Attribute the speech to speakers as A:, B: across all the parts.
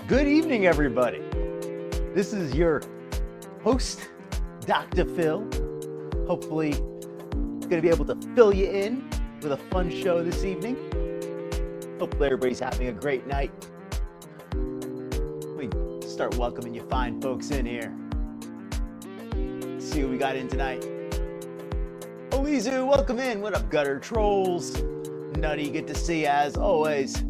A: Good evening, everybody. This is your host, Docta Fill. Hopefully, going to be able to fill you in with a fun show this evening. Hopefully, everybody's having a great night. We start welcoming you fine folks in here. Let's see what we got in tonight. Olizu, welcome in. What up, gutter trolls? Nutty, good to see you as always.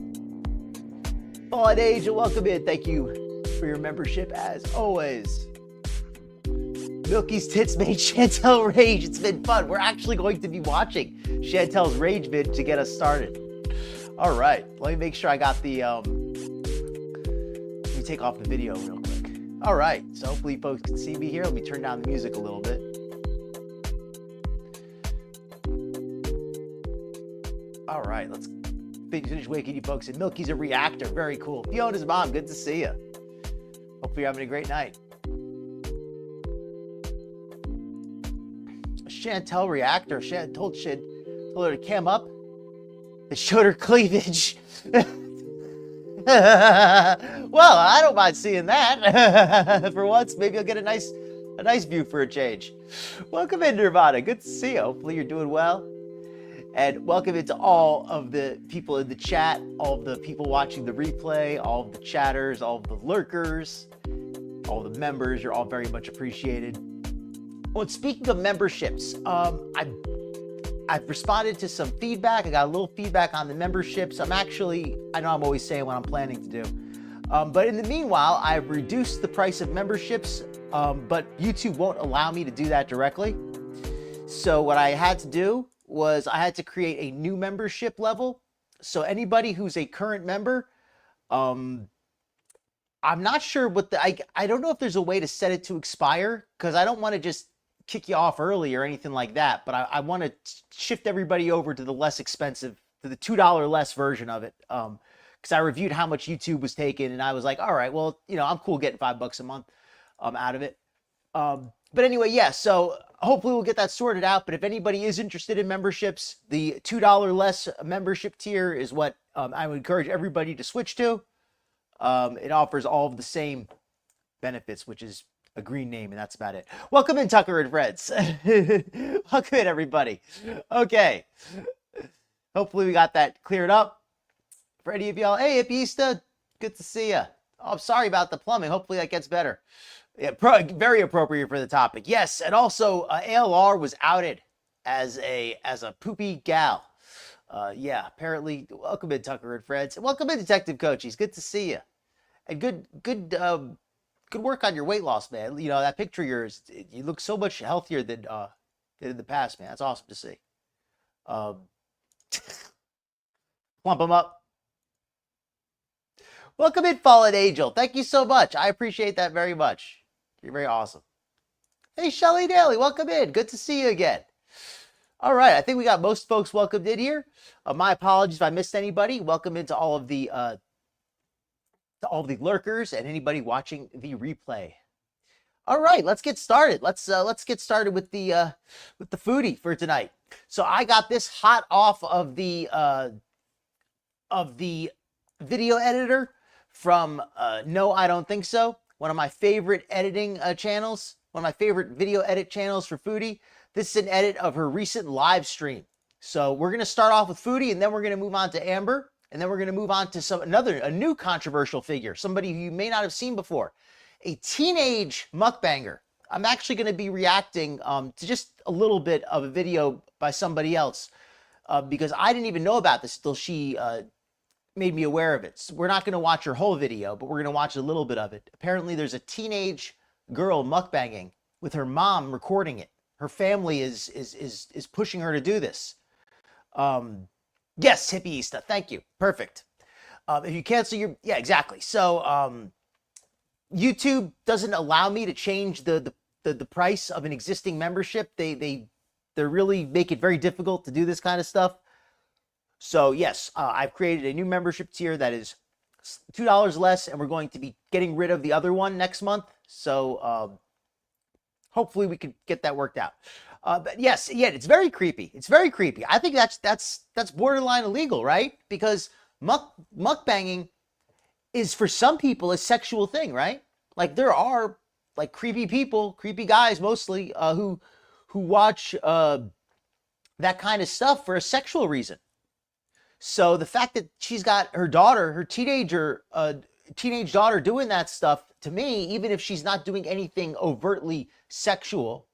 A: Fallen Angel, welcome in. Thank you for your membership as always. Milky's Tits made Chantel rage. It's been fun. We're actually going to be watching Chantel's rage vid to get us started. All right, let me make sure I got the, let me take off the video real quick. All right, so hopefully folks can see me here. Let me turn down the music a little bit. All right, let's finish waking you folks in. Milky's a reactor, very cool. Fiona's mom, good to see you. Hopefully you're having a great night. Chantel reactor, told her to cam up. They showed her cleavage. Well, I don't mind seeing that. For once, maybe I'll get a nice view for a change. Welcome in, Nirvana. Good to see you. Hopefully you're doing well. And welcome into all of the people in the chat, all of the people watching the replay, all of the chatters, all of the lurkers, all the members. You're all very much appreciated. Well, speaking of memberships, I've responded to some feedback. I got a little feedback on the memberships. I know I'm always saying what I'm planning to do. But in the meanwhile, I've reduced the price of memberships, but YouTube won't allow me to do that directly. So what I had to do was I had to create a new membership level. So anybody who's a current member, I'm not sure what I don't know if there's a way to set it to expire, because I don't want to just kick you off early or anything like that, but I want to shift everybody over to the less expensive, to the $2 less version of it. Because I reviewed how much YouTube was taking, and I was like, all right, well, I'm cool getting $5 a month out of it. But anyway, yeah, so hopefully we'll get that sorted out. But if anybody is interested in memberships, the $2 less membership tier is what I would encourage everybody to switch to. It offers all of the same benefits, which is a green name, and that's about it. Welcome in, Tucker and Friends. Welcome in, everybody. Okay. Hopefully we got that cleared up for any of y'all. Hey, Ipista, good to see you. Oh, I'm sorry about the plumbing. Hopefully that gets better. Yeah, very appropriate for the topic. Yes, and also ALR was outed as a poopy gal. Yeah, apparently. Welcome in, Tucker and Friends. Welcome in, Detective Coaches. Good to see you. And good work on your weight loss, man. That picture of yours, you look so much healthier than in the past, man. That's awesome to see. Plump them up. Welcome in, Fallen Angel. Thank you so much. I appreciate that very much. You're very awesome. Hey, Shelly Daly, welcome in. Good to see you again. All right, I think we got most folks welcomed in here. My apologies if I missed anybody. Welcome into all of the lurkers and anybody watching the replay. All right, let's get started. Let's get started with the foodie for tonight. So I got this hot off of the video editor from No, I Don't Think So. One of my favorite editing channels, one of my favorite video edit channels for Foodie. This is an edit of her recent live stream. So we're going to start off with Foodie, and then we're going to move on to Amber, and then we're going to move on to a new controversial figure, somebody who you may not have seen before, a teenage mukbanger. I'm actually going to be reacting to just a little bit of a video by somebody else because I didn't even know about this until she made me aware of it. So we're not going to watch her whole video, but we're going to watch a little bit of it. Apparently there's a teenage girl mukbanging with her mom recording it. Her family is pushing her to do this. Yes, Hippieista, thank you. Perfect. If you cancel your, yeah, exactly. So YouTube doesn't allow me to change the price of an existing membership. They really make it very difficult to do this kind of stuff. So yes, I've created a new membership tier that is $2 less, and we're going to be getting rid of the other one next month. So hopefully we can get that worked out. But yes, yeah, it's very creepy. It's very creepy. I think that's borderline illegal, right? Because mukbanging is for some people a sexual thing, right? Like there are like creepy people, creepy guys mostly, who watch that kind of stuff for a sexual reason. So the fact that she's got her daughter, her teenage daughter, doing that stuff, to me, even if she's not doing anything overtly sexual,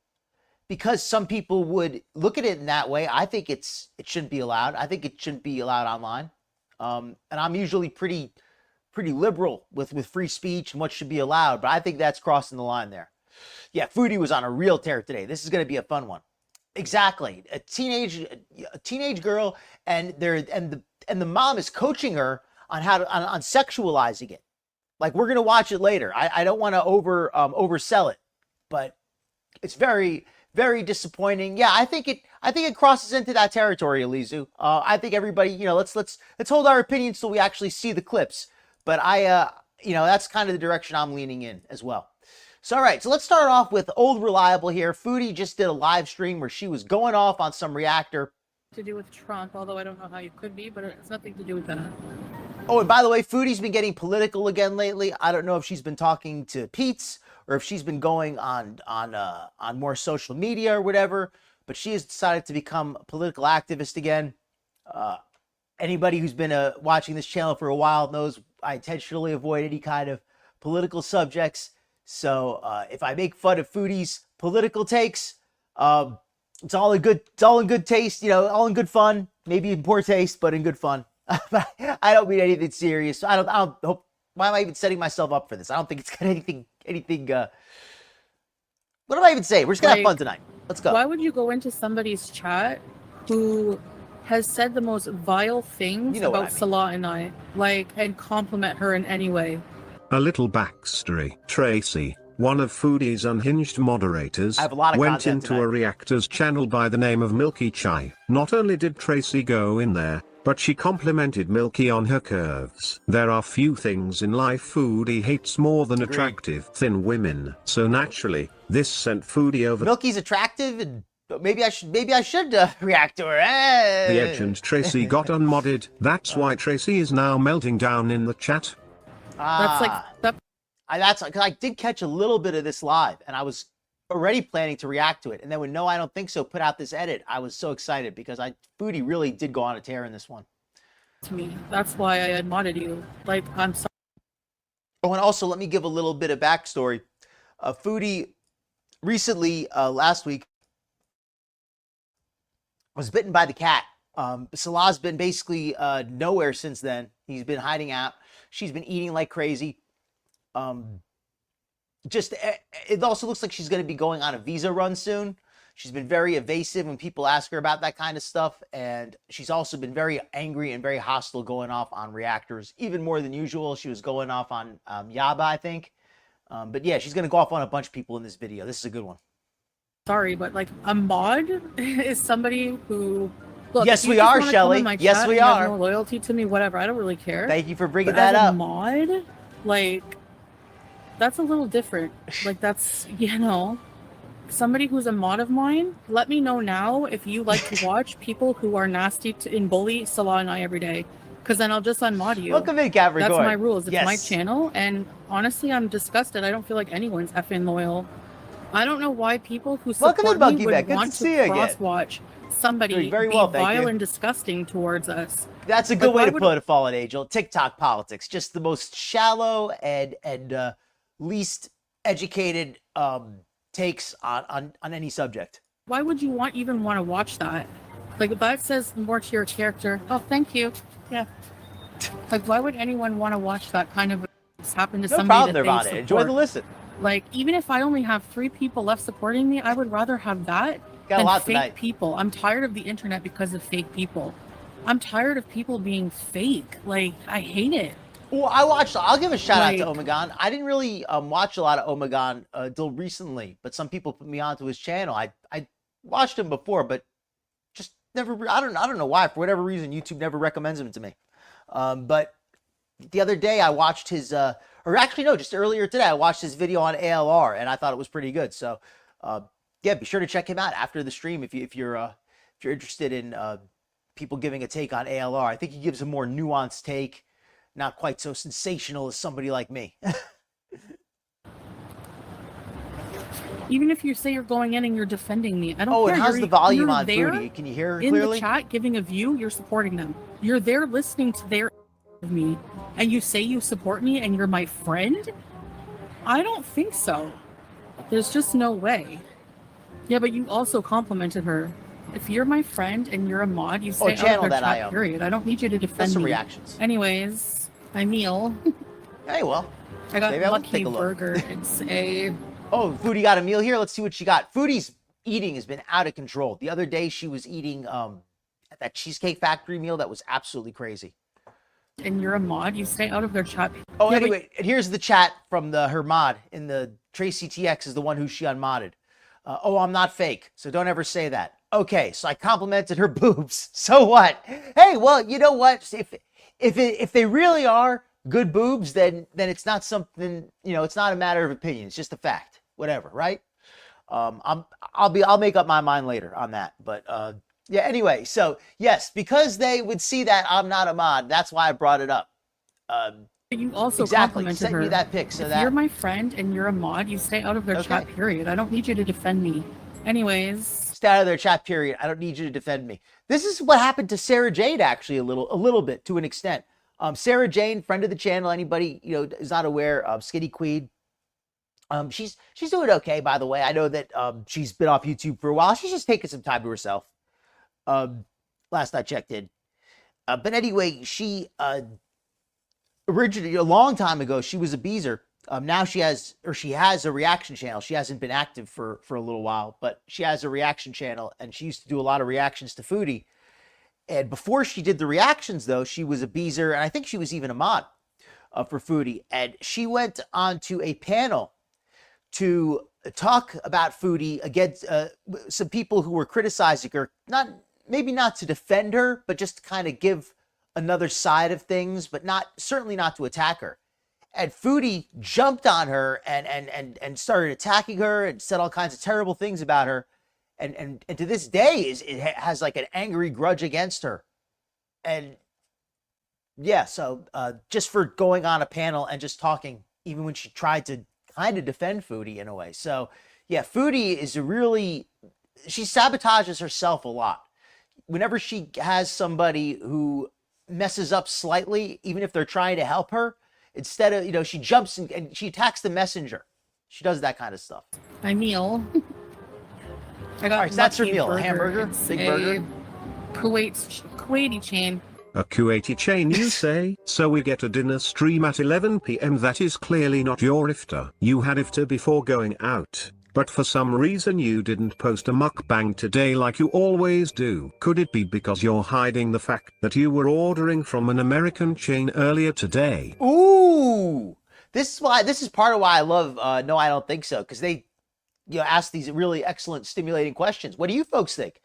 A: because some people would look at it in that way, I think it shouldn't be allowed. I think it shouldn't be allowed online. And I'm usually pretty liberal with free speech and what should be allowed, but I think that's crossing the line there. Yeah, Foodie was on a real tear today. This is going to be a fun one. Exactly, a teenage girl, and the mom is coaching her on how to on sexualizing it. Like, we're gonna watch it later. I don't want to oversell it, but it's very, very disappointing. Yeah, I think it crosses into that territory, Elizu. I think everybody, let's hold our opinions till we actually see the clips. But that's kind of the direction I'm leaning in as well. So, all right, so let's start off with old reliable here. Foodie just did a live stream where she was going off on some reactor.
B: To do with Trump, although I don't know how you could be, but it's nothing to do with that.
A: Oh, and by the way, Foodie's been getting political again lately. I don't know if she's been talking to Pete's or if she's been going on more social media or whatever, but she has decided to become a political activist again. Anybody who's been watching this channel for a while knows I intentionally avoid any kind of political subjects. So if I make fun of Foodie's political takes, it's all in good taste, all in good fun. Maybe in poor taste, but in good fun. I don't mean anything serious. I don't hope. Why am I even setting myself up for this? I don't think it's got anything. What am I even saying? We're just gonna have fun tonight. Let's go.
B: Why would you go into somebody's chat who has said the most vile things about Salah and I, and compliment her in any way?
C: A little backstory. Tracy, one of Foodie's unhinged moderators, went into a reactor's channel by the name of Milky Chai. Not only did Tracy go in there, but she complimented Milky on her curves. There are few things in life Foodie hates more than attractive, thin women. So naturally, this sent Foodie over.
A: Milky's attractive, and maybe I should react to her.
C: The edge, and Tracy got unmodded. That's why Tracy is now melting down in the chat.
B: That's
A: because I did catch a little bit of this live, and I was already planning to react to it. And then when No, I Don't Think So put out this edit, I was so excited because Foodie really did go on a tear in this one.
B: To me, that's why I modded you. I'm sorry.
A: Oh, and also let me give a little bit of backstory. Foodie recently, last week, was bitten by the cat. Salah's been basically nowhere since then. He's been hiding out. She's been eating like crazy. It also looks like she's going to be going on a visa run soon. She's been very evasive when people ask her about that kind of stuff. And she's also been very angry and very hostile going off on reactors, even more than usual. She was going off on Yaba, I think. But yeah, she's going to go off on a bunch of people in this video. This is a good one.
B: Sorry, but a mod is somebody who... Look,
A: yes, we are, Shelly. Yes, we are.
B: You have no loyalty to me, whatever. I don't really care.
A: Thank you for bringing that up.
B: As a mod, that's a little different. That's, somebody who's a mod of mine, let me know now if you like to watch people who are nasty and bully Salah and I every day. Because then I'll just unmod you.
A: Welcome in, Capricorn.
B: That's my rules. It's my channel. And honestly, I'm disgusted. I don't feel like anyone's effing loyal. I don't know why people who support me would want to cross-watch somebody
A: very
B: be
A: well,
B: vile and disgusting towards us.
A: That's a good way to put it, Fallen Angel. TikTok politics, just the most shallow and least educated takes on any subject.
B: Why would you even want to watch that? That says more to your character. Oh, thank you. Yeah. Why would anyone want to watch that kind of happen to somebody? No problem, Nirvana.
A: Enjoy the listen.
B: Even if I only have 3 people left supporting me, I would rather have that than fake people. I'm tired of the internet because of fake people. I'm tired of people being fake. I hate it.
A: Well, I'll give a shout out to Omegon. I didn't really watch a lot of Omegon until recently, but some people put me onto his channel. I watched him before, but just never, I don't know why. For whatever reason, YouTube never recommends him to me. But the other day I watched his, or actually no, just earlier today, I watched his video on ALR and I thought it was pretty good. So, yeah, be sure to check him out after the stream if you're interested in people giving a take on ALR. I think he gives a more nuanced take. not quite so sensational as somebody like me.
B: Even if you say you're going in and you're defending me, I don't care.
A: Oh, and how's the volume on Foodie? Can you hear her clearly?
B: In the chat, giving a view, you're supporting them. You're there listening to their of me, and you say you support me and you're my friend? I don't think so. There's just no way. Yeah, but you also complimented her. If you're my friend and you're a mod, you stay out of their chat, period. I don't need you to defend me.
A: Reactions.
B: Anyways, I meal.
A: Hey, well.
B: I got Lucky Burger. It's a...
A: Oh, Foodie got a meal here. Let's see what she got. Foodie's eating has been out of control. The other day, she was eating at that Cheesecake Factory meal that was absolutely crazy.
B: And you're a mod, you stay out of their chat.
A: Oh, yeah, anyway, and here's the chat from her mod. In the Tracy TX is the one who she unmodded. Oh, I'm not fake, so don't ever say that. Okay, so I complimented her boobs. So what? Hey, well, you know what? If they really are good boobs, then it's not something, it's not a matter of opinion. It's just a fact. Whatever, right? I'll make up my mind later on that. But yeah, anyway, so yes, because they would see that I'm not a mod, that's why I brought it up.
B: You also
A: complimented her. Send me that pic. So
B: if you're my friend and you're a mod, you stay out of their chat, period. I don't need you to defend me. Anyways.
A: Stay out of their chat, period. I don't need you to defend me. This is what happened to Sarah Jade, actually, a little bit, to an extent. Sarah Jane, friend of the channel, anybody, is not aware of Skinny Queen. She's doing okay, by the way. I know that she's been off YouTube for a while. She's just taking some time to herself. Last I checked in. But anyway, she originally, a long time ago, she was a beezer. Now she has a reaction channel. She hasn't been active for a little while, but she has a reaction channel, and she used to do a lot of reactions to Foodie. And before she did the reactions, though, she was a beezer, and I think she was even a mod for Foodie. And she went onto a panel to talk about Foodie against some people who were criticizing her, maybe not to defend her, but just to kind of give another side of things, but certainly not to attack her. And Foodie jumped on her and started attacking her and said all kinds of terrible things about her. And to this day, it has like an angry grudge against her. And yeah, so just for going on a panel and just talking, even when she tried to kind of defend Foodie in a way. So yeah, Foodie is she sabotages herself a lot. Whenever she has somebody who messes up slightly, even if they're trying to help her, instead of, she jumps and she attacks the messenger. She does that kind of stuff.
B: I meal. I got
A: all right, so that's her meal. A hamburger, big burger.
B: Kuwaiti chain.
C: A Kuwaiti chain, you say? So we get a dinner stream at 11 p.m. That is clearly not your iftar. You had iftar before going out, but for some reason you didn't post a mukbang today like you always do. Could it be because you're hiding the fact that you were ordering from an American chain earlier today?
A: Ooh, this is part of why I love No, I Don't Think So, because they ask these really excellent, stimulating questions. What do you folks think?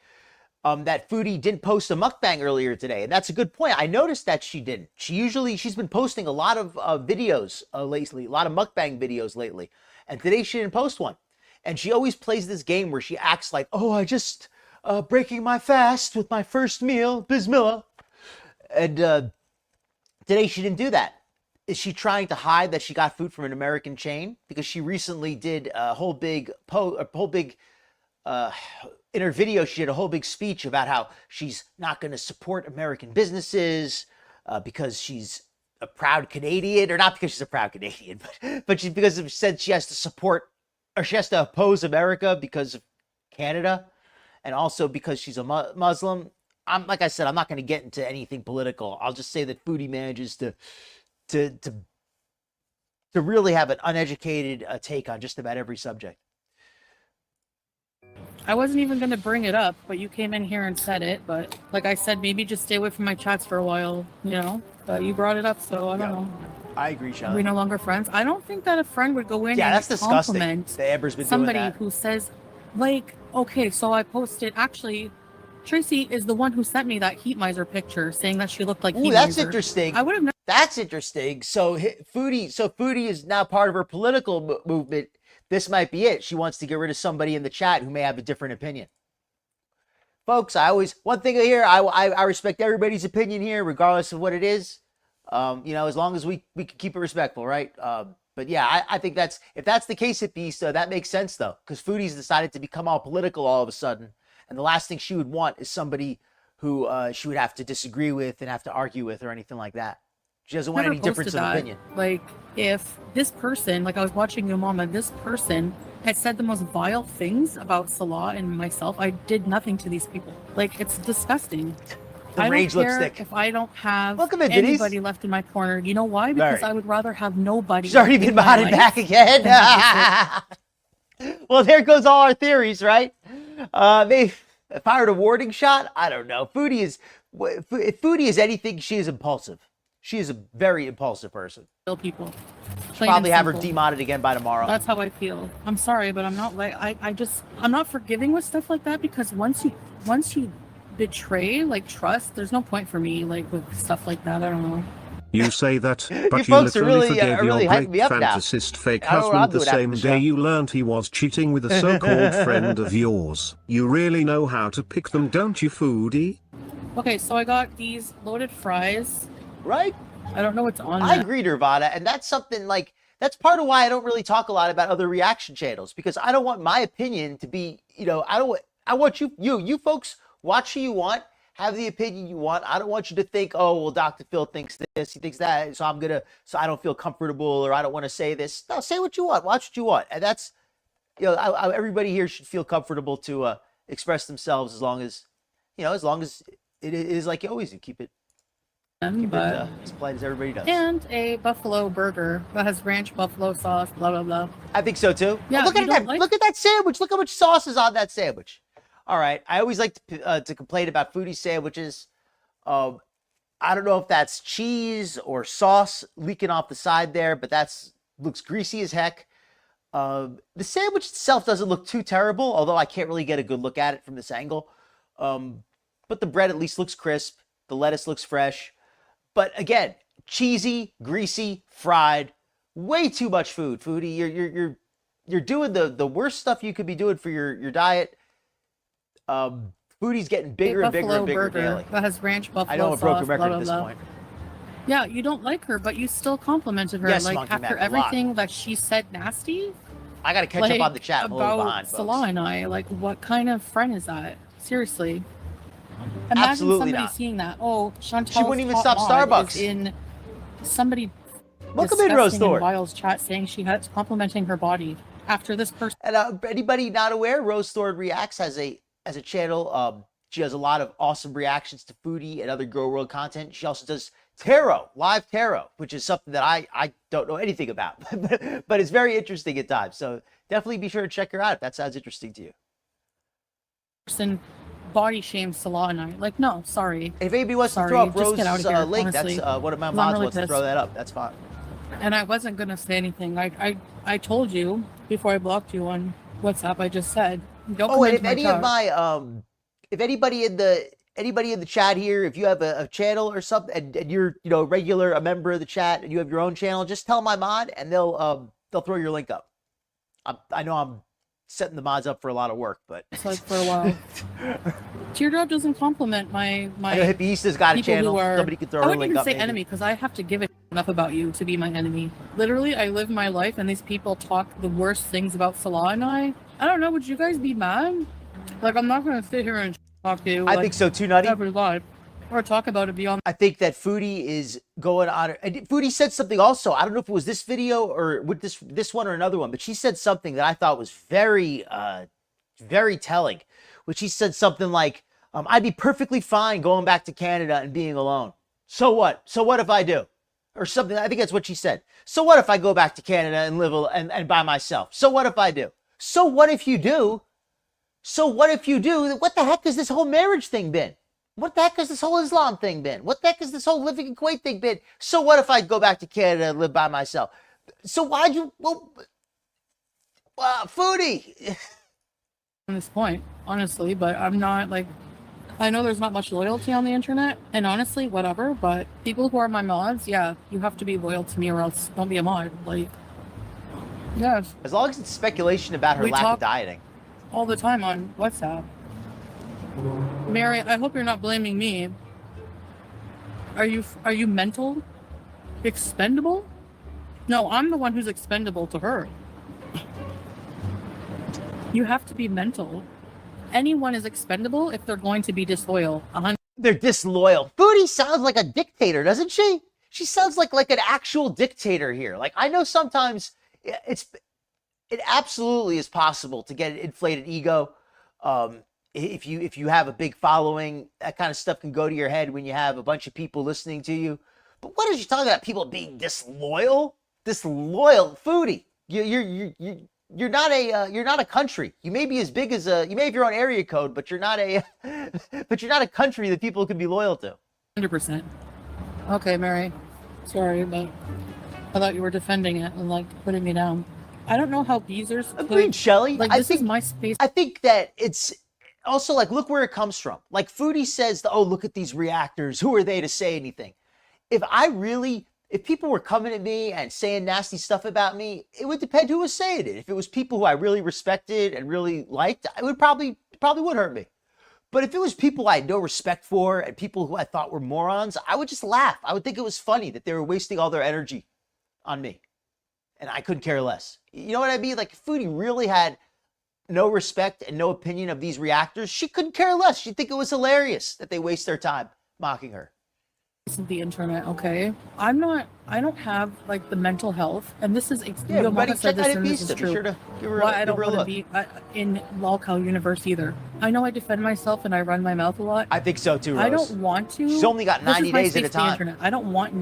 A: That Foodie didn't post a mukbang earlier today, and that's a good point. I noticed that she didn't. She's been posting a lot of videos lately, a lot of mukbang videos lately, and today she didn't post one. And she always plays this game where she acts like, oh, I just breaking my fast with my first meal, Bismillah. And today she didn't do that. Is she trying to hide that she got food from an American chain? Because she recently did a whole big in her video, she did a whole big speech about how she's not going to support American businesses because she's a proud Canadian, or not because she's a proud Canadian, but because she said she has to support, or she has to oppose America because of Canada, and also because she's a Muslim. Like I said, I'm not going to get into anything political. I'll just say that Foodie manages to really have an uneducated take on just about every subject.
B: I wasn't even going to bring it up, but you came in here and said it. But like I said, maybe just stay away from my chats for a while, But you brought it up, so I don't know.
A: I agree, Shelly.
B: We're no longer friends. I don't think that a friend would go in
A: that's
B: and
A: disgusting.
B: compliment
A: The Amber's been
B: somebody
A: doing that.
B: Who says, like, okay, so I posted. Actually, Tracy is the one who sent me that Heat Miser picture, saying that she looked like Heat
A: that's
B: Miser.
A: Interesting.
B: I would have.
A: That's interesting. So Foodie is now part of her political movement. This might be it. She wants to get rid of somebody in the chat who may have a different opinion. Folks, one thing here, I respect everybody's opinion here, regardless of what it is. You know, as long as we can keep it respectful, right? But yeah, I think if that's the case at Beast, that makes sense though, because Foodie's decided to become all political all of a sudden, and the last thing she would want is somebody who she would have to disagree with and have to argue with or anything like that. She doesn't want any difference of opinion.
B: Like, if this person, like I was watching your mama, this person had said the most vile things about Salah and myself. I did nothing to these people. Like, it's disgusting.
A: The rage lipstick.
B: If I don't have
A: anybody
B: left in my corner, you know why? Because I would rather have nobody.
A: She's already been modded back again. Well, there goes all our theories, right? They fired a warning shot. I don't know. If Foodie is anything, she is impulsive. She is a very impulsive person.
B: People.
A: She'll probably have her demodded again by tomorrow.
B: That's how I feel. I'm sorry, but I'm not like I'm not forgiving with stuff like that, because once you betray like trust, there's no point for me like with stuff like that. I don't know.
C: You say that, but you literally forgave your great fantasist fake husband the same day you learned he was cheating with a so-called friend of yours. You really know how to pick them, don't you, Foodie?
B: Okay, so I got these loaded fries.
A: Right?
B: I don't know what's on
A: I agree, Nirvana, and that's something like, that's part of why I don't really talk a lot about other reaction channels, because I don't want my opinion to be, you know, I want you folks watch who you want, have the opinion you want. I don't want you to think, oh, well, Docta Fill thinks this, he thinks that, so I don't feel comfortable, or I don't want to say this. No, say what you want, watch what you want. And that's, you know, everybody here should feel comfortable to express themselves as long as it is like you always do. Keep it as polite as everybody does.
B: And a buffalo burger that has ranch buffalo sauce, blah, blah, blah.
A: I think so too.
B: Yeah,
A: look at that. Look at that sandwich. Look how much sauce is on that sandwich. All right. I always like to complain about Foodie sandwiches. I don't know if that's cheese or sauce leaking off the side there, but looks greasy as heck. The sandwich itself doesn't look too terrible, although I can't really get a good look at it from this angle. But the bread at least looks crisp. The lettuce looks fresh. But again, cheesy, greasy, fried, way too much food. Foodie, you're doing the worst stuff you could be doing for your diet. Foodie's getting bigger and bigger and bigger daily.
B: That has ranch buffalo sauce.
A: I know, a broken record at this point.
B: Yeah, you don't like her, but you still complimented her.
A: Yes,
B: like after everything that she said nasty.
A: I gotta catch up on the chat. I'm a little behind, folks.
B: Salah and I, like, what kind of friend is that? Seriously. Imagine
A: Absolutely
B: somebody
A: not.
B: seeing that. Oh, Chantal's
A: she wouldn't even stop Starbucks.
B: In somebody
A: welcome in, Rose Thorn.
B: Wiles chat saying she had complimenting her body after this person.
A: And anybody not aware, Rose Thorn Reacts as a channel. She has a lot of awesome reactions to Foodie and other Grow World content. She also does tarot, live tarot, which is something that I don't know anything about, but it's very interesting at times. So definitely be sure to check her out if that sounds interesting to you.
B: Person body shame Salah and I. Like, no, sorry.
A: If anybody wants to throw up Rose's link, honestly, that's one of my mods wants to throw that up. That's fine.
B: And I wasn't gonna say anything. I told you before I blocked you on WhatsApp. I just said, don't.
A: Oh, and if any of my if anybody in the chat here, if you have a channel or something, and you're a member of the chat, and you have your own channel, just tell my mod, and they'll throw your link up. I know I'm setting the mods up for a lot of work, but
B: it's like for a while. Teardrop doesn't compliment my.
A: I know Hippie's got a channel. Somebody could throw a link up.
B: I wouldn't even say enemy, because I have to give it enough about you to be my enemy. Literally, I live my life, and these people talk the worst things about Salah and I. I don't know. Would you guys be mad? Like, I'm not gonna sit here and talk to you.
A: I think so too, Nutty.
B: Live, or talk about it beyond.
A: I think that Foodie is going on. And Foodie said something also. I don't know if it was this video or with this one or another one, but she said something that I thought was very, very telling. Which she said something like, "I'd be perfectly fine going back to Canada and being alone. So what? So what if I do?" Or something. I think that's what she said. So what if I go back to Canada and live and by myself? So what if I do? So what if you do? So what if you do? What the heck has this whole marriage thing been? What the heck has this whole Islam thing been? What the heck has this whole living in Kuwait thing been? So what if I go back to Canada and live by myself? So why'd you... Well, Foodie!
B: At this point, honestly, but I'm not, like... I know there's not much loyalty on the internet, and honestly, whatever, but people who are my mods, yeah, you have to be loyal to me or else don't be a mod. Like, yeah.
A: As long as it's speculation about her lack of dieting.
B: All the time on WhatsApp. Mary, I hope you're not blaming me. Are you mental? Expendable? No, I'm the one who's expendable to her. You have to be mental. Anyone is expendable if they're going to be disloyal.
A: They're disloyal. Foodie sounds like a dictator, doesn't she? She sounds like an actual dictator here. Like, I know sometimes it absolutely is possible to get an inflated ego. If you have a big following, that kind of stuff can go to your head when you have a bunch of people listening to you. But what is she talking about? People being disloyal? Disloyal, Foodie. You're not a country. You may be as big as you may have your own area code, but you're not a country that people can be loyal to.
B: 100%. Okay, Mary. Sorry, but I thought you were defending it and like putting me down. I don't know how Beezers
A: agreed, Shelly.
B: Like, this is my space.
A: I think that it's also like, look where it comes from. Like, Foodie says, oh, look at these reactors. Who are they to say anything? If people were coming at me and saying nasty stuff about me, it would depend who was saying it. If it was people who I really respected and really liked, it would probably would hurt me. But if it was people I had no respect for and people who I thought were morons, I would just laugh. I would think it was funny that they were wasting all their energy on me. And I couldn't care less. You know what I mean? Like, if Foodie really had no respect and no opinion of these reactors, she couldn't care less. She'd think it was hilarious that they waste their time mocking her.
B: The internet, okay? I don't have like the mental health, and this is
A: everybody
B: said
A: check
B: this,
A: out
B: and this is true.
A: Sure to give her
B: I don't want to be in lolcow universe either. I know I defend myself and I run my mouth a lot.
A: I think so too, Rose.
B: I don't want to.
A: She's only got 90 days at a time.
B: Internet. I don't want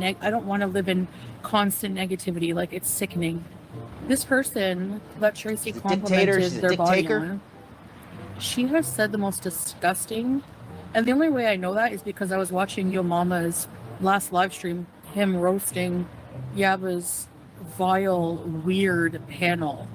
B: to live in constant negativity. Like, it's sickening. This person that Tracy complimented their body on, she has said the most disgusting. And the only way I know that is because I was watching Yo Mama's last live stream, him roasting Yaba's vile, weird panel.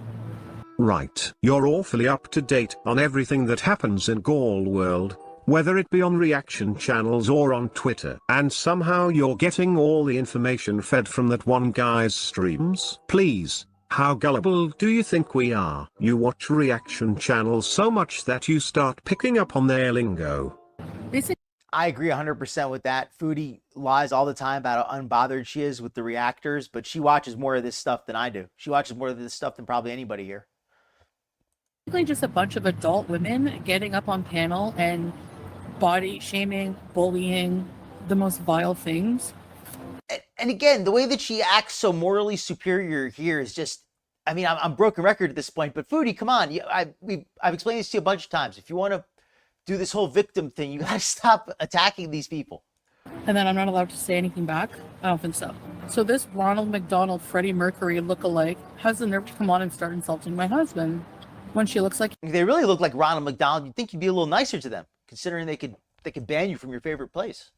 C: Right. You're awfully up to date on everything that happens in Gaul World, whether it be on reaction channels or on Twitter. And somehow you're getting all the information fed from that one guy's streams? Please. How gullible do you think we are? You watch reaction channels so much that you start picking up on their lingo.
A: I agree 100% with that. Foodie lies all the time about how unbothered she is with the reactors, but she watches more of this stuff than I do. She watches more of this stuff than probably anybody here.
B: Basically just a bunch of adult women getting up on panel and body shaming, bullying, the most vile things.
A: And again, the way that she acts so morally superior here is just, I mean, I'm broken record at this point, but Foodie, come on. I've explained this to you a bunch of times. If you want to do this whole victim thing, you got to stop attacking these people.
B: And then I'm not allowed to say anything back? I don't think so. So this Ronald McDonald, Freddie Mercury lookalike has the nerve to come on and start insulting my husband when she looks like...
A: If they really look like Ronald McDonald, you'd think you'd be a little nicer to them, considering they could ban you from your favorite place.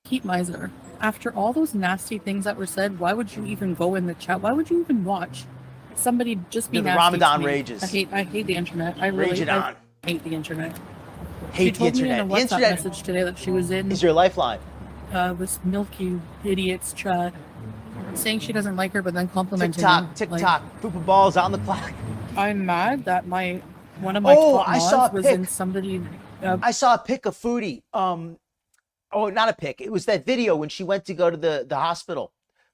B: Heat miser. After all those nasty things that were said, why would you even go in the chat? Why would you even watch somebody just be nasty?
A: The Ramadan rages.
B: I hate the internet. I hate the internet.
A: Hate the internet.
B: She told me in a WhatsApp message today that she was in...
A: Is your lifeline?
B: This milky idiot's chat, saying she doesn't like her, but then complimenting her.
A: TikTok. Poopa balls on the clock.
B: I'm mad that one of my top mods was in somebody...
A: I saw a pic of Foodie. Not a pic. It was that video when she went to go to the hospital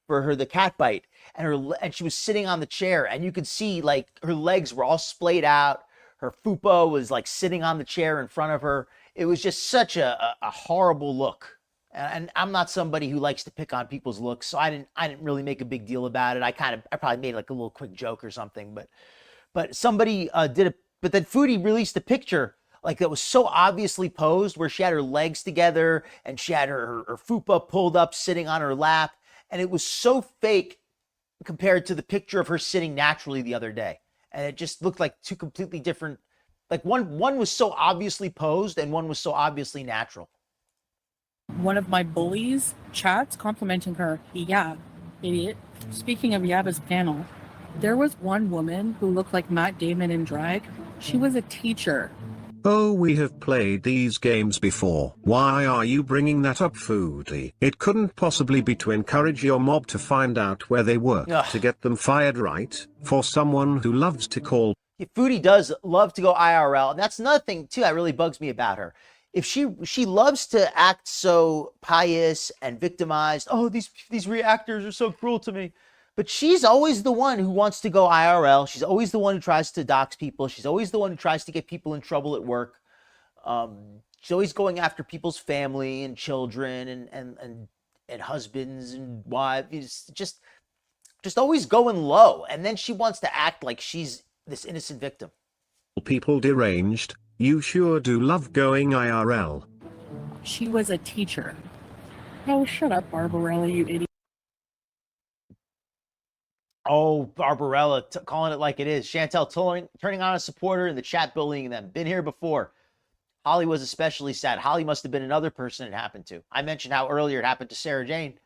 A: for the cat bite, and she was sitting on the chair, and you could see like her legs were all splayed out. Her fupa was like sitting on the chair in front of her. It was just such a horrible look. And I'm not somebody who likes to pick on people's looks, so I didn't really make a big deal about it. I probably made like a little quick joke or something, but somebody did it. But then Foodie released a picture like that was so obviously posed, where she had her legs together and she had her fupa pulled up, sitting on her lap, and it was so fake compared to the picture of her sitting naturally the other day. And it just looked like two completely different, like one was so obviously posed and one was so obviously natural.
B: One of my bullies chats complimenting her. Yeah, idiot. Speaking of Yaba's panel, there was one woman who looked like Matt Damon in drag. She was a teacher.
C: Oh, we have played these games before. Why are you bringing that up, Foodie? It couldn't possibly be to encourage your mob to find out where they work, to get them fired, right? For someone who loves to call...
A: Foodie does love to go IRL, and that's another thing, too, that really bugs me about her. if she loves to act so pious and victimized, oh, these reactors are so cruel to me. But she's always the one who wants to go IRL. She's always the one who tries to dox people. She's always the one who tries to get people in trouble at work. She's always going after people's family and children and husbands and wives. Just always going low. And then she wants to act like she's this innocent victim.
C: People deranged, you sure do love going IRL.
B: She was a teacher. Oh, shut up, Barbarella, you idiot.
A: Oh, Barbarella, calling it like it is. Chantel turning on a supporter in the chat, bullying them. Been here before. Holly was especially sad. Holly must have been another person it happened to. I mentioned how earlier it happened to Sarah Jane.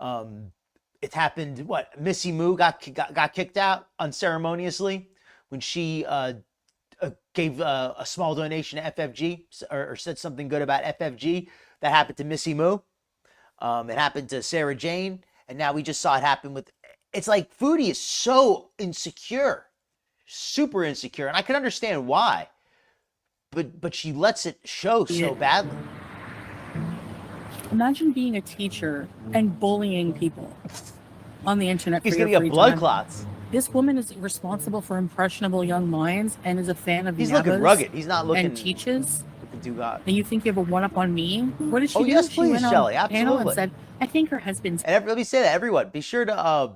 A: It happened, Missy Moo got kicked out unceremoniously when she gave a small donation to FFG or said something good about FFG. That happened to Missy Moo. It happened to Sarah Jane. And now we just saw it happen with... It's like Foodie is so insecure, super insecure. And I can understand why. But she lets it show so badly.
B: Imagine being a teacher and bullying people on the internet.
A: He's going to get blood clots.
B: This woman is responsible for impressionable young minds and is a fan of
A: He's looking rugged. He's not looking...
B: And teaches.
A: Do God.
B: And you think you have a one-up on me? What did she do?
A: Yes,
B: she
A: please,
B: went on
A: Shelly.
B: a panel
A: Absolutely.
B: and said, I think her husband's...
A: And let me say that, everyone. Be sure to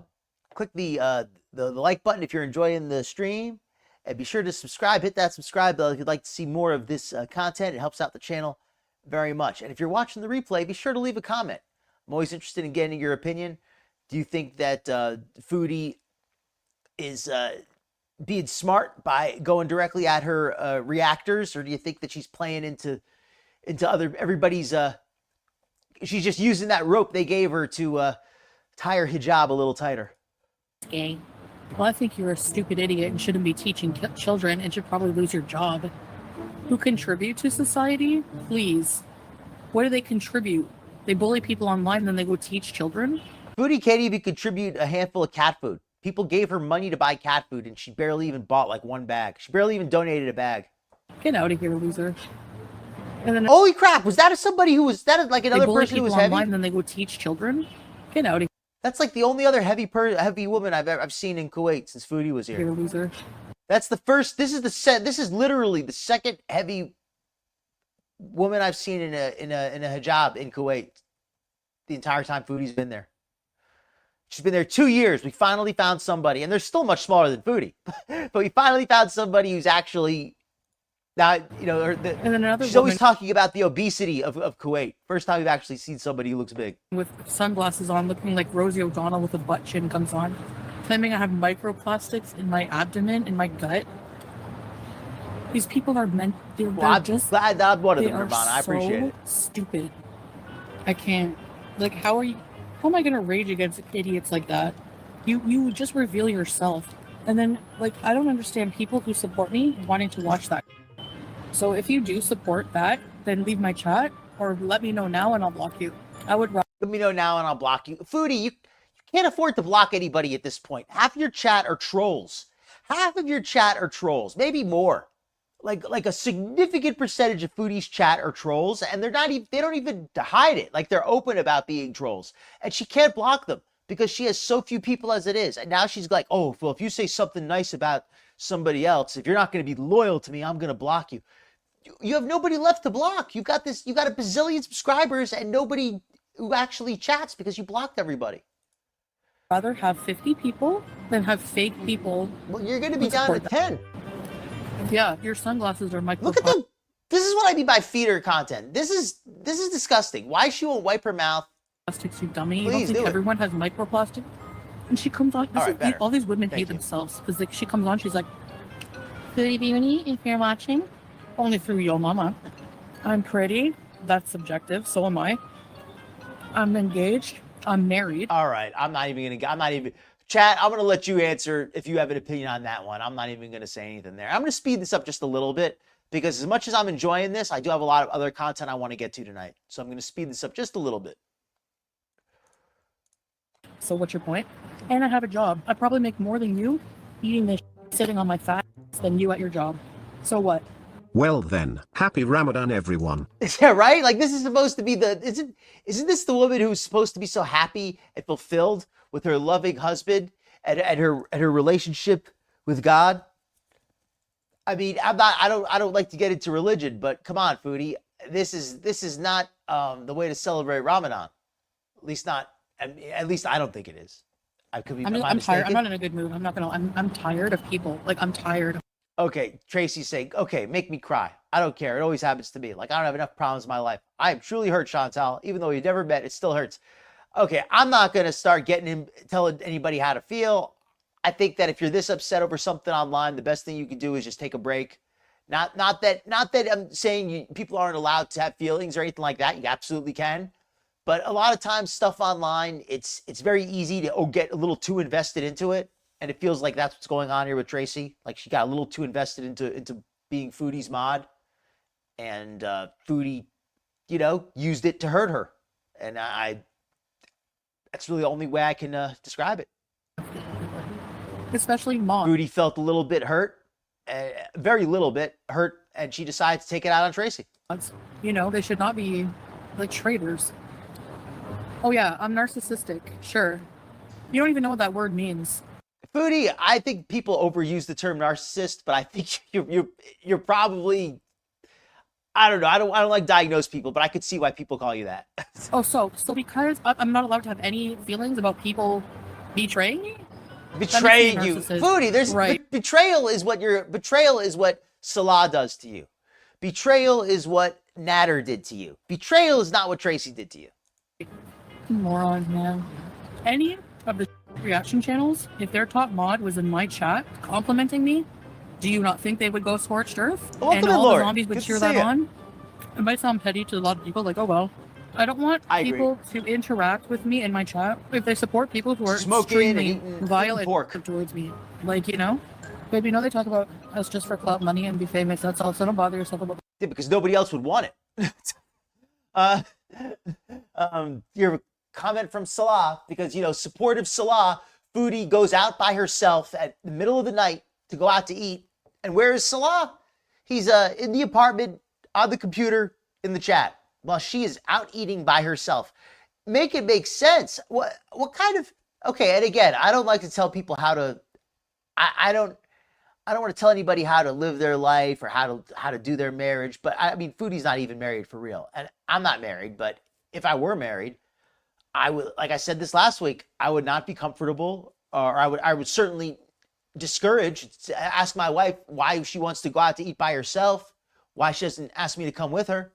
A: click the like button if you're enjoying the stream. And be sure to subscribe. Hit that subscribe bell if you'd like to see more of this content. It helps out the channel very much. And if you're watching the replay, be sure to leave a comment. I'm always interested in getting your opinion. Do you think that Foodie is being smart by going directly at her reactors? Or do you think that she's playing into everybody's... she's just using that rope they gave her to tie her hijab a little tighter?
B: Gay. Well, I think you're a stupid idiot and shouldn't be teaching children and should probably lose your job. Who contribute to society? Please. What do they contribute? They bully people online, then they go teach children?
A: Foodie can't even contribute a handful of cat food. People gave her money to buy cat food, and she barely even bought like one bag. She barely even donated a bag.
B: Get out of here, loser. And then,
A: holy crap! Was that somebody who was like another person who was heavy?
B: Online, then they go teach children? Get out of here.
A: That's like the only other heavy woman I've seen in Kuwait since Foodie was here.
B: You're a loser.
A: That's the first. This is literally the second heavy woman I've seen in a hijab in Kuwait. The entire time Foodie's been there. She's been there 2 years. We finally found somebody, and they're still much smaller than Foodie, but we finally found somebody who's actually. Now, you know,
B: and then another
A: she's always talking about the obesity of Kuwait. First time we've actually seen somebody who looks big.
B: With sunglasses on, looking like Rosie O'Donnell with a butt chin comes on. Claiming I have microplastics in my abdomen, in my gut. These people are meant...
A: I'm just glad that I'm one of them, Nirvana. I appreciate it.
B: Stupid. I can't. Like, how am I going to rage against idiots like that? You just reveal yourself. And then, like, I don't understand people who support me wanting to watch that. So if you do support that, then leave my chat or let me know now and I'll block you. I would rather...
A: Let me know now and I'll block you. Foodie, you can't afford to block anybody at this point. Half your chat are trolls. Half of your chat are trolls, maybe more. Like a significant percentage of Foodie's chat are trolls, and they don't even hide it. Like, they're open about being trolls. And she can't block them because she has so few people as it is. And now she's like, oh, well, if you say something nice about somebody else, if you're not going to be loyal to me, I'm going to block you. You have nobody left to block. You got a bazillion subscribers and nobody who actually chats because you blocked everybody.
B: Rather have 50 people than have fake people.
A: Well, you're going to be down to 10.
B: Yeah, your sunglasses are micro.
A: Look at them. This is what I mean by feeder content. This is disgusting. Why she won't wipe her mouth?
B: Plastics, you dummy.
A: Please
B: you don't think everyone has microplastic? And she comes on. All these women hate themselves because like, she comes on. She's like, Foodie Beauty, if you're watching. Only through your mama. I'm pretty. That's subjective. So am I. I'm engaged. I'm married.
A: All right. Chat, I'm going to let you answer if you have an opinion on that one. I'm not even going to say anything there. I'm going to speed this up just a little bit because as much as I'm enjoying this, I do have a lot of other content I want to get to tonight. So I'm going to speed this up just a little bit.
B: So what's your point? And I have a job. I probably make more than you eating this sitting on my fat than you at your job. So what?
C: Well then, happy Ramadan, everyone.
A: Yeah, right? Like, this is supposed to be isn't this the woman who's supposed to be so happy and fulfilled with her loving husband and her relationship with God? I mean, I don't like to get into religion, but come on, Foodie. This is not the way to celebrate Ramadan. At least I don't think it is. I could be.
B: I'm tired. I'm not in a good mood. I'm tired of people. Like, I'm tired.
A: Okay, Tracy's saying, okay, make me cry. I don't care. It always happens to me. Like, I don't have enough problems in my life. I am truly hurt, Chantal. Even though we've never met, it still hurts. Okay, I'm not going to start telling anybody how to feel. I think that if you're this upset over something online, the best thing you can do is just take a break. Not that I'm saying people aren't allowed to have feelings or anything like that. You absolutely can. But a lot of times stuff online, it's very easy to get a little too invested into it. And it feels like that's what's going on here with Tracy. Like, she got a little too invested into being Foodie's mod. And Foodie, used it to hurt her. And that's really the only way I can describe it.
B: Especially mom.
A: Foodie felt a little bit hurt, very little bit hurt, and she decided to take it out on Tracy.
B: They should not be like traitors. Oh yeah, I'm narcissistic. Sure. You don't even know what that word means.
A: Foodie, I think people overuse the term narcissist, but I think you're probably, I don't know. I don't like diagnose people, but I could see why people call you that.
B: So because I'm not allowed to have any feelings about people betraying me?
A: Betraying you. Foodie, betrayal is what Salah does to you. Betrayal is what Natter did to you. Betrayal is not what Tracy did to you.
B: Morons, man. Any of the reaction channels, if their top mod was in my chat complimenting me, do you not think they would go scorched earth? And all the zombies would cheer that on? It might sound petty to a lot of people, like, oh well. I don't want people to interact with me in my chat if they support people who are extremely violent towards me. Like, Baby, they talk about us just for clout, money, and be famous. That's all. So don't bother yourself about.
A: Yeah, because nobody else would want it. Your comment from Salah, because supportive Salah, Foodie goes out by herself at the middle of the night to go out to eat, and where is Salah? He's in the apartment on the computer in the chat while she is out eating by herself. Make it make sense. What kind of okay? And again, I don't like to tell people how to. I don't want to tell anybody how to live their life or how to do their marriage. But I mean, Foodie's not even married for real, and I'm not married. But if I were married, I would, like I said this last week, I would not be comfortable, or I would certainly discourage. Ask my wife why she wants to go out to eat by herself, why she doesn't ask me to come with her,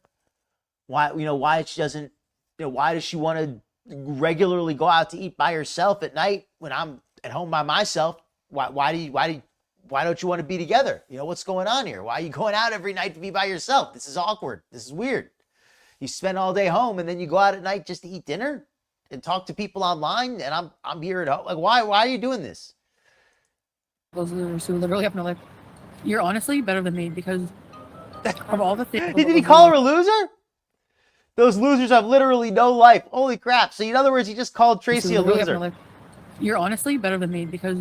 A: why she doesn't, why does she want to regularly go out to eat by herself at night when I'm at home by myself? Why don't you want to be together? What's going on here? Why are you going out every night to be by yourself? This is awkward. This is weird. You spend all day home and then you go out at night just to eat dinner and talk to people online, and I'm here at home. Like, why are you doing this?
B: Those losers who literally have no life. You're honestly better than me because of all the things.
A: Did he call her a loser? Those losers have literally no life. Holy crap. So in other words, he just called Tracy a loser.
B: You're honestly better than me because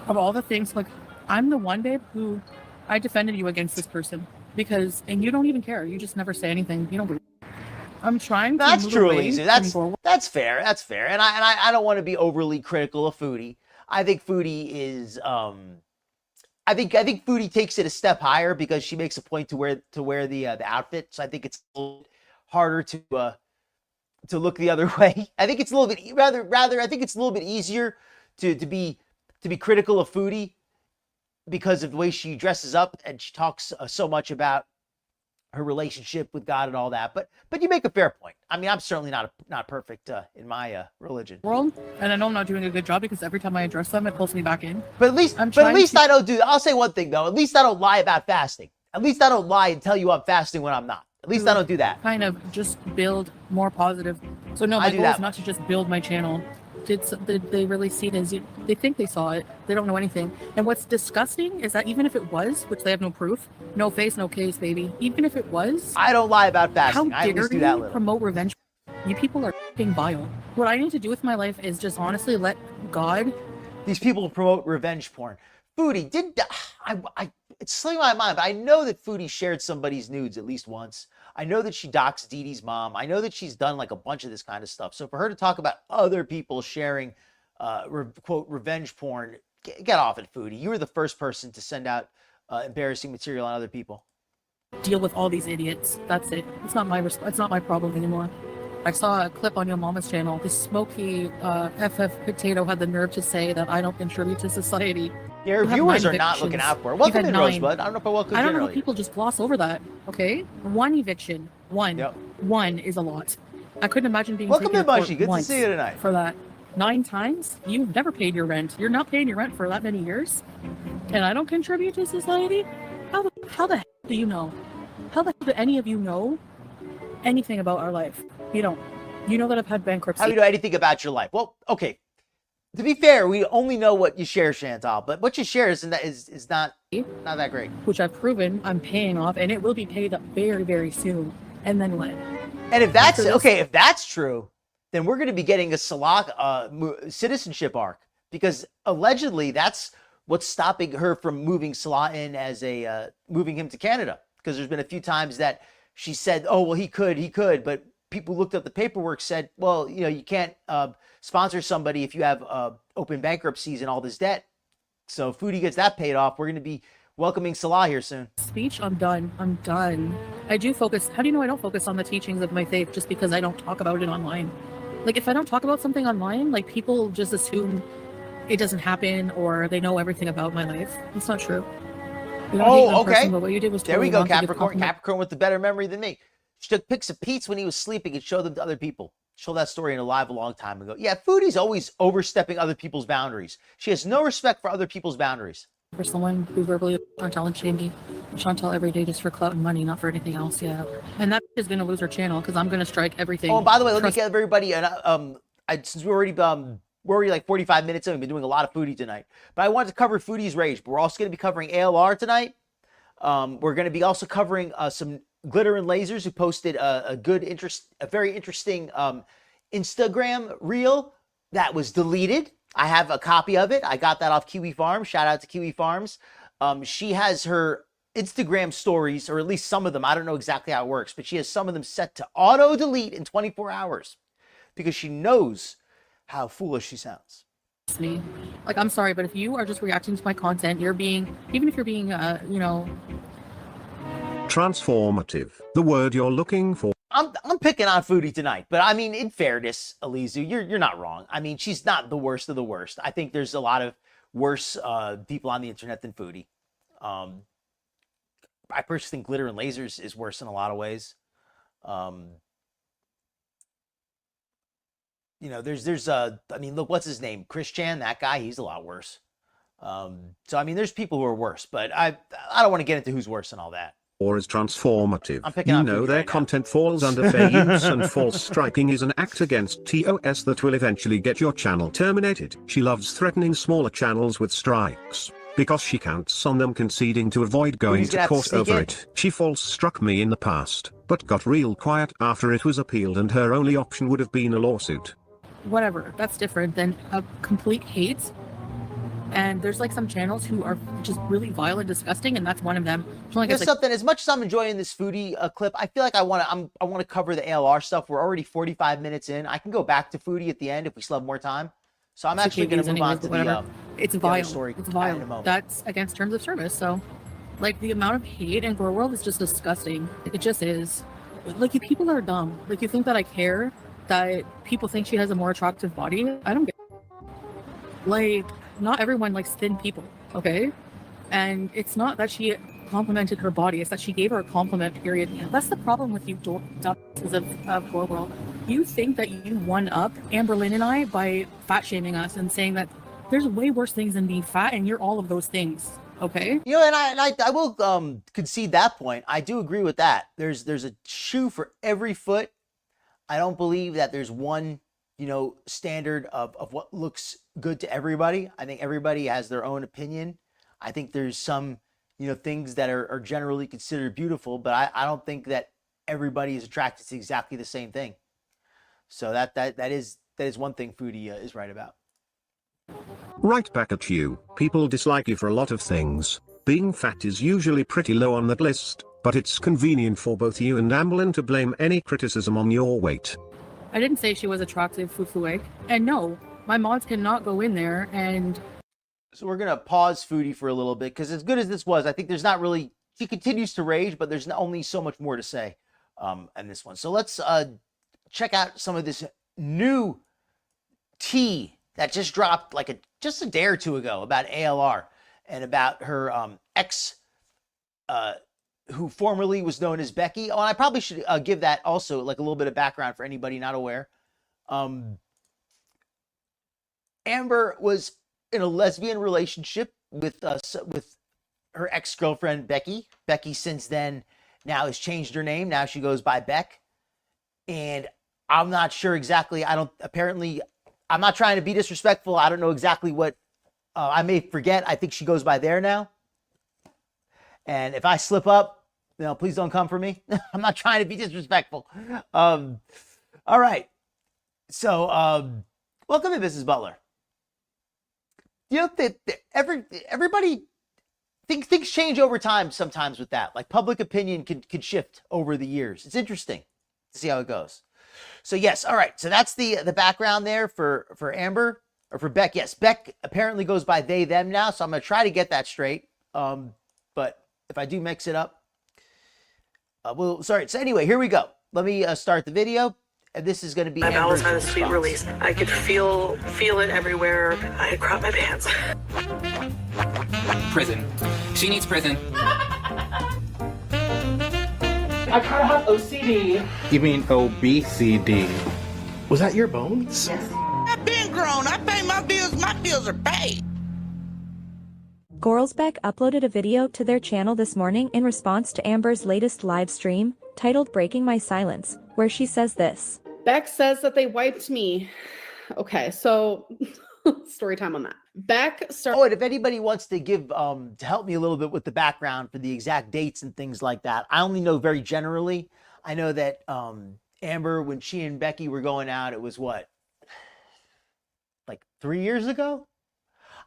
B: of all the things. Like, I'm the one, babe, who I defended you against this person and you don't even care. You just never say anything. You don't. I'm trying to.
A: That's true, Lazers. That's fair. That's fair. And I don't want to be overly critical of Foodie. I think Foodie is I think Foodie takes it a step higher because she makes a point to wear the outfit. So I think it's a little harder to look the other way. I think it's a little bit rather I think it's a little bit easier to be critical of Foodie because of the way she dresses up and she talks so much about her relationship with God and all that. But you make a fair point. I mean, I'm certainly not perfect in my religion.
B: World, and I know I'm not doing a good job because every time I address them, it pulls me back in.
A: But at least I don't do that. I'll say one thing though. At least I don't lie about fasting. At least I don't lie and tell you I'm fasting when I'm not. At least I don't do that.
B: Kind of just build more positive. So no, my goal is not to just build my channel. Did they really see it as you? They think they saw it. They don't know anything. And what's disgusting is that even if it was, which they have no proof, no face, no case, baby. Even if it was,
A: I don't lie about fasting.
B: How dare you promote revenge? You people are f***ing vile. What I need to do with my life is just honestly let God.
A: These people promote revenge porn. Foodie, it's slipping my mind, but I know that Foodie shared somebody's nudes at least once. I know that she doxed Dee Dee's mom. I know that she's done like a bunch of this kind of stuff. So for her to talk about other people sharing, quote, revenge porn, get off it, Foodie. You were the first person to send out embarrassing material on other people.
B: Deal with all these idiots. That's it. It's not my problem anymore. I saw a clip on your mama's channel. This smoky FF potato had the nerve to say that I don't contribute to society.
A: Your viewers are not looking out for it. Welcome in, Rosebud. I don't know if I welcome
B: I don't know how people just gloss over that. Okay, one eviction, one is a lot. I couldn't imagine being
A: welcome in, Mushy. Good to see you tonight.
B: For that 9 times, you've never paid your rent. You're not paying your rent for that many years, and I don't contribute to society. How the heck do you know? How the heck do any of you know anything about our life? You don't. You know that I've had bankruptcy.
A: How do you know anything about your life? Well, okay. To be fair, we only know what you share, Chantal, but what you share is not that great.
B: Which I've proven I'm paying off, and it will be paid up very, very soon. And then what?
A: And if that's okay, if that's true, then we're going to be getting a Salah citizenship arc, because allegedly that's what's stopping her from moving Salah in as moving him to Canada. Because there's been a few times that she said, "Oh, well, he could," but people looked up the paperwork, said, "Well, you know, you can't sponsor somebody if you have open bankruptcies and all this debt." So if Foodie gets that paid off, we're going to be welcoming Salah here soon.
B: Speech, I'm done. I do focus. How do you know I don't focus on the teachings of my faith just because I don't talk about it online? Like, if I don't talk about something online, like, people just assume it doesn't happen or they know everything about my life. It's not true.
A: Oh, okay.
B: Person, what you did was
A: there we go, Capricorn. Capricorn with the better memory than me. She took pics of Pete's when he was sleeping and showed them to other people. Showed that story in a live a long time ago. Yeah, Foodie's always overstepping other people's boundaries. She has no respect for other people's boundaries.
B: For someone who verbally Chantal and Shamey, Chantal every day just for clout and money, not for anything else. Yeah, and that is gonna lose her channel because I'm gonna strike everything.
A: Oh, and by the way, let me give everybody since we're already like 45 minutes in, we've been doing a lot of Foodie tonight. But I wanted to cover Foodie's rage. But we're also going to be covering ALR tonight. We're going to be also covering some Glitter and Lasers, who posted a very interesting Instagram reel that was deleted. I have a copy of it. I got that off Kiwi Farms. Shout out to Kiwi Farms. She has her Instagram stories, or at least some of them. I don't know exactly how it works, but she has some of them set to auto delete in 24 hours because she knows how foolish she sounds.
B: Me. Like, I'm sorry, but if you are just reacting to my content, even if you're being,
C: transformative, the word you're looking for.
A: I'm picking on Foodie tonight, but I mean, in fairness, Alizu, you're not wrong. I mean, she's not the worst of the worst. I think there's a lot of worse people on the internet than Foodie. I personally think Glitter and Lasers is worse in a lot of ways. You know, there's I mean, look, what's his name? Chris Chan, that guy, he's a lot worse. So, I mean, there's people who are worse, but I don't want to get into who's worse and all that.
C: Or is transformative.
A: I'm picking
C: you know their content falls under fair use, and false striking is an act against TOS that will eventually get your channel terminated. She loves threatening smaller channels with strikes, because she counts on them conceding to avoid going to court over it. She false struck me in the past, but got real quiet after it was appealed, and her only option would have been a lawsuit.
B: Whatever, that's different than a complete hate. And there's like some channels who are just really vile and disgusting, and that's one of them.
A: There's something, as much as I'm enjoying this Foodie clip, I feel like I want to cover the ALR stuff. We're already 45 minutes in. I can go back to Foodie at the end if we still have more time. So I'm actually going to move on to
B: it's vile. Story. It's vile. That's against terms of service. So, like, the amount of hate in Grow World is just disgusting. It just is. Like, you people are dumb. Like, you think that I care that people think she has a more attractive body? I don't get it. Like, not everyone likes thin people, okay? And it's not that she complimented her body, it's that she gave her a compliment, period. That's the problem with you doctors of Grow World. You think that you won up Amberlynn and I by fat shaming us and saying that there's way worse things than being fat, and you're all of those things, okay?
A: You know, and I will concede that point. I do agree with that. There's a shoe for every foot. I don't believe that there's one, you know, standard of what looks good to everybody. I think everybody has their own opinion. I think there's some, you know, things that are generally considered beautiful, but I don't think that everybody is attracted to exactly the same thing. So that is one thing Foodie is right about.
C: Right back at you. People dislike you for a lot of things. Being fat is usually pretty low on that list, but it's convenient for both you and Amberlynn to blame any criticism on your weight.
B: I didn't say she was attractive, Fufuek. And no, my mods cannot go in there and...
A: So we're going to pause Foodie for a little bit, because as good as this was, I think there's not really... She continues to rage, but there's only so much more to say in this one. So let's check out some of this new tea that just dropped like just a day or two ago about ALR and about her ex, who formerly was known as Becky. Oh, and I probably should give that also like a little bit of background for anybody not aware. Amber was in a lesbian relationship with her ex-girlfriend Becky. Becky since then now has changed her name. Now she goes by Beck. And I'm not sure exactly. I'm not trying to be disrespectful. I don't know exactly what I may forget. I think she goes by there now. And if I slip up, please don't come for me. I'm not trying to be disrespectful. All right. So welcome to Mrs. Butler. Everybody things change over time sometimes with that. Like public opinion can shift over the years. It's interesting to see how it goes. So yes, all right. So that's the background there for Amber, or for Beck. Yes, Beck apparently goes by they, them now. So I'm going to try to get that straight. But if I do mix it up, sorry. So anyway, here we go. Let me start the video. And this is going to be
D: my bowels had a sweet release. I could feel it everywhere. I had cropped my pants.
E: Prison. She needs prison.
F: I kind of have OCD.
G: You mean obesity?
F: Was that your bones?
H: Yes. I've been grown. I pay my bills. My bills are paid.
I: Gorlsbeck uploaded a video to their channel this morning in response to Amber's latest live stream, titled Breaking My Silence, where she says this.
J: Beck says that they wiped me. Okay, so story time on that. Beck started...
A: Oh, and if anybody wants to give, to help me a little bit with the background for the exact dates and things like that, I only know very generally. I know that Amber, when she and Becky were going out, it was what? Like 3 years ago?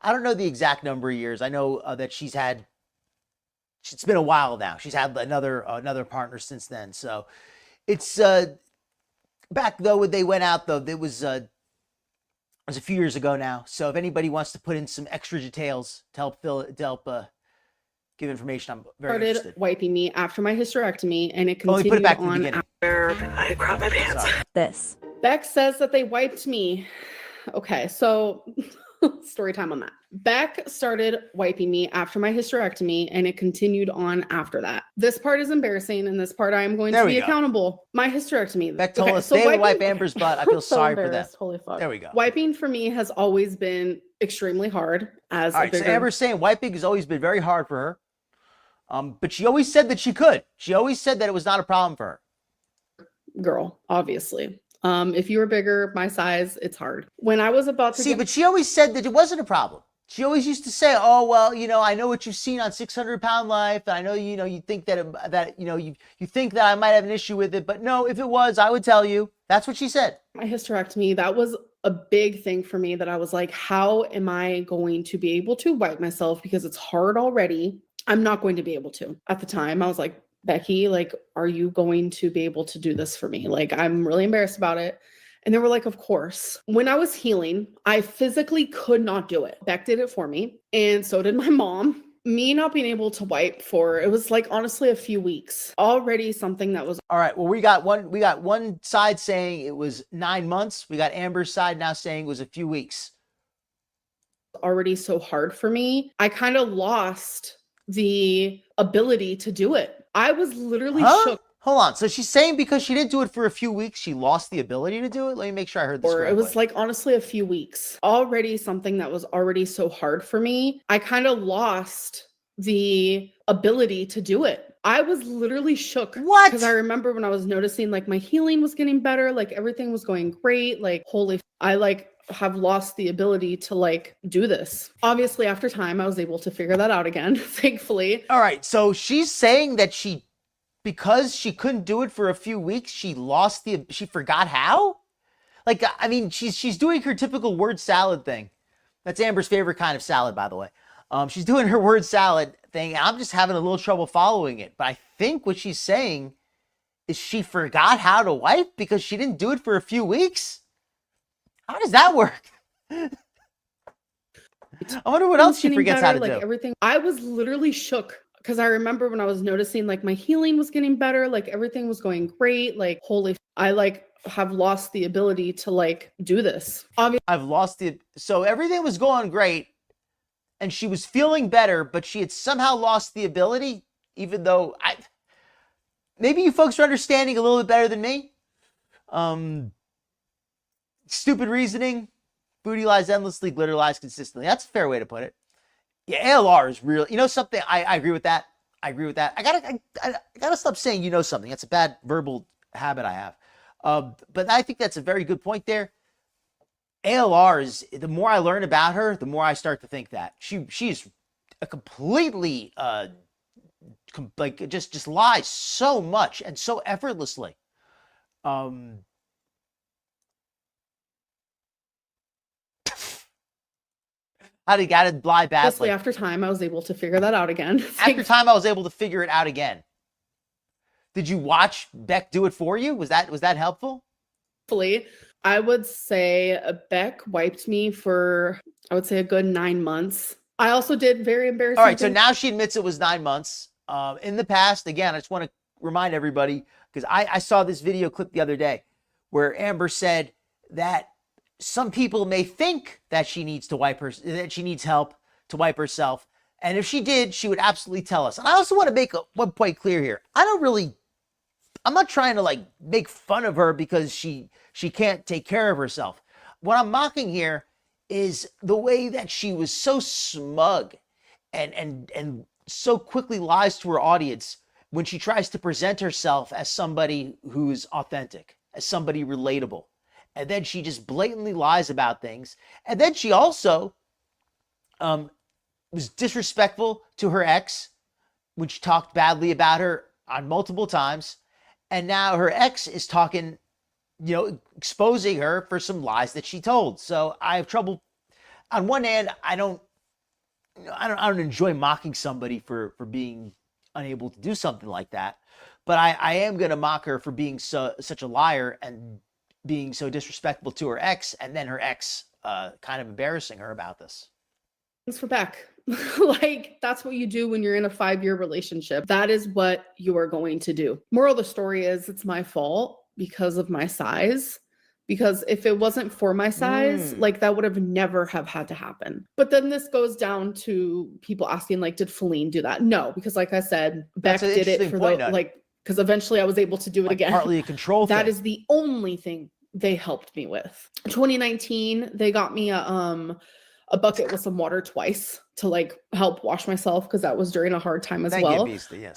A: I don't know the exact number of years. I know that it's been a while now. She's had another partner since then. So it's back though when they went out though, it was a few years ago now. So if anybody wants to put in some extra details to help give information, I'm very interested.
J: Wiping me after my hysterectomy, and it continued
A: put it back
J: on
A: after
D: I had cropped my pants.
I: This.
J: Beck says that they wiped me. Okay, so story time on that. Beck started wiping me after my hysterectomy, and it continued on after that. This part is embarrassing, and this part I am going to be accountable. My hysterectomy.
A: Beck told us they would wipe Amber's butt. I feel sorry for that.
J: Holy fuck.
A: There we go.
J: Wiping for me has always been extremely hard. All right,
A: so Amber's saying wiping has always been very hard for her. But she always said that she could. She always said that it was not a problem for her.
J: Girl, obviously. If you were bigger, my size, it's hard. When I was about to
A: but she always said that it wasn't a problem. She always used to say, "Oh well, I know what you've seen on 600 Pound Life. And I know you think that you think that I might have an issue with it, but no, if it was, I would tell you." That's what she said.
J: My hysterectomy, that was a big thing for me. That I was like, how am I going to be able to wipe myself, because it's hard already? I'm not going to be able to. At the time, I was like, Becky, like, are you going to be able to do this for me? Like, I'm really embarrassed about it. And they were like, of course. When I was healing, I physically could not do it. Beck did it for me. And so did my mom. Me not being able to wipe it was like, honestly, a few weeks. Already something that was...
A: All right. Well, we got one side saying it was 9 months. We got Amber's side now saying it was a few weeks.
J: Already so hard for me. I kind of lost the ability to do it. I was literally shook.
A: Hold on. So she's saying because she didn't do it for a few weeks, she lost the ability to do it? Let me make sure I heard this correctly.
J: It was like, honestly, a few weeks. Already something that was already so hard for me. I kind of lost the ability to do it. I was literally shook.
A: What?
J: Because I remember when I was noticing like my healing was getting better, like everything was going great. Like, I have lost the ability to like do this. Obviously, after time, I was able to figure that out again, thankfully.
A: All right. So she's saying that because she couldn't do it for a few weeks, she forgot how? Like, I mean, she's doing her typical word salad thing. That's Amber's favorite kind of salad, by the way. She's doing her word salad thing. I'm just having a little trouble following it. But I think what she's saying is she forgot how to wipe because she didn't do it for a few weeks. How does that work? I wonder what else she forgets how to do.
J: Everything. I was literally shook because I remember when I was noticing like my healing was getting better, like everything was going great. Like, holy, I like have lost the ability to like do this. Obviously,
A: so everything was going great and she was feeling better, but she had somehow lost the ability, even though maybe you folks are understanding a little bit better than me. Stupid reasoning. Foodie lies endlessly, glitter lies consistently. That's a fair way to put it. Yeah, ALR is real. You know something? I agree with that. I gotta stop saying you know something. That's a bad verbal habit I have. But I think that's a very good point there. ALR is, the more I learn about her, the more I start to think that she's a completely like just lies so much and so effortlessly. How did you lie badly?
J: After time, I was able to figure that out again.
A: After time, I was able to figure it out again. Did you watch Beck do it for you? Was that helpful?
J: Hopefully, I would say Beck wiped me for, I would say, a good 9 months. I also did very embarrassing.
A: All right, so now she admits it was 9 months. In the past, again, I just want to remind everybody, because I saw this video clip the other day where Amber said that some people may think that she needs that she needs help to wipe herself. And if she did, she would absolutely tell us. And I also want to make one point clear here. I'm not trying to like make fun of her because she can't take care of herself. What I'm mocking here is the way that she was so smug and so quickly lies to her audience when she tries to present herself as somebody who's authentic, as somebody relatable. And then she just blatantly lies about things. And then she also was disrespectful to her ex when she talked badly about her on multiple times. And now her ex is talking, exposing her for some lies that she told. So I have trouble. On one hand, I don't enjoy mocking somebody for being unable to do something like that. But I am going to mock her for being such a liar and being so disrespectful to her ex, and then her ex kind of embarrassing her about this.
J: Thanks for Beck. Like, that's what you do when you're in a 5-year relationship. That is what you are going to do. Moral of the story is it's my fault because of my size. Because if it wasn't for my size, like that would have never have had to happen. But then this goes down to people asking, like, did Feline do that? No, because like I said, Beck did it for because eventually I was able to do it again.
A: Partly a control thing.
J: That is the only thing they helped me with. 2019, they got me a bucket with some water twice to like help wash myself because that was during a hard time as well.
A: Beastly, yes.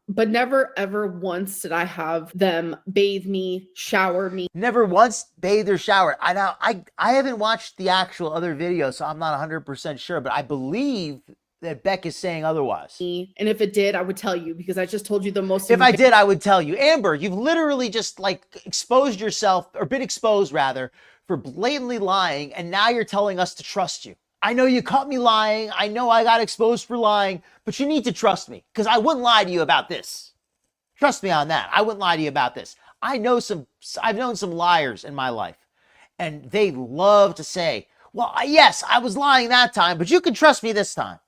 J: But never ever once did I have them bathe me, shower me.
A: Never once bathed or showered. I haven't watched the actual other video, so I'm not 100% sure, but I believe that Beck is saying otherwise.
J: And if it did, I would tell you because I just told you the most.
A: If I did, I would tell you. Amber, you've literally just like exposed yourself, or been exposed rather, for blatantly lying, and now you're telling us to trust you. I know you caught me lying. I know I got exposed for lying, but you need to trust me because I wouldn't lie to you about this. Trust me on that. I wouldn't lie to you about this. I've known some liars in my life, and they love to say, well, yes, I was lying that time, but you can trust me this time.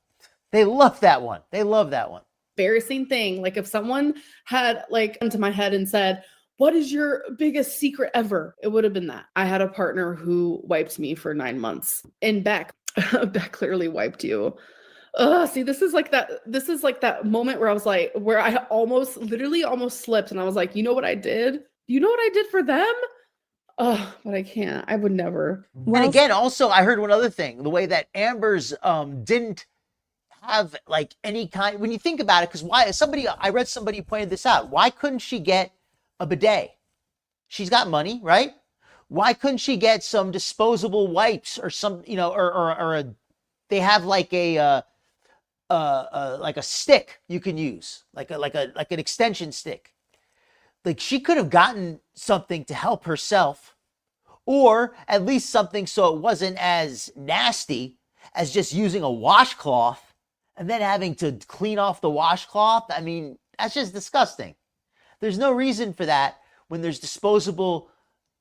A: They love that one. They love that one.
J: Embarrassing thing. Like if someone had like into my head and said, what is your biggest secret ever? It would have been that. I had a partner who wiped me for 9 months. And Beck clearly wiped you. See, this is like that moment where I was like, where I literally almost slipped. And I was like, you know what I did? You know what I did for them? But I can't. I would never.
A: And again, also, I heard one other thing. The way that Amber's didn't have like any kind, when you think about it, because I read somebody pointed this out. Why couldn't she get a bidet? She's got money, right? Why couldn't she get some disposable wipes or some, they have like a stick you can use, like an extension stick. Like she could have gotten something to help herself, Or at least something so it wasn't as nasty as just using a washcloth and then having to clean off the washcloth. I mean, that's just disgusting. There's no reason for that when there's disposable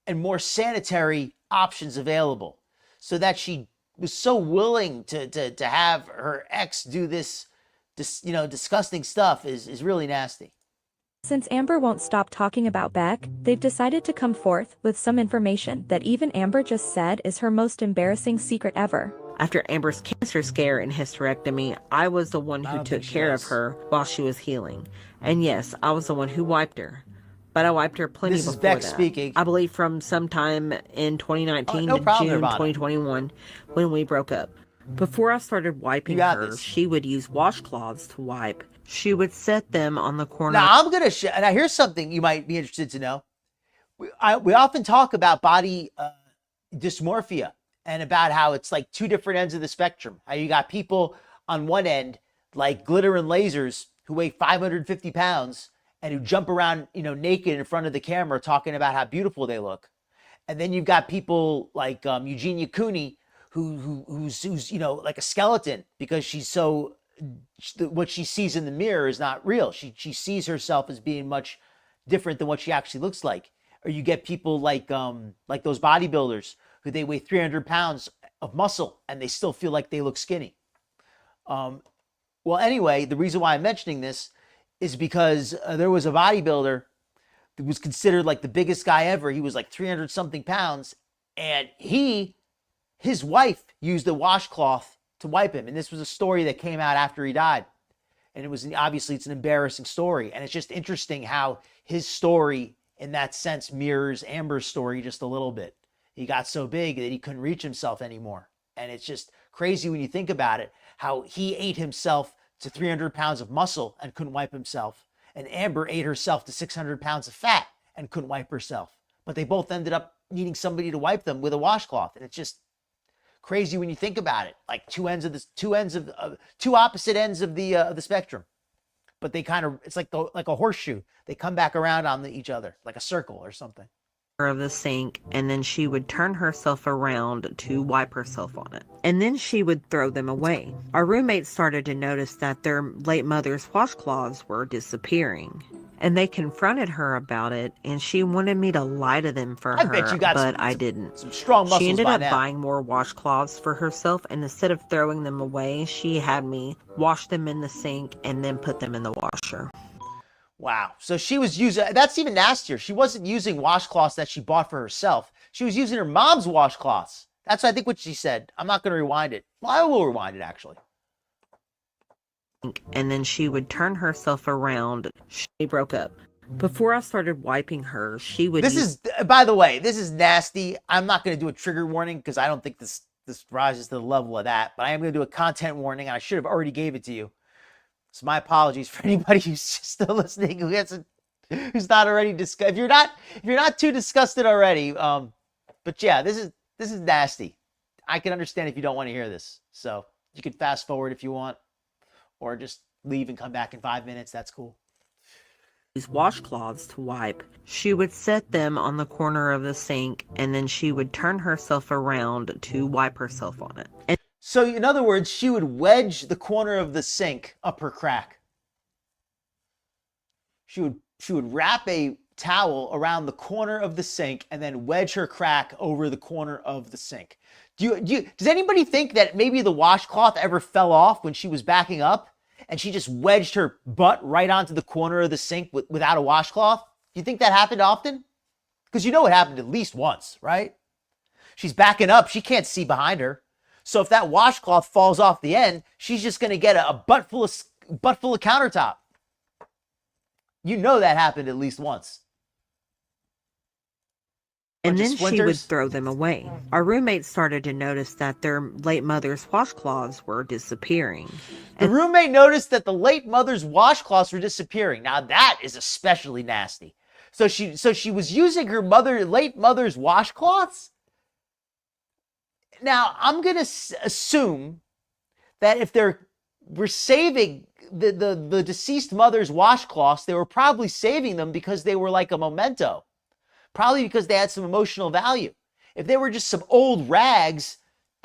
A: and more sanitary options available. So that she was so willing to have her ex do this disgusting stuff is really nasty.
I: Since Amber won't stop talking about Beck, they've decided to come forth with some information that even Amber just said is her most embarrassing secret ever.
K: After Amber's cancer scare and hysterectomy, I was the one who took care of her while she was healing. And yes, I was the one who wiped her. But I wiped her plenty before that. This is Beck speaking. I believe from sometime in 2019 to June 2021 when we broke up. Before I started wiping her, she would use washcloths to wipe. She would set them on the corner.
A: Now, I'm going to now here's something you might be interested to know. We often talk about body dysmorphia and about how it's like two different ends of the spectrum. How you got people on one end, like Glitter and Lazers, who weigh 550 pounds and who jump around, naked in front of the camera talking about how beautiful they look. And then you've got people like Eugenia Cooney, who's like a skeleton because she's so, what she sees in the mirror is not real. She sees herself as being much different than what she actually looks like. Or you get people like those bodybuilders who they weigh 300 pounds of muscle and they still feel like they look skinny. Well, anyway, the reason why I'm mentioning this is because there was a bodybuilder that was considered like the biggest guy ever. He was like 300 something pounds, and his wife used a washcloth to wipe him. And this was a story that came out after he died. And it was obviously it's an embarrassing story. And it's just interesting how his story in that sense mirrors Amber's story just a little bit. He got so big that he couldn't reach himself anymore. And it's just crazy when you think about it, how he ate himself to 300 pounds of muscle and couldn't wipe himself. And Amber ate herself to 600 pounds of fat and couldn't wipe herself. But they both ended up needing somebody to wipe them with a washcloth. And it's just crazy when you think about it, like two opposite ends of the spectrum. But they kind of, it's like a horseshoe. They come back around on each other, like a circle or something.
K: Of the sink, and then she would turn herself around to wipe herself on it. And then she would throw them away. Our roommates started to notice that their late mother's washcloths were disappearing. And they confronted her about it, and she wanted me to lie to them for her, but I didn't.
A: Some strong muscles.
K: She ended up buying more washcloths for herself, and instead of throwing them away, she had me wash them in the sink and then put them in the washer.
A: Wow. So she was using, that's even nastier. She wasn't using washcloths that she bought for herself. She was using her mom's washcloths. That's, I think, what she said. I'm not going to rewind it. Well, I will rewind it, actually.
K: And then she would turn herself around. She broke up. Before I started wiping her, she would...
A: This is, by the way, this is nasty. I'm not going to do a trigger warning because I don't think this rises to the level of that. But I am going to do a content warning, and I should have already gave it to you. So my apologies for anybody who's still listening who's not already disgusted. If you're not too disgusted already, but yeah, this is nasty. I can understand if you don't want to hear this. So you can fast forward if you want, or just leave and come back in 5 minutes. That's cool.
K: These washcloths to wipe. She would set them on the corner of the sink, and then she would turn herself around to wipe herself on it. And
A: so, in other words, she would wedge the corner of the sink up her crack. She would wrap a towel around the corner of the sink and then wedge her crack over the corner of the sink. Does anybody think that maybe the washcloth ever fell off when she was backing up and she just wedged her butt right onto the corner of the sink without a washcloth? Do you think that happened often? Because you know it happened at least once, right? She's backing up. She can't see behind her. So if that washcloth falls off the end, she's just going to get a butt full of countertop. You know that happened at least once.
K: And then she would throw them away. Our roommates started to notice that their late mother's washcloths were disappearing.
A: The roommate noticed that the late mother's washcloths were disappearing. Now that is especially nasty. So she was using her late mother's washcloths? Now, I'm going to assume that if we're saving the deceased mother's washcloths, they were probably saving them because they were like a memento. Probably because they had some emotional value. If they were just some old rags,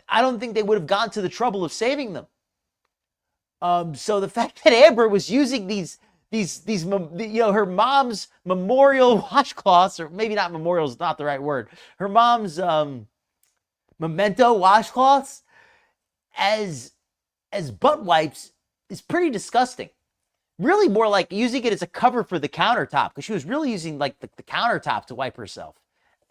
A: I don't think they would have gone to the trouble of saving them. So the fact that Amber was using these her mom's memorial washcloths, or maybe not memorial is not the right word, her mom's memento washcloths as butt wipes is pretty disgusting. Really more like using it as a cover for the countertop, because she was really using like the countertop to wipe herself.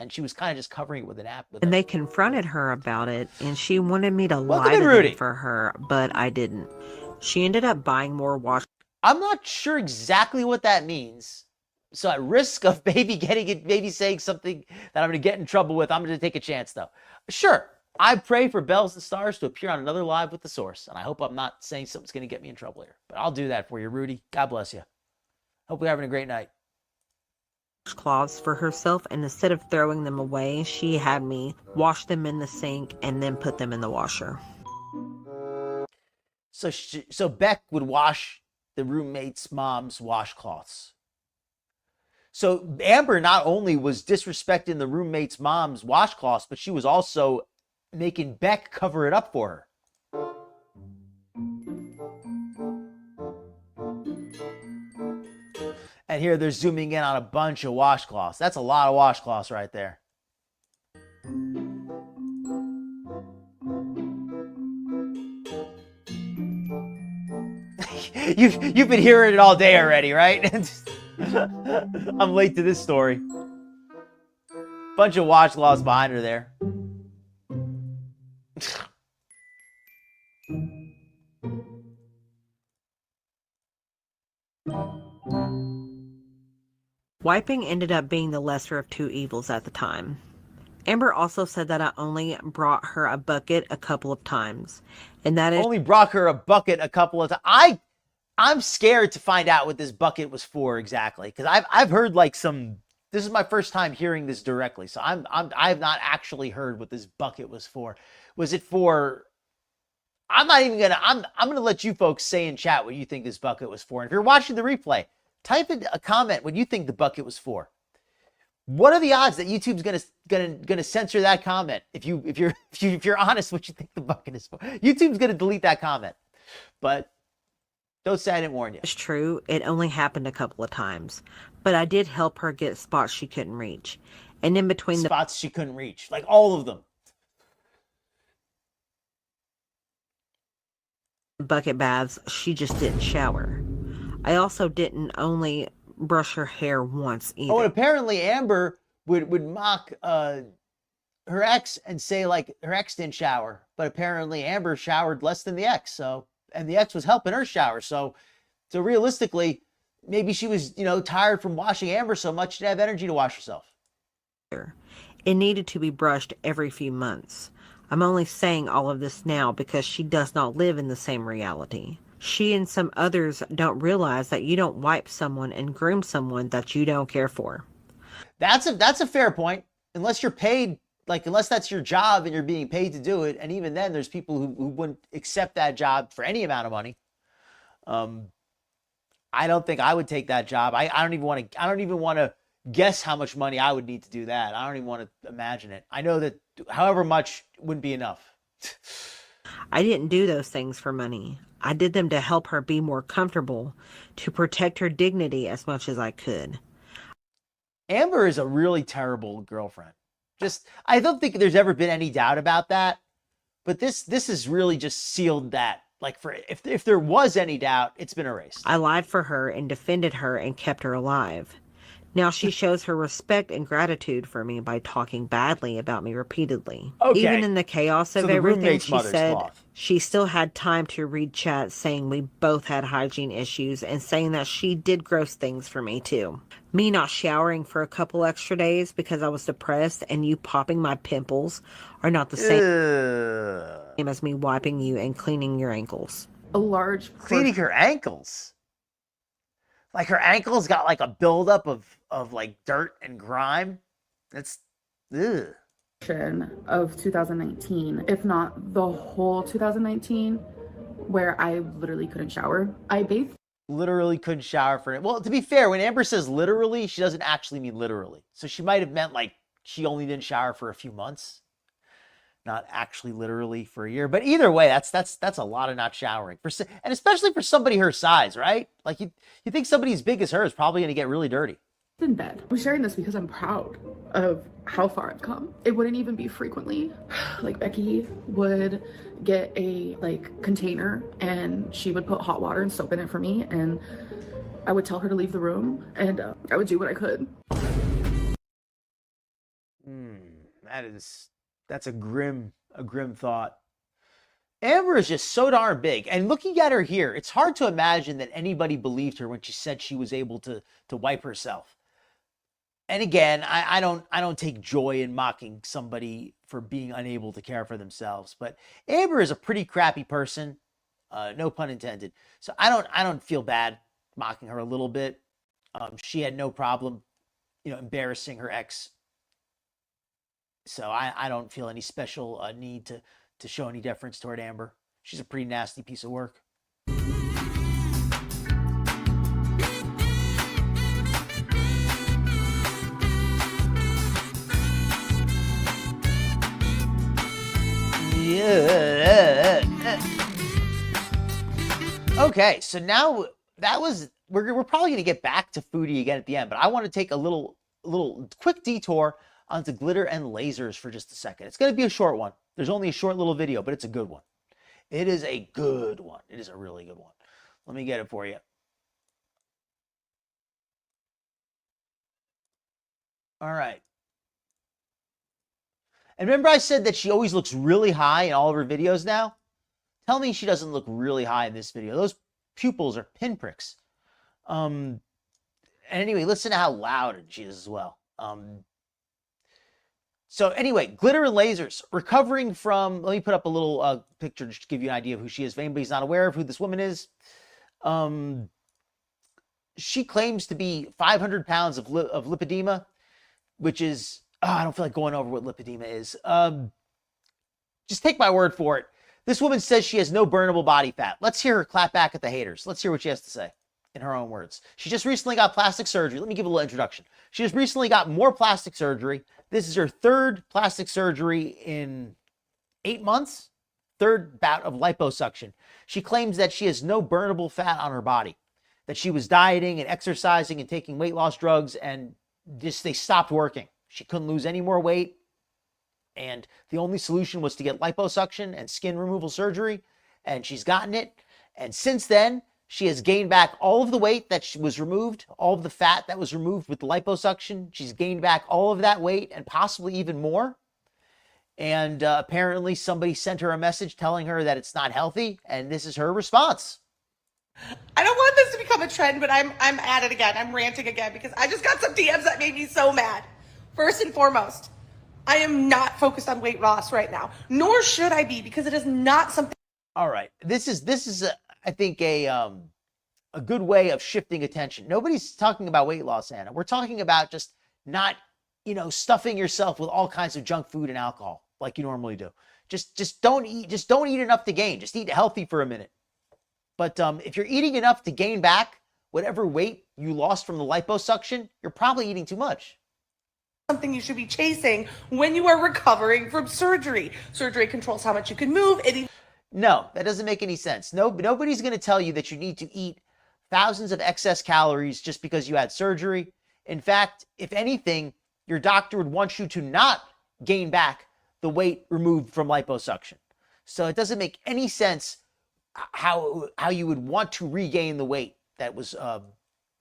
A: And she was kind of just covering it with an app.
K: And they confronted her about it, and she wanted me to lie to them for her, but I didn't. She ended up buying more wash.
A: I'm not sure exactly what that means. So at risk of maybe saying something that I'm going to get in trouble with, I'm going to take a chance though. Sure, I pray for bells and stars to appear on another Live with the Source. And I hope I'm not saying something's going to get me in trouble here. But I'll do that for you, Rudy. God bless you. Hope you're having a great night.
K: Cloths for herself, and instead of throwing them away, she had me wash them in the sink and then put them in the washer.
A: So Beck would wash the roommate's mom's washcloths. So Amber not only was disrespecting the roommate's mom's washcloths, but she was also making Beck cover it up for her. And here they're zooming in on a bunch of washcloths. That's a lot of washcloths right there. You've been hearing it all day already, right? I'm late to this story. Bunch of washcloths behind her there.
K: Wiping ended up being the lesser of two evils at the time. Amber also said that I only brought her a bucket a couple of times. And that is...
A: Only brought her a bucket a couple of times. I'm scared to find out what this bucket was for exactly. Because I've heard like some... This is my first time hearing this directly. So I have not actually heard what this bucket was for. Was it for... I'm not even going to... I'm going to let you folks say in chat what you think this bucket was for. And if you're watching the replay, type in a comment what you think the bucket was for. What are the odds that YouTube's gonna censor that comment if you're honest what you think the bucket is for? YouTube's gonna delete that comment. But don't say I didn't warn you.
K: It's true. It only happened a couple of times, but I did help her get spots she couldn't reach, and in between
A: spots she couldn't reach, like all of them.
K: Bucket baths, she just didn't shower. I also didn't only brush her hair once either.
A: Oh, and apparently Amber would mock her ex and say like her ex didn't shower, but apparently Amber showered less than the ex. So, and the ex was helping her shower. So realistically, maybe she was, tired from washing Amber so much she didn't have energy to wash herself.
K: It needed to be brushed every few months. I'm only saying all of this now because she does not live in the same reality. She and some others don't realize that you don't wipe someone and groom someone that you don't care for.
A: That's a fair point. Unless you're paid, unless that's your job and you're being paid to do it. And even then, there's people who wouldn't accept that job for any amount of money. I don't think I would take that job. I don't even want to guess how much money I would need to do that. I don't even want to imagine it. I know that however much wouldn't be enough.
K: I didn't do those things for money. I did them to help her be more comfortable, to protect her dignity as much as I could.
A: Amber is a really terrible girlfriend. I don't think there's ever been any doubt about that. But this has really just sealed that. If there was any doubt, it's been erased.
K: I lied for her and defended her and kept her alive. Now she shows her respect and gratitude for me by talking badly about me repeatedly. Okay. Even in the chaos of everything, she said she still had time to read chat saying we both had hygiene issues and saying that she did gross things for me too. Me not showering for a couple extra days because I was depressed and you popping my pimples are not the same as me wiping you and cleaning your ankles.
A: Cleaning her ankles? Like her ankles got like a buildup of like dirt and grime. That's ugh.
L: Of 2019, if not the whole 2019, where I literally couldn't shower. I bathed.
A: Literally couldn't shower for it. Well, to be fair, when Amber says literally, she doesn't actually mean literally. So she might have meant like she only didn't shower for a few months, not actually literally for a year. But either way, that's a lot of not showering, and especially for somebody her size, right? Like you think somebody as big as her is probably going to get really dirty.
L: In bed. I'm sharing this because I'm proud of how far I've come. It wouldn't even be frequently. Like Becky would get a container and she would put hot water and soap in it for me, and I would tell her to leave the room, and I would do what I could.
A: That's a grim thought. Amber is just so darn big, and looking at her here, it's hard to imagine that anybody believed her when she said she was able to wipe herself. And again, I don't take joy in mocking somebody for being unable to care for themselves, but Amber is a pretty crappy person, no pun intended. So I don't feel bad mocking her a little bit. She had no problem, embarrassing her ex. So I don't feel any special need to show any deference toward Amber. She's a pretty nasty piece of work. Yeah. Okay, so now we're probably going to get back to Foodie again at the end, but I want to take a little quick detour onto glitter and lasers for just a second. It's going to be a short one. There's only a short little video, but it's a good one. It is a good one. It is a really good one. Let me get it for you. All right. And remember I said that she always looks really high in all of her videos now? Tell me she doesn't look really high in this video. Those pupils are pinpricks. And anyway, listen to how loud she is as well. So anyway, glitter and lasers, recovering from, let me put up a little picture just to give you an idea of who she is. If anybody's not aware of who this woman is, she claims to be 500 pounds of lipedema, which is, I don't feel like going over what lipedema is. Just take my word for it. This woman says she has no burnable body fat. Let's hear her clap back at the haters. Let's hear what she has to say in her own words. She just recently got plastic surgery. Let me give a little introduction. She just recently got more plastic surgery. This is her third plastic surgery in 8 months. Third bout of liposuction. She claims that she has no burnable fat on her body, that she was dieting and exercising and taking weight loss drugs, and just they stopped working. She couldn't lose any more weight, and the only solution was to get liposuction and skin removal surgery, and she's gotten it. And since then, she has gained back all of the weight that was removed, all of the fat that was removed with the liposuction. She's gained back all of that weight and possibly even more. And apparently somebody sent her a message telling her that it's not healthy, and this is her response.
H: I don't want this to become a trend, but I'm at it again. I'm ranting again because I just got some DMs that made me so mad. First and foremost, I am not focused on weight loss right now, nor should I be, because it is not something.
A: All right, this is I think a good way of shifting attention. Nobody's talking about weight loss, Anna. We're talking about just not, stuffing yourself with all kinds of junk food and alcohol like you normally do. Just don't eat enough to gain. Just eat healthy for a minute. But if you're eating enough to gain back whatever weight you lost from the liposuction, you're probably eating too much.
H: Something you should be chasing when you are recovering from surgery. Surgery controls how much you can move.
A: No, that doesn't make any sense. Nobody's going to tell you that you need to eat thousands of excess calories just because you had surgery. In fact, if anything, your doctor would want you to not gain back the weight removed from liposuction. So it doesn't make any sense how you would want to regain the weight that was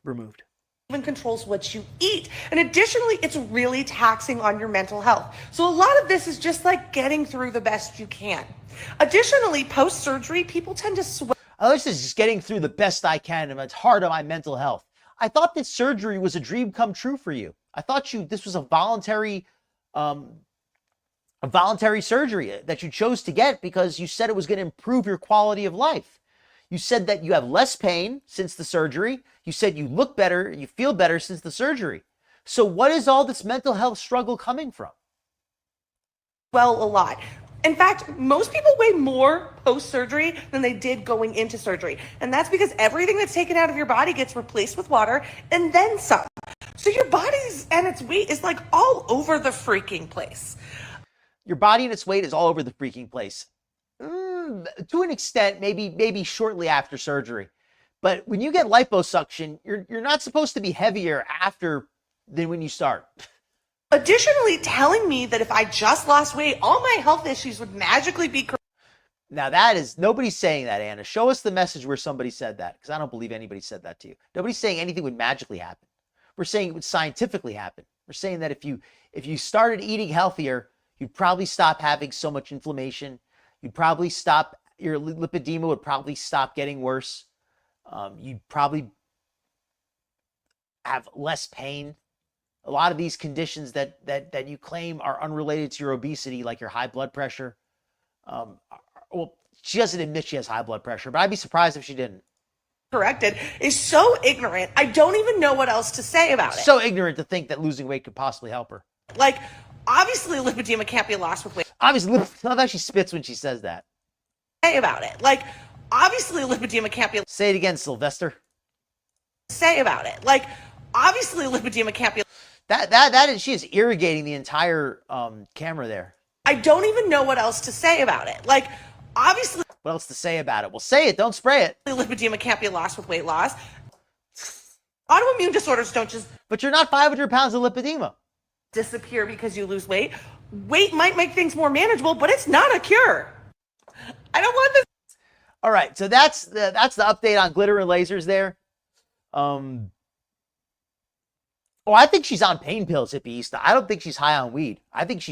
A: removed.
H: Even controls what you eat. And additionally, it's really taxing on your mental health. So a lot of this is just like getting through the best you can. Additionally, post-surgery, people tend to sweat.
A: Oh, this is just getting through the best I can, and it's hard on my mental health. I thought this surgery was a dream come true for you. I thought this was a voluntary surgery that you chose to get because you said it was going to improve your quality of life. You said that you have less pain since the surgery. You said you look better, you feel better since the surgery. So what is all this mental health struggle coming from?
H: Well, a lot. In fact, most people weigh more post-surgery than they did going into surgery. And that's because everything that's taken out of your body gets replaced with water and then some. So your body's and its weight is like all over the freaking place.
A: Your body and its weight is all over the freaking place. To an extent, maybe shortly after surgery. But when you get liposuction, you're not supposed to be heavier after than when you start.
H: Additionally, telling me that if I just lost weight, all my health issues would magically be corrected.
A: Now that is, nobody's saying that, Anna. Show us the message where somebody said that, because I don't believe anybody said that to you. Nobody's saying anything would magically happen. We're saying it would scientifically happen. We're saying that if you started eating healthier, you'd probably stop having so much inflammation. You'd probably stop, your lipedema would probably stop getting worse. You'd probably have less pain. A lot of these conditions that you claim are unrelated to your obesity, like your high blood pressure. Well, she doesn't admit she has high blood pressure, but I'd be surprised if she didn't.
H: Corrected is so ignorant. I don't even know what else to say about it.
A: So ignorant to think that losing weight could possibly help her.
H: Like, obviously lipedema can't be lost with weight.
A: Obviously, I love how she spits when she says that.
H: Say about it. Like, obviously lipedema can't be.
A: Say it again, Sylvester.
H: Say about it. Like, obviously lipedema can't be.
A: That is, she is irrigating the entire camera there.
H: I don't even know what else to say about it. Like, obviously.
A: What else to say about it? Well, say it. Don't spray it.
H: Lipedema can't be lost with weight loss. Autoimmune disorders don't just.
A: But you're not 500 pounds of lipedema.
H: Disappear because you lose weight. Weight might make things more manageable, but it's not a cure. I don't want this.
A: All right, so that's the update on glitter and lasers there. Oh, I think she's on pain pills, Hippieista. I don't think she's high on weed. I think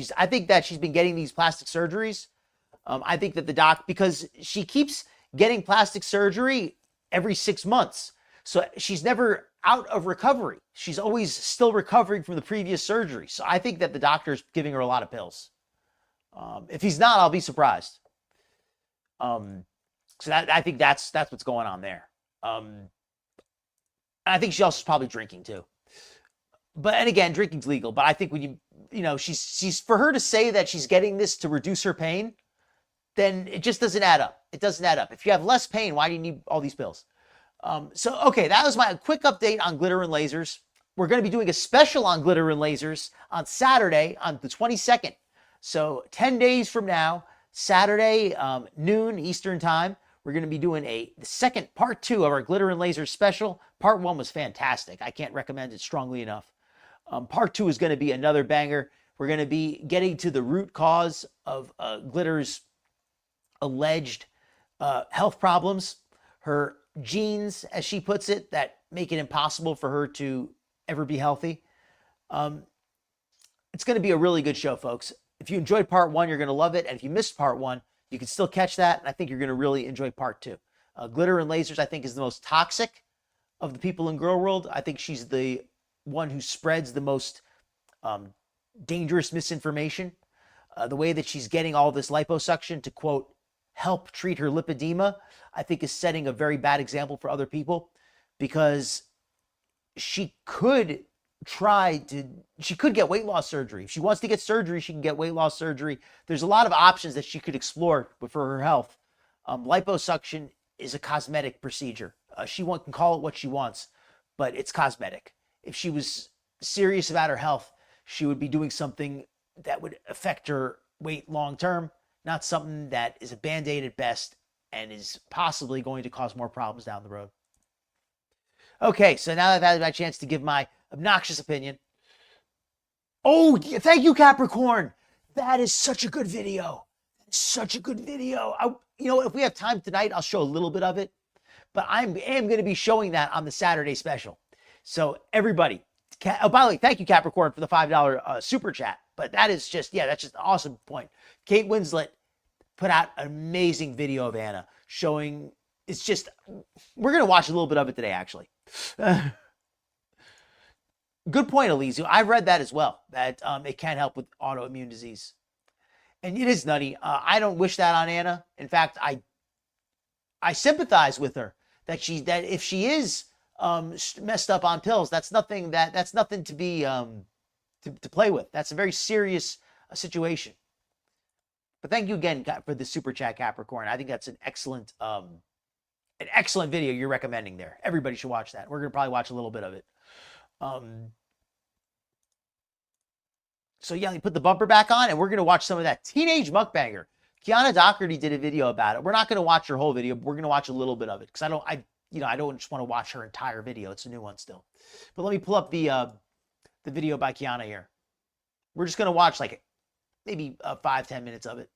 A: that she's been getting these plastic surgeries. I think that the doc, because she keeps getting plastic surgery every 6 months. So she's never out of recovery. She's always still recovering from the previous surgery. So I think that the doctor's giving her a lot of pills. If he's not, I'll be surprised. So I think that's what's going on there. I think she also is probably drinking too. And again, drinking's legal. But I think when she's for her to say that she's getting this to reduce her pain, then it just doesn't add up. It doesn't add up. If you have less pain, why do you need all these pills? Okay, that was my quick update on glitter and lasers. We're going to be doing a special on glitter and lasers on Saturday, on the 22nd. So 10 days from now, Saturday, noon Eastern time, we're going to be doing the second part 2 of our glitter and lasers special. Part 1 was fantastic. I can't recommend it strongly enough. Part 2 is going to be another banger. We're going to be getting to the root cause of Glitter's alleged health problems, her genes, as she puts it, that make it impossible for her to ever be healthy. It's going to be a really good show, folks. If you enjoyed part 1, you're going to love it. And if you missed part 1, you can still catch that. And I think you're going to really enjoy part 2. Glitter and lasers, I think, is the most toxic of the people in Girl World. I think she's the one who spreads the most dangerous misinformation. The way that she's getting all this liposuction to, quote, help treat her lipedema, I think is setting a very bad example for other people, because she could get weight loss surgery. If she wants to get surgery, she can get weight loss surgery. There's a lot of options that she could explore for her health. Liposuction is a cosmetic procedure. She can call it what she wants, but it's cosmetic. If she was serious about her health, she would be doing something that would affect her weight long term, not something that is a Band-Aid at best and is possibly going to cause more problems down the road. Okay, so now that I've had my chance to give my obnoxious opinion. Oh, thank you, Capricorn. That is such a good video. Such a good video. If we have time tonight, I'll show a little bit of it. But I am going to be showing that on the Saturday special. So everybody, by the way, thank you, Capricorn, for the $5 super chat. But that's just an awesome point. Kate Winslet put out an amazing video of Anna showing, we're going to watch a little bit of it today, actually. Good point, Elise. I've read that as well, that it can help with autoimmune disease. And it is nutty. I don't wish that on Anna. In fact, I sympathize with her that if she is messed up on pills, that's nothing to be to play with. That's a very serious situation. But thank you again for the super chat, Capricorn. I think that's an excellent video you're recommending there. Everybody should watch that. We're gonna probably watch a little bit of it. So yeah, let me put the bumper back on, and we're going to watch some of that Teenage Mukbanger. Kiana Doherty did a video about it. We're not going to watch her whole video, but we're going to watch a little bit of it because I don't just want to watch her entire video. It's a new one still. But let me pull up the video by Kiana here. We're just going to watch like maybe 5-10 minutes of it.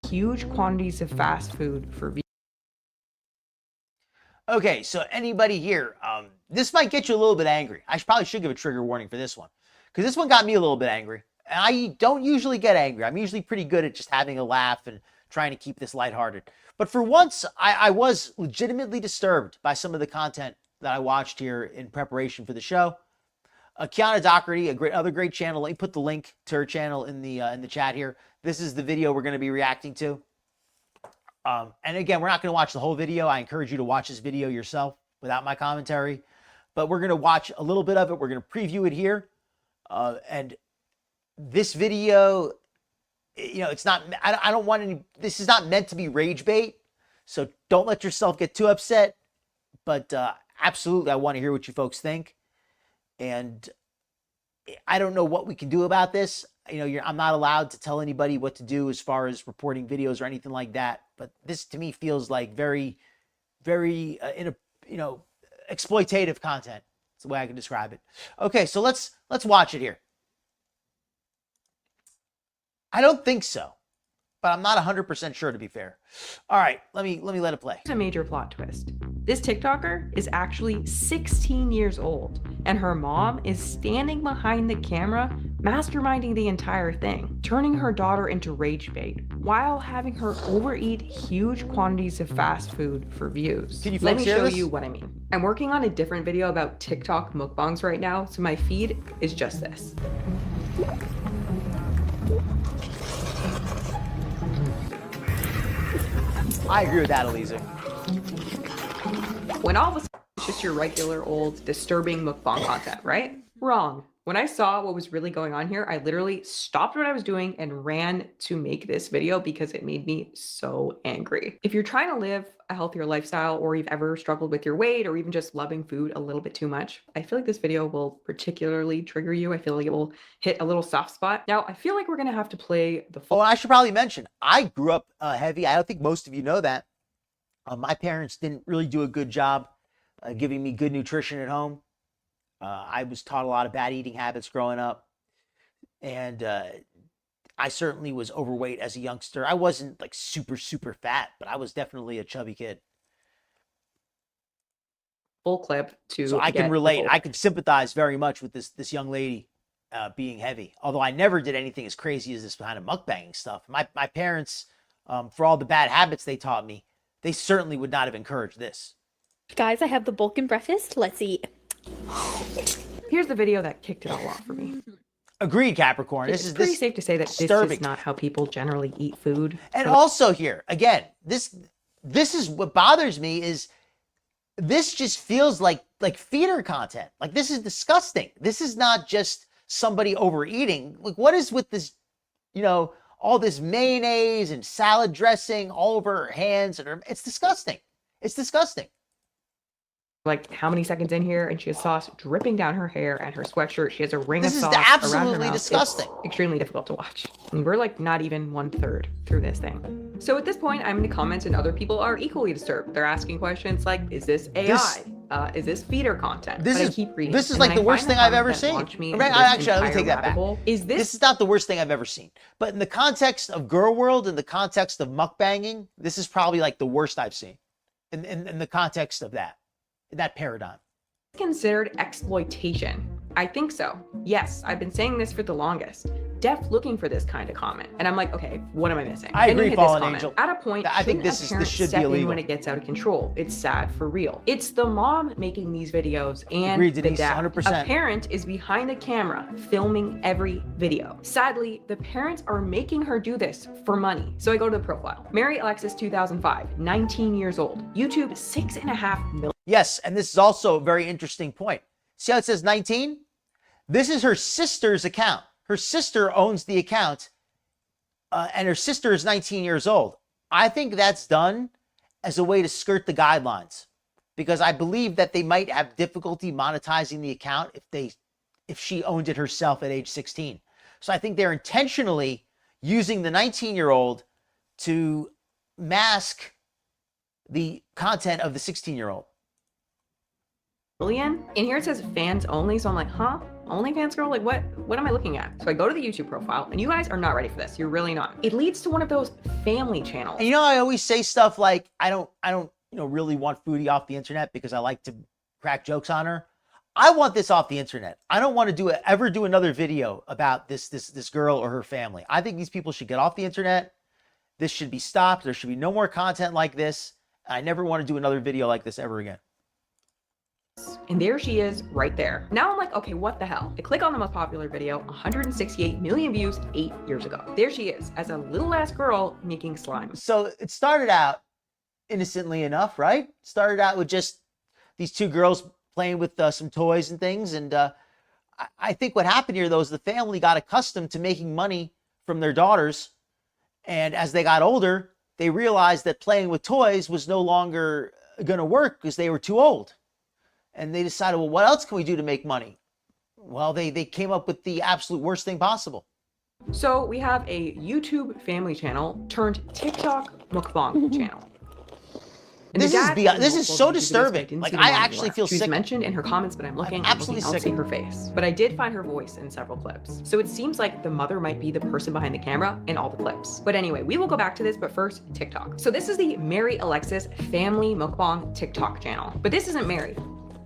M: Huge quantities of fast food for
A: Okay, so anybody here, this might get you a little bit angry. I probably should give a trigger warning for this one, because this one got me a little bit angry. And I don't usually get angry. I'm usually pretty good at just having a laugh and trying to keep this lighthearted. But for once, I was legitimately disturbed by some of the content that I watched here in preparation for the show. Kiana Doherty, other great channel. Let me put the link to her channel in the chat here. This is the video we're going to be reacting to. And again, we're not going to watch the whole video. I encourage you to watch this video yourself without my commentary. But we're going to watch a little bit of it. We're going to preview it here. And this video, it's not, I don't want any, this is not meant to be rage bait. So don't let yourself get too upset. But absolutely, I want to hear what you folks think. And I don't know what we can do about this. I'm not allowed to tell anybody what to do as far as reporting videos or anything like that. But this to me feels like very, very, exploitative content. That's the way I can describe it. Okay, so let's watch it here. I don't think so, but I'm not 100% sure, to be fair. All right, let me let it play.
M: Here's a major plot twist. This TikToker is actually 16 years old, and her mom is standing behind the camera, masterminding the entire thing, turning her daughter into rage bait, while having her overeat huge quantities of fast food for views.
A: Can you
M: Let me show
A: this?
M: you what I mean. I'm working on a different video about TikTok mukbangs right now, so my feed is just this.
A: I agree with that, Elisa.
M: When all of a sudden it's just your regular old disturbing mukbang content, right? Wrong. When I saw what was really going on here, I literally stopped what I was doing and ran to make this video because it made me so angry. If you're trying to live a healthier lifestyle, or you've ever struggled with your weight, or even just loving food a little bit too much, I feel like this video will particularly trigger you. I feel like it will hit a little soft spot. Now, I feel like we're gonna have to play the full—
A: Oh, I should probably mention, I grew up heavy. I don't think most of you know that. My parents didn't really do a good job giving me good nutrition at home. I was taught a lot of bad eating habits growing up. And I certainly was overweight as a youngster. I wasn't like super, super fat, but I was definitely a chubby kid.
M: Full clip to—
A: So I can relate. I can sympathize very much with this young lady being heavy. Although I never did anything as crazy as this kind of mukbanging stuff. My parents, for all the bad habits they taught me, they certainly would not have encouraged this.
N: Guys, I have the bulk and breakfast. Let's eat.
M: Here's the video that kicked it all off for me.
A: Agreed, Capricorn.
M: It's pretty safe to say that this is not how people generally eat food.
A: And also here, again, this is what bothers me is this just feels like feeder content. Like, this is disgusting. This is not just somebody overeating. Like, what is with this, all this mayonnaise and salad dressing all over her hands? And it's disgusting. It's disgusting.
M: Like, how many seconds in here, and she has sauce dripping down her hair and her sweatshirt. She has a ring of sauce around her mouth. This is absolutely disgusting. It's extremely difficult to watch. And we're like not even 1/3 through this thing. So at this point, I'm in the comments, and other people are equally disturbed. They're asking questions like, is this AI? Is this feeder content?
A: This is like the worst thing I've ever seen. Actually, let me take that back. This is not the worst thing I've ever seen. But in the context of Girl World, in the context of mukbanging, this is probably like the worst I've seen. In the context of that paradigm.
M: Considered exploitation? I think so. Yes, I've been saying this for the longest. Def looking for this kind of comment. And I'm like, okay, what am I missing?
A: I agree, Fallen Angel.
M: At a point,
A: I think this should be illegal.
M: When it gets out of control. It's sad for real. It's the mom making these videos, and
A: agreed, Denise,
M: the dad.
A: 100%.
M: A parent is behind the camera filming every video. Sadly, the parents are making her do this for money. So I go to the profile. Mary Alexis 2005, 19 years old. YouTube 6.5 million.
A: Yes, and this is also a very interesting point. See how it says 19? This is her sister's account. Her sister owns the account, and her sister is 19 years old. I think that's done as a way to skirt the guidelines, because I believe that they might have difficulty monetizing the account if she owned it herself at age 16. So I think they're intentionally using the 19-year-old to mask the content of the 16-year-old.
M: In here it says fans only, so I'm like, huh? OnlyFans girl? Like what am I looking at? So I go to the YouTube profile, and you guys are not ready for this. You're really not. It leads to one of those family channels.
A: And I always say stuff like, I don't really want Foodie off the internet because I like to crack jokes on her. I want this off the internet. I don't want to ever do another video about this girl or her family. I think these people should get off the internet. This should be stopped. There should be no more content like this. I never want to do another video like this ever again.
M: And there she is right there. Now I'm like, okay, what the hell? I click on the most popular video, 168 million views 8 years ago. There she is as a little ass girl making slime.
A: So it started out innocently enough, right? Started out with just these two girls playing with some toys and things. And I think what happened here, though, is the family got accustomed to making money from their daughters. And as they got older, they realized that playing with toys was no longer going to work because they were too old. And they decided, well, what else can we do to make money? Well, they came up with the absolute worst thing possible.
M: So we have a YouTube family channel turned TikTok mukbang channel. And
A: this is so disturbing. Like, I actually feel sick.
M: She's mentioned in her comments, but I'm absolutely sick of her face. But I did find her voice in several clips. So it seems like the mother might be the person behind the camera in all the clips. But anyway, we will go back to this, but first, TikTok. So this is the Mary Alexis Family Mukbang TikTok channel. But this isn't Mary.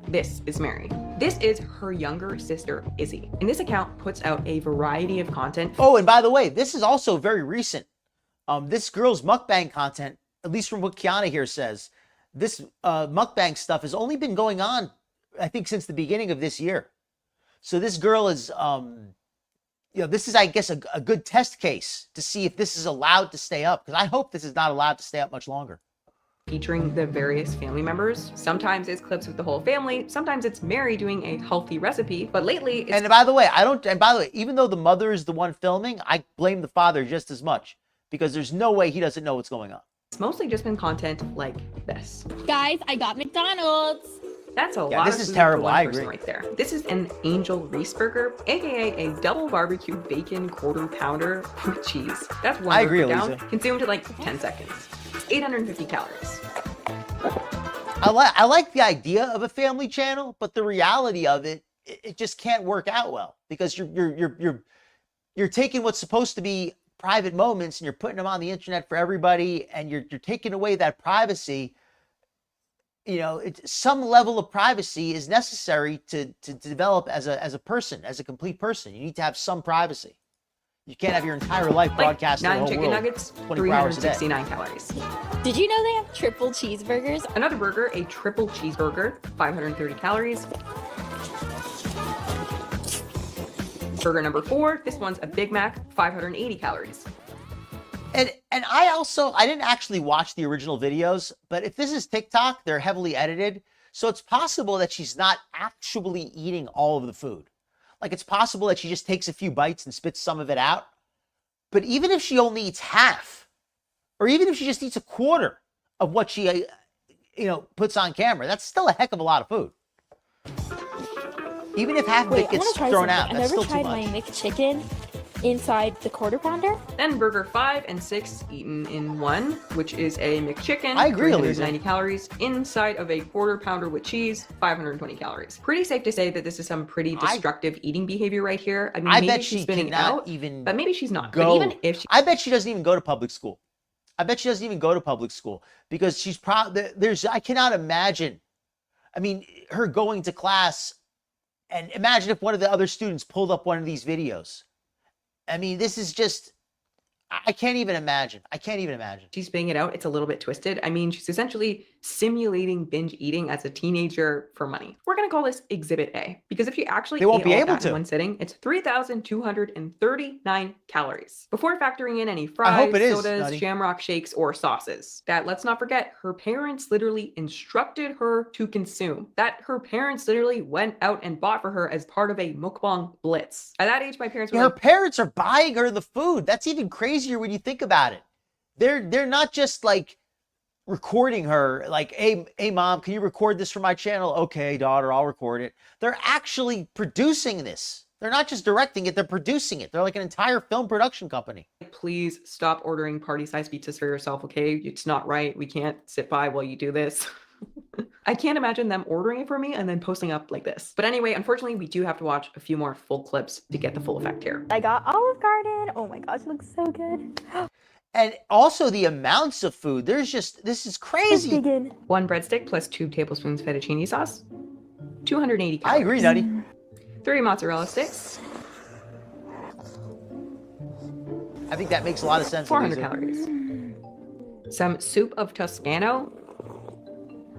M: This is Mary. This is her younger sister, Izzy. And this account puts out a variety of content.
A: Oh, and by the way, this is also very recent. This girl's mukbang content, at least from what Kiana here says, this mukbang stuff has only been going on, I think, since the beginning of this year. So this girl is, this is, I guess, a good test case to see if this is allowed to stay up. Because I hope this is not allowed to stay up much longer.
M: Featuring the various family members. Sometimes it's clips with the whole family. Sometimes it's Mary doing a healthy recipe. But lately, it's...
A: And by the way, even though the mother is the one filming, I blame the father just as much. Because there's no way he doesn't know what's going on.
M: It's mostly just been content like this.
N: Guys, I got McDonald's.
M: That's a lot.
A: This is terrible. I agree.
M: Right there. This is an Angel Reese burger, aka a double barbecue bacon quarter pounder with cheese. That's one.
A: I agree,
M: down,
A: Elisa.
M: consumed in like 10 seconds. 850 calories.
A: I like the idea of a family channel, but the reality of it just can't work out well, because you're taking what's supposed to be private moments and you're putting them on the internet for everybody, and you're taking away that privacy. Some level of privacy is necessary to develop as a person, as a complete person. You need to have some privacy. You can't have your entire life broadcast to the whole
M: chicken
A: world,
M: nuggets,
A: 24 hours a day.
M: 369 calories.
N: Did you know they have triple cheeseburgers?
M: Another burger, a triple cheeseburger, 530 calories. Burger number 4, this one's a Big Mac, 580 calories.
A: And I didn't actually watch the original videos, but if this is TikTok, they're heavily edited. So it's possible that she's not actually eating all of the food. Like, it's possible that she just takes a few bites and spits some of it out. But even if she only eats half, or even if she just eats a quarter of what she, puts on camera, that's still a heck of a lot of food. Even if half of it gets thrown out, that's still too much.
N: I've never tried my McChicken inside the quarter pounder.
M: Then burger 5 and 6 eaten in one, which is a McChicken.
A: I agree,
M: 390 calories inside of a quarter pounder with cheese, 520 calories. Pretty safe to say that this is some pretty destructive eating behavior right here. I mean, maybe
A: bet
M: she's
A: she
M: spinning
A: cannot
M: out,
A: even
M: but maybe she's not.
A: Go.
M: But even if she...
A: I bet she doesn't even go to public school. I bet she doesn't even go to public school, because she's probably I cannot imagine. I mean, her going to class, and imagine if one of the other students pulled up one of these videos. I mean, this is just, I can't even imagine. I can't even imagine.
M: She's spinning it out. It's a little bit twisted. I mean, she's essentially simulating binge eating as a teenager for money. We're gonna call this Exhibit A, because if you actually
A: They won't
M: ate
A: be
M: all
A: able
M: that
A: to.
M: in one sitting, it's 3,239 calories before factoring in any
A: I
M: fries,
A: hope it is,
M: sodas,
A: Nutty.
M: shamrock shakes, or sauces. That, let's not forget, her parents literally instructed her to consume. That her parents literally went out and bought for her as part of a mukbang blitz. At that age, my parents were
A: Her
M: like,
A: parents are buying her the food. That's even crazier when you think about it. They're not just like recording her like, hey mom, can you record this for my channel? Okay, daughter, I'll record it. They're actually producing this. They're not just directing it, they're producing it. They're like an entire film production company.
M: please stop ordering party-sized pizzas for yourself, okay? It's not right. We can't sit by while you do this. I can't imagine them ordering it for me and then posting up like this. But anyway, unfortunately, we do have to watch a few more full clips to get the full effect here.
N: I got Olive Garden. Oh my gosh, it looks so good.
A: And also the amounts of food. This is crazy.
M: 1 breadstick plus 2 tablespoons fettuccine sauce. 280 calories.
A: I agree, Nutty.
M: 3 mozzarella sticks.
A: I think that makes a lot of sense.
M: 400 calories. Some soup of Toscano.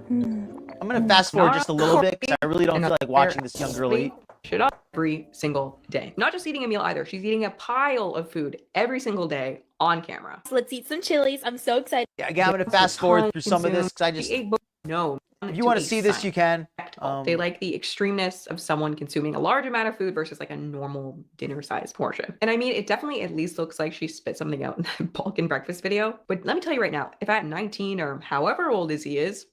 A: I'm going to fast forward just a little bit because I really don't feel like watching this young girl eat.
M: Shit up every single day. Not just eating a meal either. She's eating a pile of food every single day on camera.
N: So let's eat some chilies. I'm so excited.
A: Yeah, again, I'm going to fast forward through some of this because I just...
M: No.
A: If you want to see this, you can.
M: They like the extremeness of someone consuming a large amount of food versus like a normal dinner-sized portion. And I mean, it definitely at least looks like she spit something out in that Balkan breakfast video. But let me tell you right now, if at 19 or however old as he is,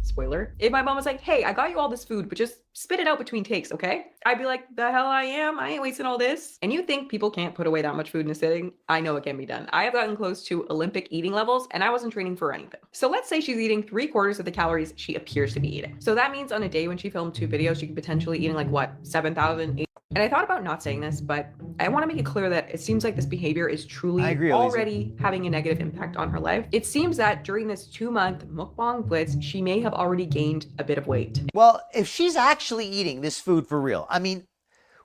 M: spoiler, if my mom was like, hey, I got you all this food, but just spit it out between takes, okay? I'd be like, the hell I am? I ain't wasting all this. And you think people can't put away that much food in a sitting? I know it can be done. I have gotten close to Olympic eating levels and I wasn't training for anything. So let's say she's eating 3/4 of the calories she appears to be eating. So that means on a day when she filmed 2 videos, she could potentially eating like what, 7,000, 8,000? And I thought about not saying this, but I want to make it clear that it seems like this behavior is truly already having a negative impact on her life. It seems that during this 2-month mukbang blitz, she may have already gained a bit of weight.
A: Well, if she's actually eating this food for real, I mean,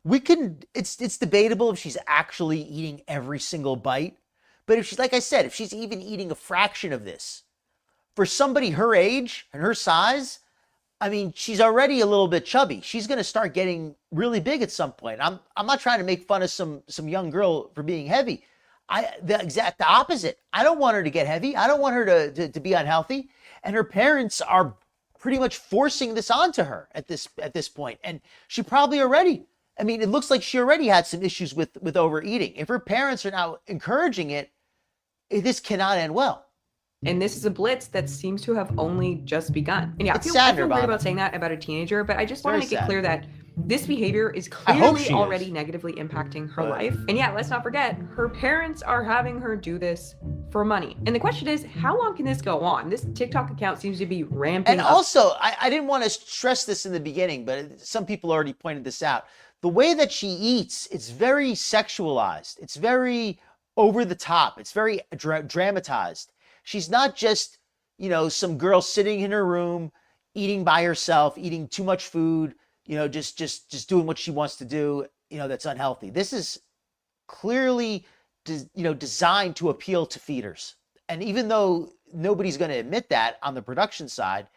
A: it's debatable if she's actually eating every single bite. But if she's, like I said, if she's even eating a fraction of this, for somebody her age and her size, I mean, she's already a little bit chubby. She's going to start getting really big at some point. I'm not trying to make fun of some young girl for being heavy. The exact opposite. I don't want her to get heavy. I don't want her to be unhealthy. And her parents are pretty much forcing this onto her at this point. And she probably already, I mean, it looks like she already had some issues with overeating. If her parents are now encouraging it, this cannot end well.
M: And this is a blitz that seems to have only just begun. And yeah,
A: It's
M: I
A: sad,
M: feel weird
A: Nirvana.
M: about saying that about a teenager, but I just want to
A: Very
M: make it
A: sad.
M: clear that this behavior is
A: I hope
M: clearly
A: she
M: already
A: is.
M: negatively impacting her life. And yeah, let's not forget, her parents are having her do this for money. And the question is, how long can this go on? This TikTok account seems to be ramping
A: And
M: up.
A: also, I didn't want to stress this in the beginning, but some people already pointed this out. The way that she eats, it's very sexualized. It's very over the top. It's very dramatized. She's not just, some girl sitting in her room, eating by herself, eating too much food, just doing what she wants to do, that's unhealthy. This is clearly, designed to appeal to feeders. And even though nobody's going to admit that on the production side,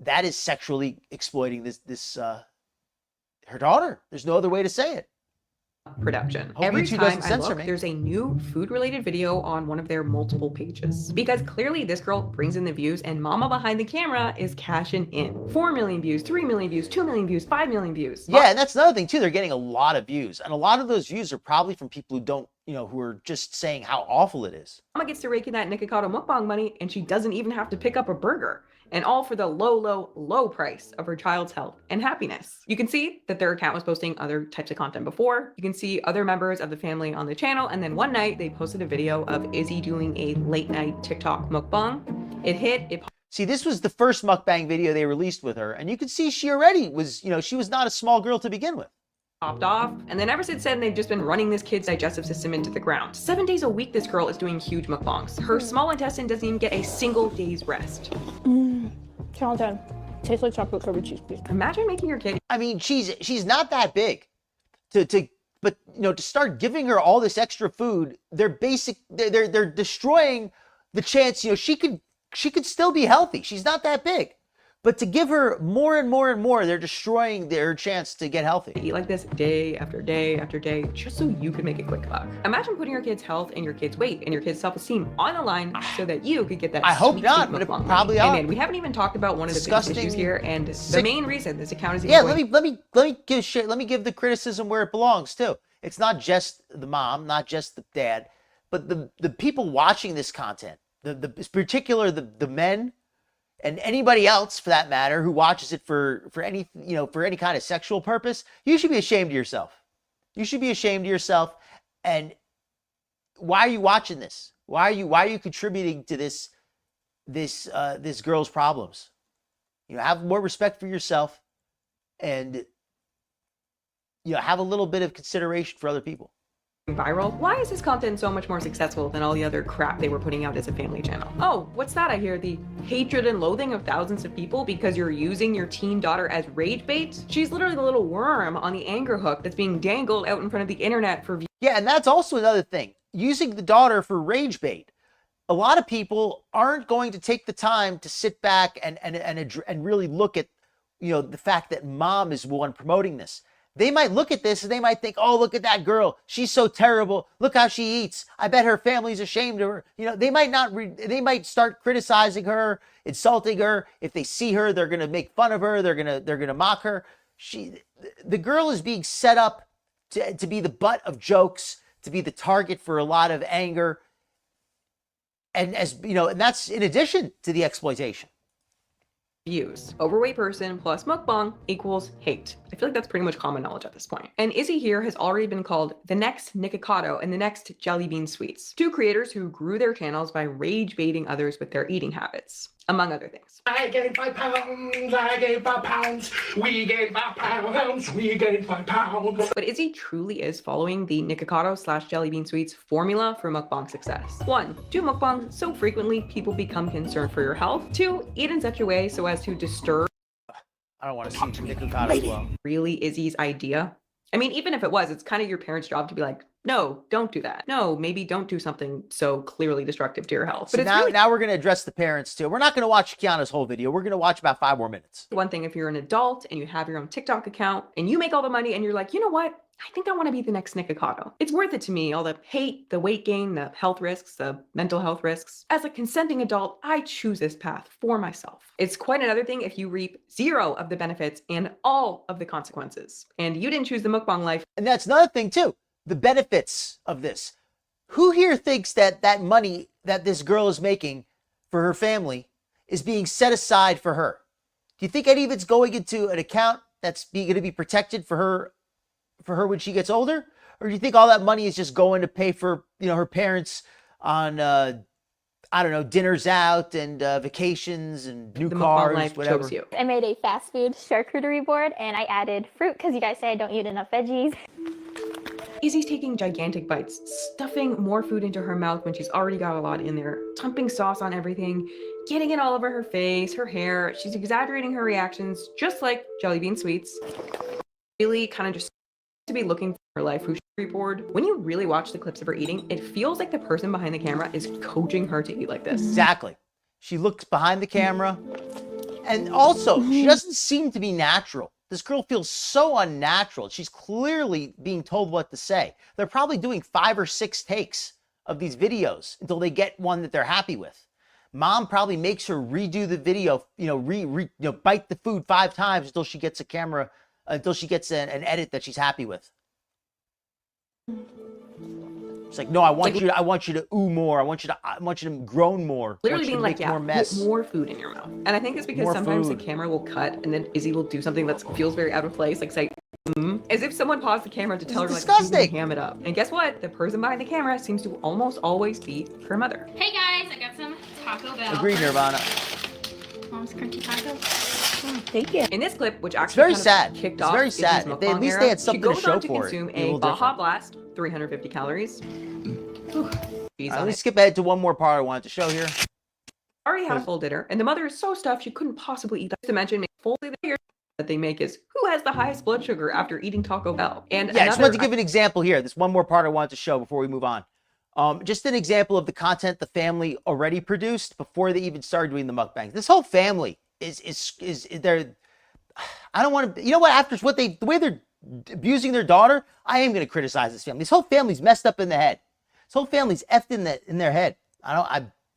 A: that is sexually exploiting her daughter. There's no other way to say it.
M: Production.
A: Hope
M: Every
A: YouTube
M: time
A: doesn't
M: I
A: censor
M: look,
A: me.
M: there's a new food-related video on one of their multiple pages. Because clearly this girl brings in the views and mama behind the camera is cashing in. 4 million views, 3 million views, 2 million views, 5 million views.
A: Yeah, and that's another thing too. They're getting a lot of views. And a lot of those views are probably from people who don't, who are just saying how awful it is.
M: Mama gets to rake in that Nikocado mukbang money and she doesn't even have to pick up a burger. And all for the low, low, low price of her child's health and happiness. You can see that their account was posting other types of content before. You can see other members of the family on the channel. And then one night they posted a video of Izzy doing a late night TikTok mukbang. It hit.
A: See, this was the first mukbang video they released with her. And you can see she already was, she was not a small girl to begin with.
M: Popped off, and then ever since then they've just been running this kid's digestive system into the ground. 7 days a week this girl is doing huge mukbangs. Her small intestine doesn't even get a single day's rest.
N: 10 out of 10. Tastes like chocolate covered cheese please.
M: Imagine making your kid.
A: I mean, she's not that big but to start giving her all this extra food, they're destroying the chance, she could she could still be healthy. She's not that big. But to give her more and more and more, they're destroying their chance to get healthy.
M: Eat like this day after day after day, just so you could make a quick buck. Imagine putting your kid's health and your kid's weight and your kid's self-esteem on the line so that you could get that.
A: I hope not, but it probably are.
M: Hey man, we haven't even talked about one of the biggest issues here, and the main reason this account is
A: let me give the criticism where it belongs too. It's not just the mom, not just the dad, but the people watching this content, the particular the men. And anybody else, for that matter, who watches it for any kind of sexual purpose, you should be ashamed of yourself. You should be ashamed of yourself. And why are you watching this? Why are you contributing to this girl's problems? Have more respect for yourself, and have a little bit of consideration for other people.
M: Viral. Why is this content so much more successful than all the other crap they were putting out as a family channel? Oh, what's that I hear? The hatred and loathing of thousands of people because you're using your teen daughter as rage bait? She's literally the little worm on the anger hook that's being dangled out in front of the internet for views.
A: Yeah, and that's also another thing. Using the daughter for rage bait. A lot of people aren't going to take the time to sit back and really look at the fact that mom is the one promoting this. They might look at this and they might think, oh, look at that girl. She's so terrible. Look how she eats. I bet her family's ashamed of her. They might not. They might start criticizing her, insulting her. If they see her, they're gonna make fun of her. They're gonna mock her. The girl is being set up to be the butt of jokes, to be the target for a lot of anger, and and that's in addition to the exploitation.
M: Views. Overweight person plus mukbang equals hate. I feel like that's pretty much common knowledge at this point. And Izzy here has already been called the next Nikocado and the next Jelly Bean Sweets. Two creators who grew their channels by rage baiting others with their eating habits, among other things.
F: I gained 5 pounds, I gained 5 pounds, we gained 5 pounds, we gained 5 pounds.
M: But Izzy truly is following the Nikocado / Jelly Bean Sweets formula for mukbang success. 1. Do mukbang so frequently people become concerned for your health. 2. Eat in such a way so as to disturb.
A: I don't want to see Nikocado as well.
M: Really Izzy's idea? I mean, even if it was, it's kind of your parents' job to be like, no, don't do that. No, maybe don't do something so clearly destructive to your health.
A: So but now we're going to address the parents too. We're not going to watch Kiana's whole video. We're going to watch about 5 more minutes.
M: One thing, if you're an adult and you have your own TikTok account and you make all the money and you're like, you know what? I think I want to be the next Nikocado. It's worth it to me, all the hate, the weight gain, the health risks, the mental health risks. As a consenting adult, I choose this path for myself. It's quite another thing if you reap 0 of the benefits and all of the consequences. And you didn't choose the mukbang life.
A: And that's another thing too, the benefits of this. Who here thinks that money that this girl is making for her family is being set aside for her? Do you think any of it's going into an account that's going to be protected for her when she gets older? Or do you think all that money is just going to pay for, her parents on, I don't know, dinners out and vacations and new cars, whatever?
N: I made a fast food charcuterie board and I added fruit because you guys say I don't eat enough veggies.
M: Izzy's taking gigantic bites, stuffing more food into her mouth when she's already got a lot in there, dumping sauce on everything, getting it all over her face, her hair. She's exaggerating her reactions, just like Jelly Bean Sweets. Really kind of just to be looking for her life food board. When you really watch the clips of her eating, it feels like the person behind the camera is coaching her to eat like this.
A: Exactly. She looks behind the camera. And also, she doesn't seem to be natural. This girl feels so unnatural. She's clearly being told what to say. They're probably doing 5 or 6 takes of these videos until they get one that they're happy with. Mom probably makes her redo the video, bite the food 5 times until she gets until she gets an edit that she's happy with. It's like, no, I want you to ooh more. I want you to groan more.
M: Literally being like, yeah, put more food in your mouth. And I think it's because sometimes the camera will cut and then Izzy will do something that feels very out of place, like say, as if someone paused the camera to tell her, like, ham it up. And guess what? The person behind the camera seems to almost always be her mother.
O: Hey guys, I got some Taco Bell.
A: Agreed, Nirvana.
O: Mom's crunchy taco.
M: Thank you. In this clip, which actually
A: it's very sad.
M: Kicked
A: it's
M: off
A: very sad. At least they had something to show for it.
M: She goes on to consume a Baja Blast, 350 calories.
A: Let me skip ahead to one more part I wanted to show here.
M: Already had a full dinner, and the mother is so stuffed she couldn't possibly eat that. To mention, fully the figure that they make is who has the highest blood sugar after eating Taco Bell. And
A: I just wanted to give an example here. This one more part I wanted to show before we move on. Just an example of the content the family already produced before they even started doing the mukbangs. This whole family is they're, I don't want to, you know what, after the way they're abusing their daughter, I am going to criticize this family. This whole family's messed up in the head. This whole family's effed in their head.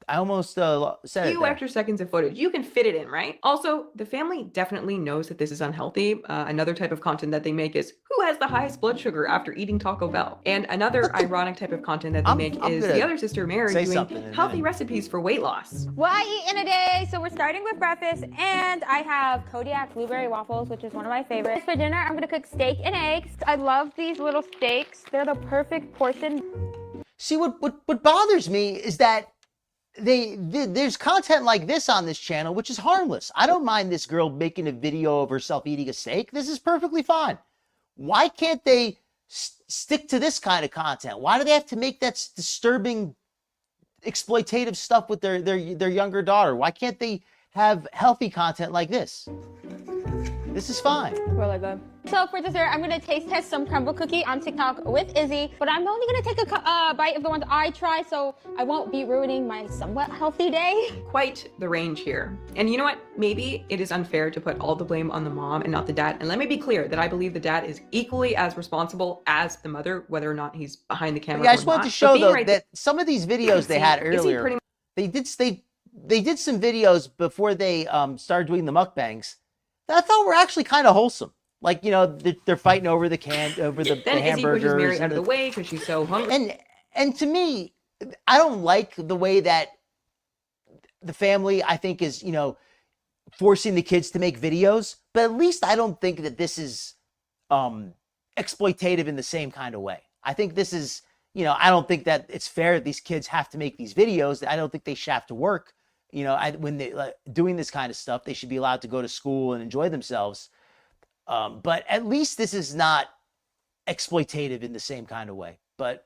A: I almost said it.
M: Few extra seconds of footage. You can fit it in, right? Also, the family definitely knows that this is unhealthy. Another type of content that they make is who has the highest blood sugar after eating Taco Bell. And another ironic type of content that they make is the other sister Mary doing healthy recipes for weight loss.
P: What I eat in a day. So we're starting with breakfast, and I have Kodiak blueberry waffles, which is one of my favorites. For dinner, I'm gonna cook steak and eggs. I love these little steaks. They're the perfect portion.
A: See, what bothers me is that there's content like this on this channel, which is harmless. I don't mind this girl making a video of herself eating a steak. This is perfectly fine. Why can't they stick to this kind of content? Why do they have to make that disturbing, exploitative stuff with their younger daughter? Why can't they have healthy content like this? This is fine.
P: Really good. So for dessert, I'm gonna taste test some crumble cookie on TikTok with Izzy, but I'm only gonna take a bite of the ones I try, so I won't be ruining my somewhat healthy day.
M: Quite the range here. And you know what? Maybe it is unfair to put all the blame on the mom and not the dad. And let me be clear that I believe the dad is equally as responsible as the mother, whether or not he's behind the camera.
A: Yeah, I just wanted to show though that some of these videos they had earlier, they did some videos before they started doing the mukbangs that I thought were actually kind of wholesome. Like, you know, they're fighting over the hamburgers.
M: Then Izzy pushes Mary out of the way because she's so hungry.
A: And to me, I don't like the way that the family, I think, is, you know, forcing the kids to make videos. But at least I don't think that this is exploitative in the same kind of way. I think this is, you know, I don't think that it's fair that these kids have to make these videos. I don't think they should have to work. You know, when they doing this kind of stuff, they should be allowed to go to school and enjoy themselves. But at least this is not exploitative in the same kind of way. But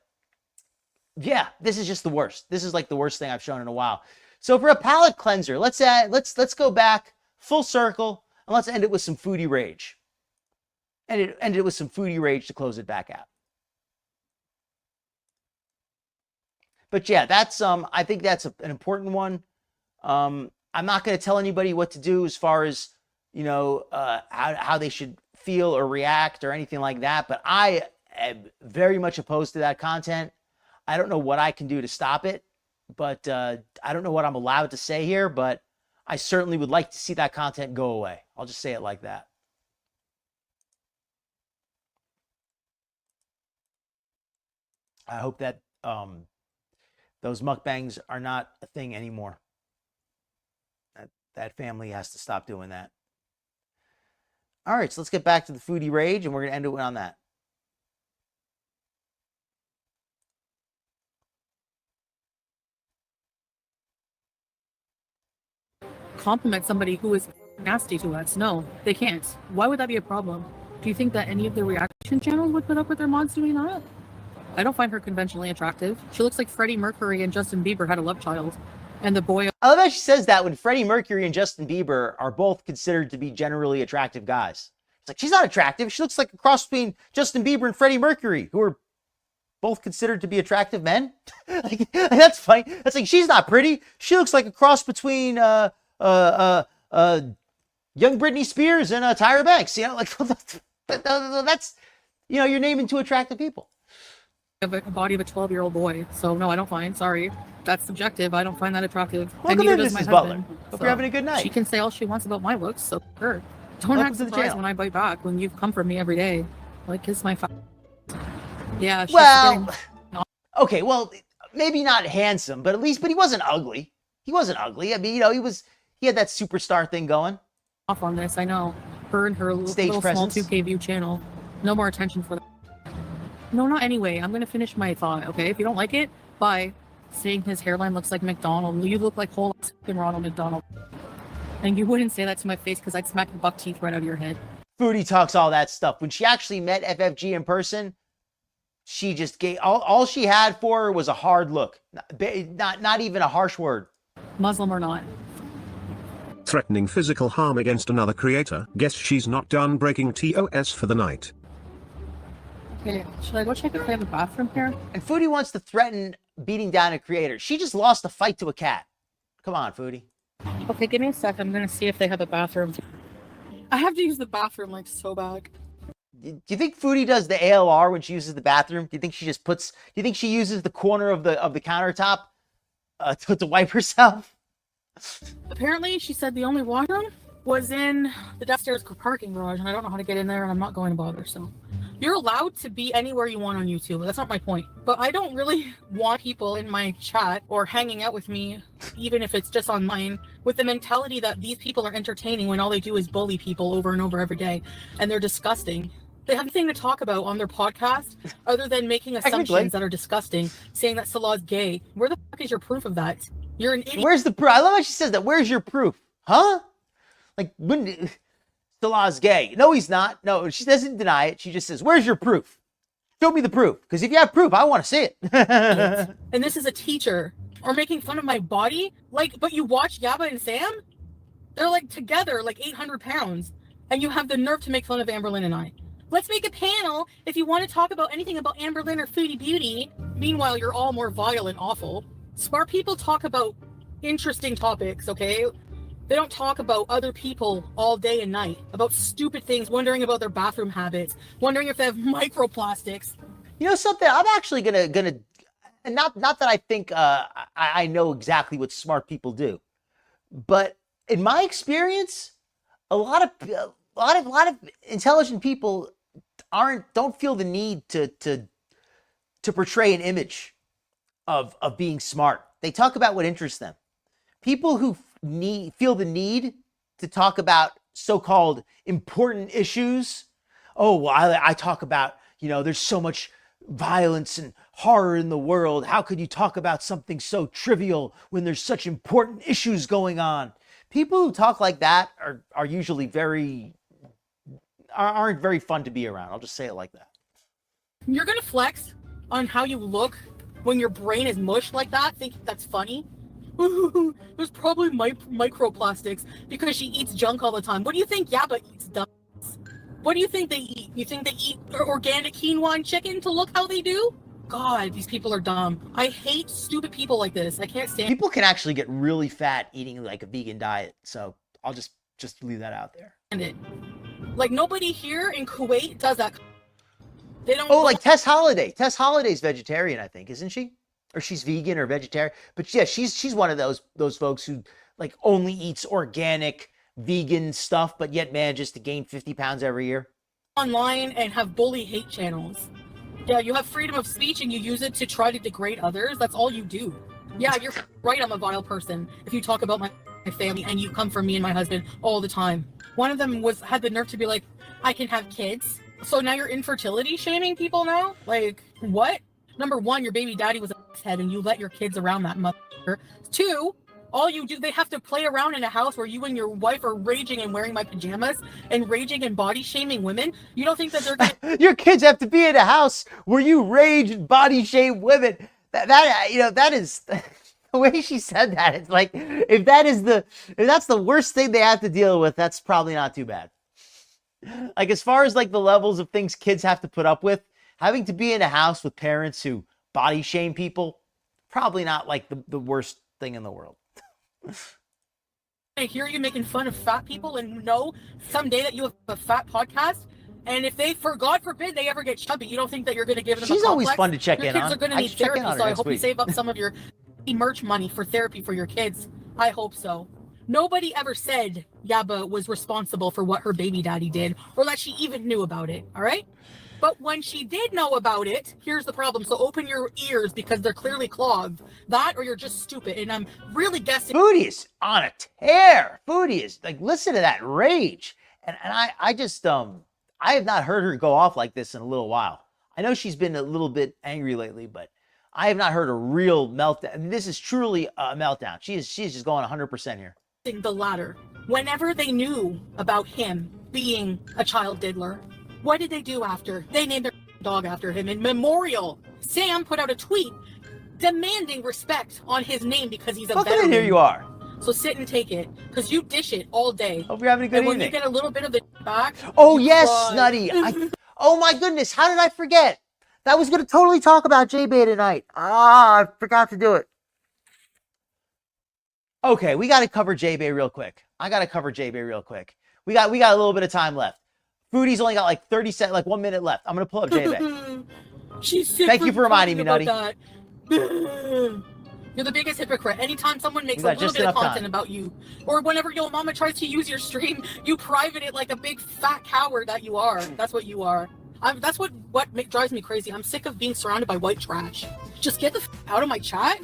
A: yeah, this is just the worst. This is like the worst thing I've shown in a while. So for a palate cleanser, let's go back full circle and let's end it with some foodie rage. And it ended with some foodie rage to close it back out. But yeah, that's I think that's an important one. I'm not going to tell anybody what to do as far as, you know, how they should feel or react or anything like that. But I am very much opposed to that content. I don't know what I can do to stop it, but I don't know what I'm allowed to say here, but I certainly would like to see that content go away. I'll just say it like that. I hope that those mukbangs are not a thing anymore. That family has to stop doing that. All right, so let's get back to the foodie rage, and we're going to end it on that.
B: Compliment somebody who is nasty to us. No, they can't. Why would that be a problem? Do you think that any of the reaction channels would put up with their mods doing that? I don't find her conventionally attractive. She looks like Freddie Mercury and Justin Bieber had a love child. And the boy...
A: I love how she says that when Freddie Mercury and Justin Bieber are both considered to be generally attractive guys. It's like, she's not attractive. She looks like a cross between Justin Bieber and Freddie Mercury, who are both considered to be attractive men. Like, that's funny. That's like, she's not pretty. She looks like a cross between young Britney Spears and Tyra Banks. You know, like, that's, you know, you're naming two attractive people.
B: A body of a 12-year-old boy. So no, I don't find. Sorry, that's subjective. I don't find that attractive.
A: Welcome to Mrs. Butler. Hope you're having a good night.
B: She can say all she wants about my looks. So sure. Don't act surprised when I bite back when you've come for me every day. Like, kiss my yeah.
A: Well, okay. Well, maybe not handsome, but at least, but he wasn't ugly. He wasn't ugly. I mean, you know, he had that superstar thing going.
B: Off on this, I know. Her and her
A: Stage
B: little
A: presence.
B: small 2K view channel. No more attention for that. No, not anyway. I'm gonna finish my thought, okay? If you don't like it, bye. Saying his hairline looks like McDonald. You look like whole Ronald McDonald. And you wouldn't say that to my face because I'd smack your buck teeth right out of your head.
A: Foodie talks all that stuff. When she actually met FFG in person, she just gave all she had for her was a hard look. Not even a harsh word.
B: Muslim or not.
C: Threatening physical harm against another creator. Guess she's not done breaking TOS for the night.
B: Okay, should I go check if they have a bathroom here?
A: And Foodie wants to threaten beating down a creator. She just lost a fight to a cat. Come on, Foodie.
B: Okay, give me a sec. I'm gonna see if they have a bathroom. I have to use the bathroom like so bad.
A: Do you think Foodie does the ALR when she uses the bathroom? Do you think she just puts? Do you think she uses the corner of the countertop to wipe herself?
B: Apparently, she said the only washroom was in the downstairs parking garage, and I don't know how to get in there, and I'm not going to bother. So, you're allowed to be anywhere you want on YouTube. That's not my point. But I don't really want people in my chat or hanging out with me, even if it's just online, with the mentality that these people are entertaining when all they do is bully people over and over every day, and they're disgusting. They have nothing to talk about on their podcast other than making assumptions that are disgusting, saying that Salah's gay. Where the fuck is your proof of that? You're an idiot.
A: Where's the proof? I love how she says that. Where's your proof? Huh? Like, when Salah's gay. No, he's not. No, she doesn't deny it. She just says, where's your proof? Show me the proof. Because if you have proof, I want to see it.
B: And this is a teacher. Or making fun of my body. Like, but you watch Yaba and Sam? They're like together, like 800 pounds. And you have the nerve to make fun of Amberlynn and I. Let's make a panel if you want to talk about anything about Amberlynn or Foodie Beauty. Meanwhile, you're all more vile and awful. Smart people talk about interesting topics, okay? They don't talk about other people all day and night, about stupid things, wondering about their bathroom habits, wondering if they have microplastics.
A: You know something? I'm actually gonna not that I think I know exactly what smart people do, but in my experience, a lot of intelligent people don't feel the need to portray an image of being smart. They talk about what interests them. People who feel the need to talk about so-called important issues. Oh, well, I talk about, there's so much violence and horror in the world. How could you talk about something so trivial when there's such important issues going on? People who talk like that are usually aren't very fun to be around. I'll just say it like that.
B: You're gonna flex on how you look when your brain is mushed like that, think that's funny? There's probably microplastics because she eats junk all the time. What do you think Yaba eats, dumb? What do you think they eat? You think they eat organic quinoa and chicken to look how they do? God, these people are dumb. I hate stupid people like this. I can't stand.
A: People can actually get really fat eating like a vegan diet. So I'll just leave that out there.
B: Like nobody here in Kuwait does that. They don't.
A: Oh, like Tess Holiday. Tess Holiday's vegetarian, I think, isn't she? Or she's vegan or vegetarian. But yeah, she's one of those folks who like only eats organic vegan stuff, but yet manages to gain 50 pounds every year.
B: Online and have bully hate channels. Yeah, you have freedom of speech and you use it to try to degrade others. That's all you do. Yeah, you're right. I'm a vile person. If you talk about my family and you come for me and my husband all the time. One of them had the nerve to be like, I can have kids. So now you're infertility shaming people now? Like, what? Number one, your baby daddy was a head and you let your kids around that mother. Two, all you do, they have to play around in a house where you and your wife are raging and wearing my pajamas and raging and body shaming women. You don't think that they're gonna...
A: Your kids have to be in a house where you rage and body shame women. That is the way she said that. It's like, if that's the worst thing they have to deal with, that's probably not too bad. Like, as far as like the levels of things kids have to put up with, having to be in a house with parents who body shame people, probably not like the worst thing in the world.
B: I hear you making fun of fat people and know someday that you have a fat podcast. And if God forbid they ever get chubby, you don't think that you're going to give them
A: She's
B: a
A: always fun to check
B: your
A: in on.
B: Your kids are going to need therapy, so I hope you save up some of your merch money for therapy for your kids. I hope so. Nobody ever said Yaba was responsible for what her baby daddy did or that she even knew about it, all right? But when she did know about it, here's the problem. So open your ears because they're clearly clogged. That or you're just stupid. And I'm really guessing.
A: Foodie is on a tear. Foodie is like, listen to that rage. And I just, I have not heard her go off like this in a little while. I know she's been a little bit angry lately, but I have not heard a real meltdown. And this is truly a meltdown. She's just going 100% here.
B: The latter. Whenever they knew about him being a child diddler, what did they do after? They named their dog after him in memorial. Sam put out a tweet demanding respect on his name because he's a veteran.
A: Here you are.
B: So sit and take it, because you dish it all day.
A: Hope you're having a good evening.
B: And when you get a little bit of it back.
A: Oh yes, Snutty. Oh my goodness, how did I forget? I was going to totally talk about J-Bay tonight. I forgot to do it. Okay, we got to cover J-Bay real quick. I got to cover J-Bay real quick. We got a little bit of time left. Foodie's only got like 30 seconds, like 1 minute left. I'm going to pull up J-Bay.
B: She's sick.
A: Thank you for reminding me, Nutty.
B: You're the biggest hypocrite. Anytime someone makes a little bit of content about you, or whenever your mama tries to use your stream, you private it like a big fat coward that you are. That's what you are. That's what drives me crazy. I'm sick of being surrounded by white trash. Just get the out of my chat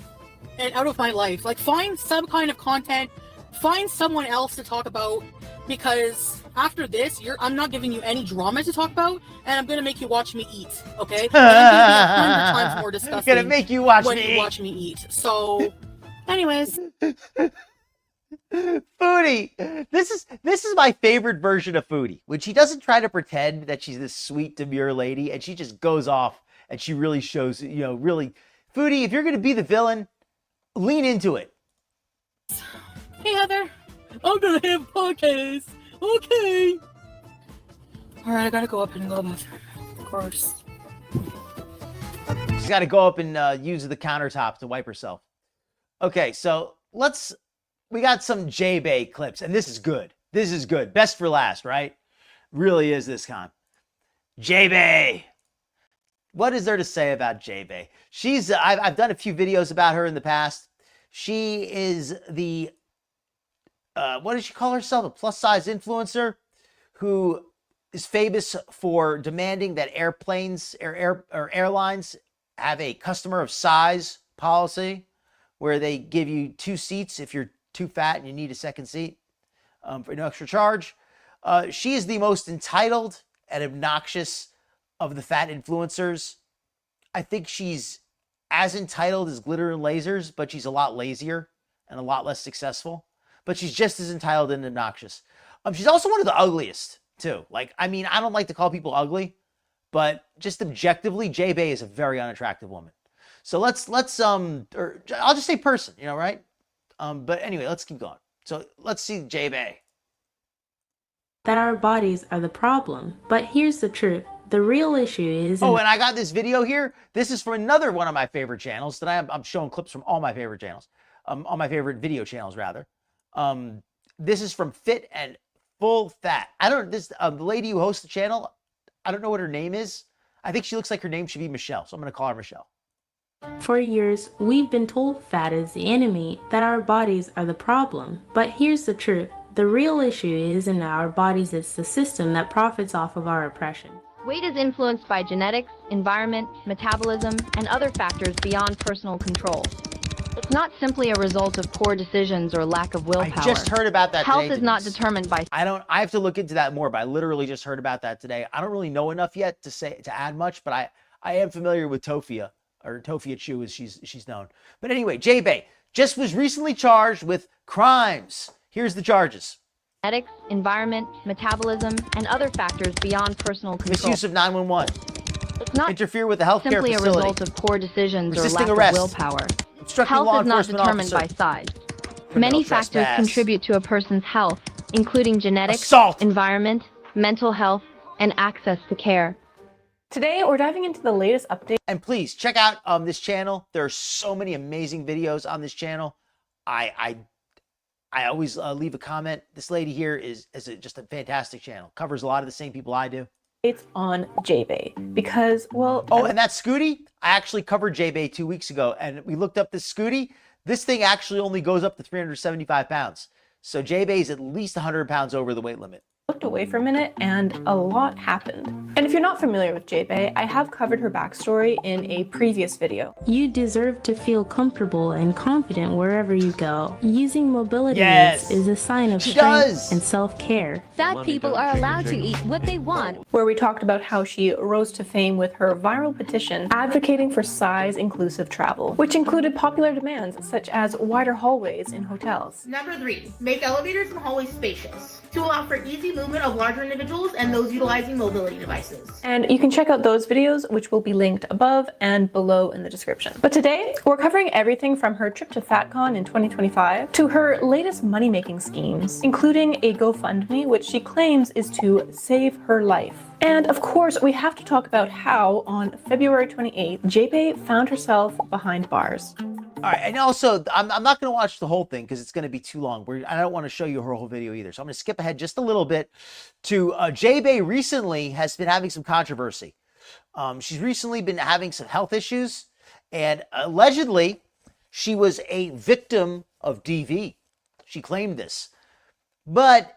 B: and out of my life. Like, find some kind of content. Find someone else to talk about, because after this, I'm not giving you any drama to talk about, and I'm gonna make you watch me eat. Okay? And I'm 100 times more disgusting.
A: Gonna make you watch
B: when
A: me
B: you
A: eat.
B: watch me eat. So, anyways.
A: Foodie, this is my favorite version of Foodie, when she doesn't try to pretend that she's this sweet, demure lady, and she just goes off and she really shows, really, Foodie, if you're gonna be the villain, lean into it.
B: Hey Heather, I'm gonna have a podcast. Okay. All right, I gotta go up and go, of course.
A: She's got to go up and use the countertop to wipe herself. Okay, so we got some J-Bay clips, and this is good. This is good. Best for last, right? Really is this time. J-Bay. What is there to say about J-Bay? I've done a few videos about her in the past. She is the, what does she call herself? A plus-size influencer who is famous for demanding that airplanes or airlines have a customer of size policy, where they give you 2 seats if you're too fat and you need a second seat for no extra charge. She is the most entitled and obnoxious of the fat influencers. I think she's as entitled as Glitter and Lasers, but she's a lot lazier and a lot less successful. But she's just as entitled and obnoxious. She's also one of the ugliest, too. Like, I mean, I don't like to call people ugly, but just objectively, J-Bay is a very unattractive woman. So let's or I'll just say person, right? But anyway, let's keep going. So let's see J-Bay.
Q: That our bodies are the problem, but here's the truth. The real issue is...
A: Oh, and I got this video here. This is from another one of my favorite channels. Tonight I'm showing clips from all my favorite channels. All my favorite video channels, rather. This is from Fit and Full Fat. The lady who hosts the channel, I don't know what her name is. I think she looks like her name should be Michelle, so I'm going to call her Michelle.
Q: For years, we've been told fat is the enemy, that our bodies are the problem. But here's the truth. The real issue isn't our bodies, it's the system that profits off of our oppression.
R: Weight is influenced by genetics, environment, metabolism, and other factors beyond personal control. It's not simply a result of poor decisions or lack of willpower.
A: I just heard about that
R: Health
A: today,
R: is not determined by...
A: I have to look into that more, but I literally just heard about that today. I don't really know enough yet to add much, but I am familiar with Tofia, or Tofia Chu as she's known. But anyway, J-Bay just was recently charged with crimes. Here's the charges.
R: Genetics, environment, metabolism, and other factors beyond personal control.
A: Misuse of 911.
R: It's not
A: interfere with the healthcare
R: simply
A: facility.
R: a result of poor decisions
A: Resisting
R: or lack
A: arrest.
R: of willpower.
A: Obstructing
R: Health
A: law
R: is not
A: enforcement
R: determined
A: officer.
R: by size.
A: Criminal
R: Many factors
A: trespass.
R: contribute to a person's health, including genetics,
A: Assault.
R: environment, mental health, and access to care.
S: Today, we're diving into the latest update.
A: And please check out this channel. There are so many amazing videos on this channel. I always leave a comment. This lady here is just a fantastic channel. Covers a lot of the same people I do.
S: It's on J-Bay because, well...
A: Oh, and that Scooty, I actually covered J-Bay 2 weeks ago, and we looked up this Scooty. This thing actually only goes up to 375 pounds. So J-Bay's at least 100 pounds over the weight limit.
S: Looked away for a minute and a lot happened. And if you're not familiar with J-Bay, I have covered her backstory in a previous video.
Q: You deserve to feel comfortable and confident wherever you go. Using mobility
A: Yes.
Q: aids is a sign of
A: She
Q: strength
A: does.
Q: and self-care.
T: Fat people are allowed to eat what they want.
S: Where we talked about how she rose to fame with her viral petition advocating for size-inclusive travel, which included popular demands such as wider hallways in hotels.
H: Number 3, make elevators and hallways spacious to allow for easy
L: movement of larger individuals and those utilizing mobility devices.
S: And you can check out those videos, which will be linked above and below in the description. But today, we're covering everything from her trip to FatCon in 2025 to her latest money-making schemes, including a GoFundMe, which she claims is to save her life. And of course, we have to talk about how on February 28th, J-Bay found herself behind bars.
A: All right, and also, I'm not going to watch the whole thing because it's going to be too long. I don't want to show you her whole video either. So I'm going to skip ahead just a little bit to J-Bay recently has been having some controversy. She's recently been having some health issues, and allegedly, she was a victim of DV. She claimed this. But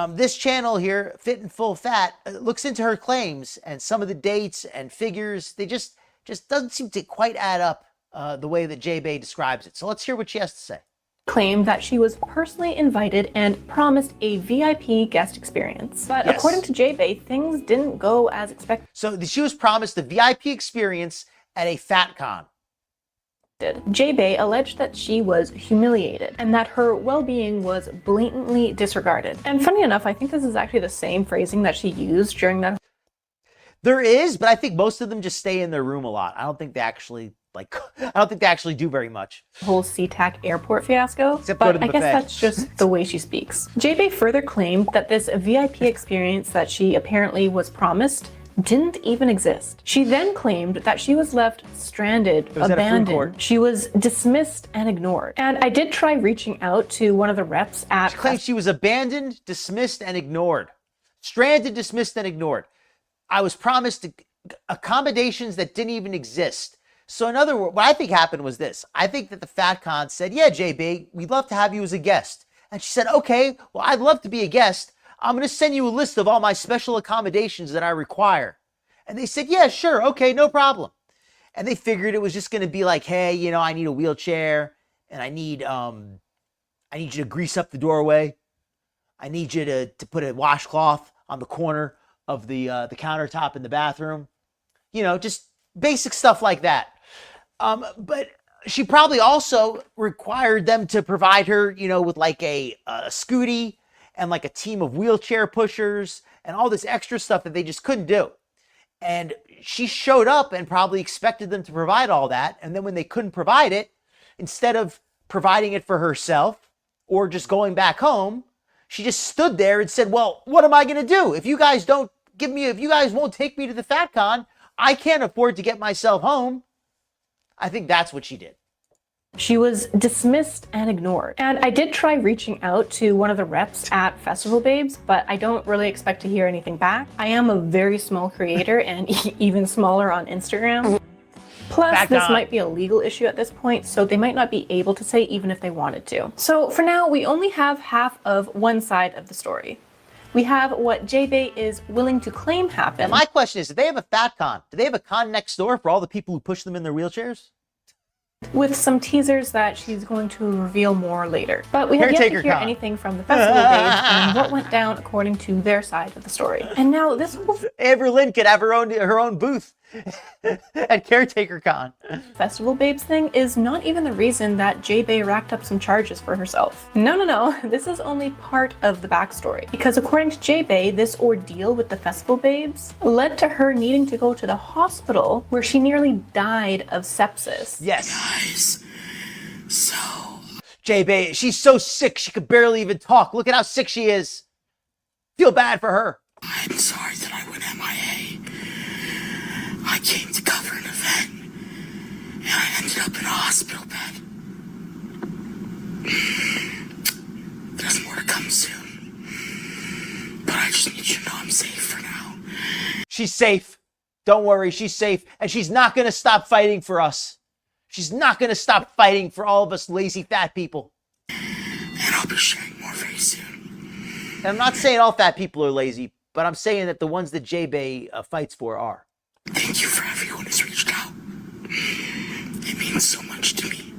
A: this channel here, Fit and Full Fat, looks into her claims, and some of the dates and figures, they just doesn't seem to quite add up the way that J-Bay describes it. So let's hear what she has to say.
S: Claimed that she was personally invited and promised a VIP guest experience. But
A: Yes.
S: according to J-Bay, things didn't go as expected.
A: So she was promised a VIP experience at a FatCon.
S: J-Bay alleged that she was humiliated and that her well-being was blatantly disregarded. And funny enough, I think this is actually the same phrasing that she used during that.
A: There is, but I think most of them just stay in their room a lot. I don't think they actually do very much.
S: Whole SeaTac airport fiasco,
A: Except go to
S: but
A: the
S: I guess
A: buffet.
S: that's just the way she speaks. J-Bay further claimed that this VIP experience that she apparently was promised didn't even exist. She then claimed that she was left stranded,
A: was at a food
S: abandoned.
A: court.
S: She was dismissed and ignored. And I did try reaching out to one of the reps at...
A: She claimed she was abandoned, dismissed, and ignored. Stranded, dismissed, and ignored. I was promised accommodations that didn't even exist. So in other words, what I think happened was this. I think that the FatCon said, yeah, JB, we'd love to have you as a guest. And she said, okay, well, I'd love to be a guest. I'm going to send you a list of all my special accommodations that I require. And they said, yeah, sure. Okay, no problem. And they figured it was just going to be like, hey, you know, I need a wheelchair and I need you to grease up the doorway. I need you to put a washcloth on the corner of the countertop in the bathroom. You know, just basic stuff like that. But she probably also required them to provide her, you know, with like a scooty and like a team of wheelchair pushers and all this extra stuff that they just couldn't do. And she showed up and probably expected them to provide all that. And then when they couldn't provide it, instead of providing it for herself or just going back home, she just stood there and said, well, what am I going to do? If you guys won't take me to the FatCon, I can't afford to get myself home. I think that's what she did.
S: She was dismissed and ignored. And I did try reaching out to one of the reps at Festival Babes, but I don't really expect to hear anything back. I am a very small creator and even smaller on Instagram. Plus, this might be a legal issue at this point, so they might not be able to say even if they wanted to. So for now, we only have half of one side of the story. We have what J-Bay is willing to claim happened.
A: And my question is, do they have a FatCon? Do they have a con next door for all the people who push them in their wheelchairs?
S: With some teasers that she's going to reveal more later. But we have yet to hear anything from the festival page and what went down according to their side of the story. And now this will...
A: Amber Lynn could have her own booth at Caretaker Con.
S: Festival Babes thing is not even the reason that J-Bay racked up some charges for herself. No. This is only part of the backstory. Because according to J-Bay, this ordeal with the Festival Babes led to her needing to go to the hospital where she nearly died of sepsis.
A: Yes. Guys, so... J-Bay, she's so sick she could barely even talk. Look at how sick she is. Feel bad for her.
F: I'm sorry that I went MIA. I came to cover an event, and I ended up in a hospital bed. There's more to come soon. But I just need you to know I'm safe for now.
A: She's safe. Don't worry, she's safe. And she's not going to stop fighting for us. She's not going to stop fighting for all of us lazy fat people.
F: And I'll be sharing more very soon.
A: And I'm not saying all fat people are lazy, but I'm saying that the ones that J-Bay fights for are.
F: Thank you for everyone who's reached out. It means so much to me.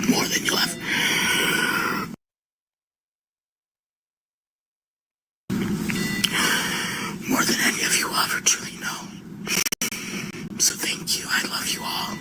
F: More than you'll ever. More than any of you will ever truly know. So thank you. I love you all.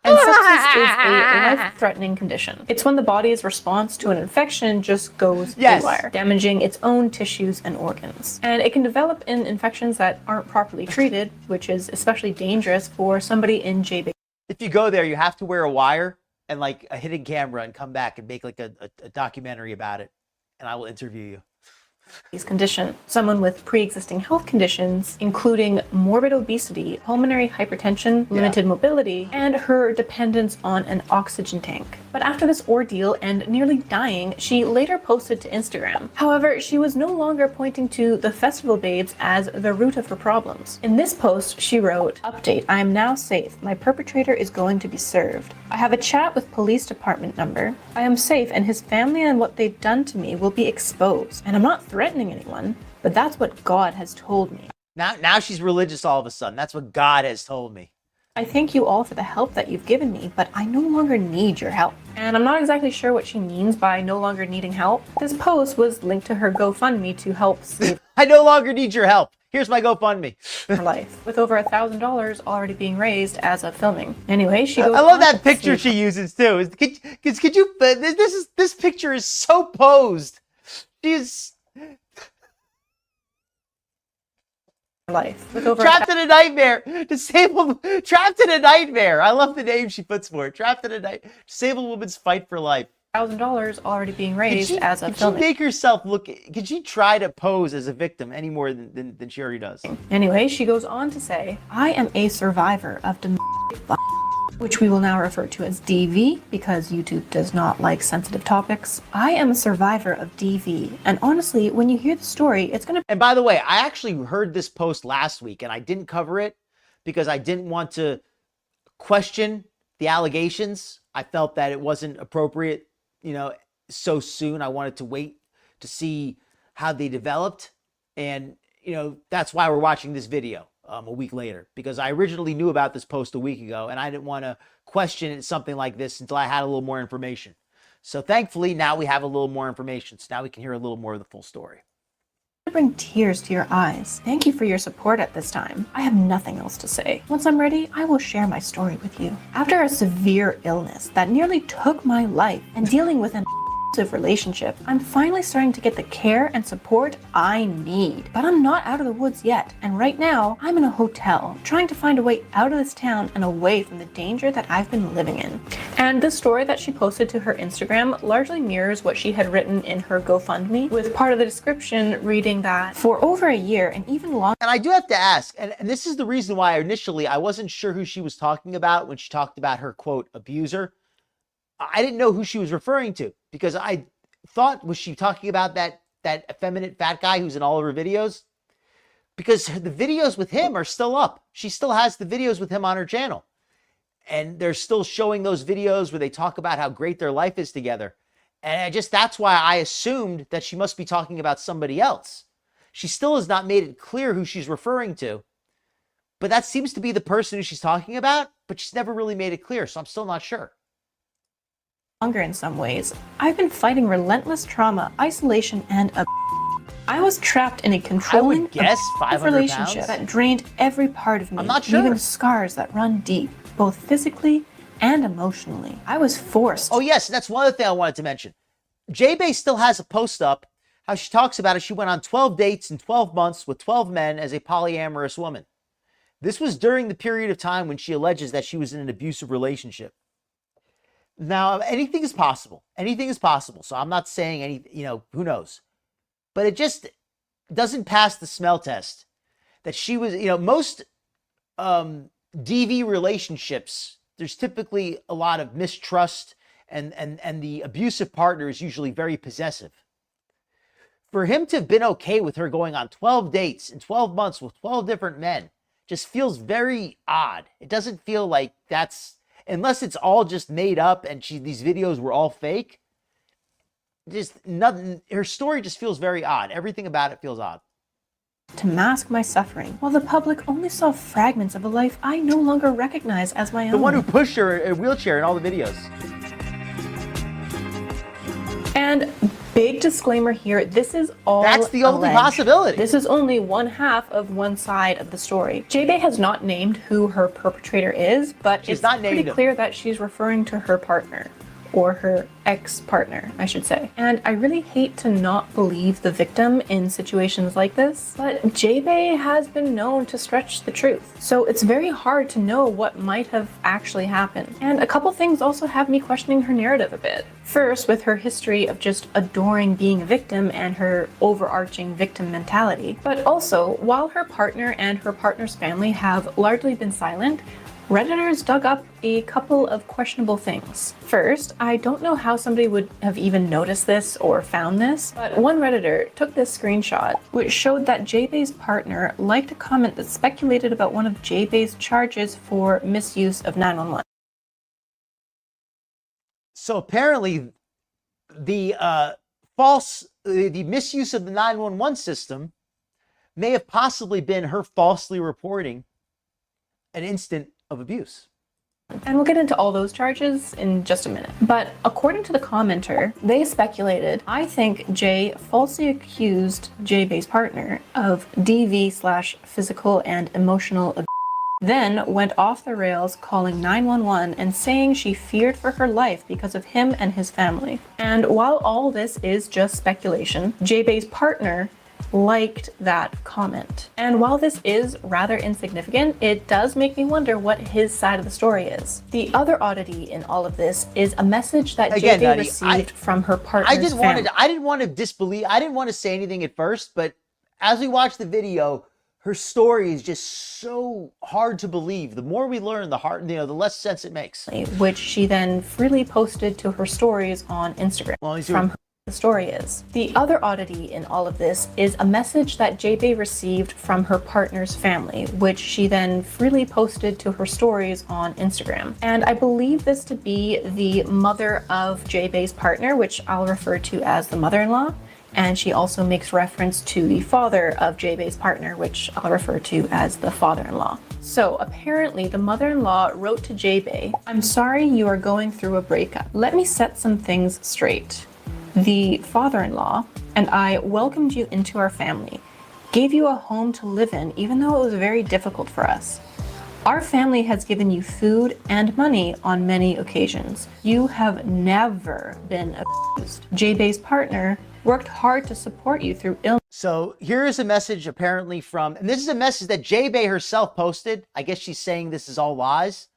S: And sepsis is a life-threatening condition. It's when the body's response to an infection just goes haywire, damaging its own tissues and organs. And it can develop in infections that aren't properly treated, which is especially dangerous for somebody in JB.
A: If you go there, you have to wear a wire and like a hidden camera and come back and make like a documentary about it, and I will interview you.
S: Condition. Someone with pre-existing health conditions, including morbid obesity, pulmonary hypertension, limited mobility, and her dependence on an oxygen tank. But after this ordeal and nearly dying, she later posted to Instagram. However, she was no longer pointing to the festival babes as the root of her problems. In this post, she wrote, "Update, I am now safe. My perpetrator is going to be served. I have a chat with police department number. I am safe and his family and what they've done to me will be exposed. And I'm not threatening anyone, but that's what God has told me."
A: Now she's religious all of a sudden. That's what God has told me.
S: "I thank you all for the help that you've given me, but I no longer need your help." And I'm not exactly sure what she means by no longer needing help. This post was linked to her GoFundMe to help save
A: I no longer need your help. Here's my GoFundMe.
S: her life, with over $1,000 already being raised as of filming. Anyway, she goes
A: I love that picture she uses too. Could you? This picture is so posed. She's
S: life with over
A: trapped in a nightmare, disabled, trapped in a nightmare. I love the name she puts for it. Trapped in a disabled woman's fight for life.
S: $1,000 already being raised as of
A: filming.
S: filming.
A: Could she make herself look? Could she try to pose as a victim any more than she already does?
S: Anyway, she goes on to say, "I am a survivor of which we will now refer to as DV because YouTube does not like sensitive topics. I am a survivor of DV, and honestly, when you hear the story, it's gonna..."
A: And by the way, I actually heard this post last week, and I didn't cover it because I didn't want to question the allegations. I felt that it wasn't appropriate, so soon. I wanted to wait to see how they developed, and that's why we're watching this video a week later, because I originally knew about this post a week ago and I didn't want to question something like this until I had a little more information. So thankfully now we have a little more information, so now we can hear a little more of the full story.
S: Bring tears to your eyes. Thank you for your support at this time. I have nothing else to say. Once I'm ready, I will share my story with you. After a severe illness that nearly took my life and dealing with an relationship, I'm finally starting to get the care and support I need. But I'm not out of the woods yet, and right now I'm in a hotel trying to find a way out of this town and away from the danger that I've been living in. And the story that she posted to her Instagram largely mirrors what she had written in her GoFundMe, with part of the description reading that for over a year and even longer.
A: And I do have to ask, and this is the reason why initially I wasn't sure who she was talking about when she talked about her quote abuser. I didn't know who she was referring to because I thought, was she talking about that effeminate fat guy who's in all of her videos? Because the videos with him are still up. She still has the videos with him on her channel. And they're still showing those videos where they talk about how great their life is together. And that's why I assumed that she must be talking about somebody else. She still has not made it clear who she's referring to. But that seems to be the person who she's talking about, but she's never really made it clear, so I'm still not sure.
S: Longer in some ways. I've been fighting relentless trauma, isolation, and I was trapped in a controlling relationship that drained every part of me,
A: I'm not sure.
S: leaving scars that run deep, both physically and emotionally. I was forced.
A: Oh yes, that's one other thing I wanted to mention. J-Bay still has a post up how she talks about it. She went on 12 dates in 12 months with 12 men as a polyamorous woman. This was during the period of time when she alleges that she was in an abusive relationship. Now, anything is possible. Anything is possible. So I'm not saying who knows. But it just doesn't pass the smell test that she was, most DV relationships, there's typically a lot of mistrust and the abusive partner is usually very possessive. For him to have been okay with her going on 12 dates in 12 months with 12 different men just feels very odd. It doesn't feel like that's, unless it's all just made up and these videos were all fake, just nothing. Her story just feels very odd. Everything about it feels odd.
S: To mask my suffering, while the public only saw fragments of a life I no longer recognize as my own.
A: The one who pushed her in a wheelchair in all the videos.
S: And Big disclaimer here, this is all
A: That's the only
S: alleged.
A: possibility.
S: This is only one half of one side of the story. J-Bay has not named who her perpetrator is, but it's pretty clear that she's referring to her partner. Or her ex-partner, I should say. And I really hate to not believe the victim in situations like this, but J-Bay has been known to stretch the truth. So it's very hard to know what might have actually happened. And a couple things also have me questioning her narrative a bit. First, with her history of just adoring being a victim and her overarching victim mentality. But also, while her partner and her partner's family have largely been silent, Redditors dug up a couple of questionable things. First, I don't know how somebody would have even noticed this or found this, but one Redditor took this screenshot, which showed that J-Bay's partner liked a comment that speculated about one of J-Bay's charges for misuse of 911.
A: So apparently, the misuse of the 911 system may have possibly been her falsely reporting an instant of abuse.
S: And we'll get into all those charges in just a minute. But according to the commenter, they speculated, I think Jay falsely accused J-Bay's partner of DV/physical and emotional abuse, then went off the rails calling 911 and saying she feared for her life because of him and his family. And while all this is just speculation, J-Bay's partner liked that comment. And while this is rather insignificant, it does make me wonder what his side of the story is. The other oddity in all of this is a message that J-Bay received from her partner's family.
A: I didn't want to disbelieve, I didn't want to say anything at first, but as we watched the video, her story is just so hard to believe. The more we learn, the less sense it makes.
S: Which she then freely posted to her stories on Instagram. From the story is. The other oddity in all of this is a message that J-Bay received from her partner's family, which she then freely posted to her stories on Instagram. And I believe this to be the mother of J-Bay's partner, which I'll refer to as the mother-in-law. And she also makes reference to the father of J-Bay's partner, which I'll refer to as the father-in-law. So apparently the mother-in-law wrote to J-Bay, I'm sorry you are going through a breakup. Let me set some things straight. The father-in-law and I welcomed you into our family, gave you a home to live in even though it was very difficult for us. Our family has given you food and money on many occasions. You have never been abused. J-Bay's partner worked hard to support you through illness.
A: So here is a message apparently from, and this is a message that J-Bay herself posted. I guess she's saying this is all lies,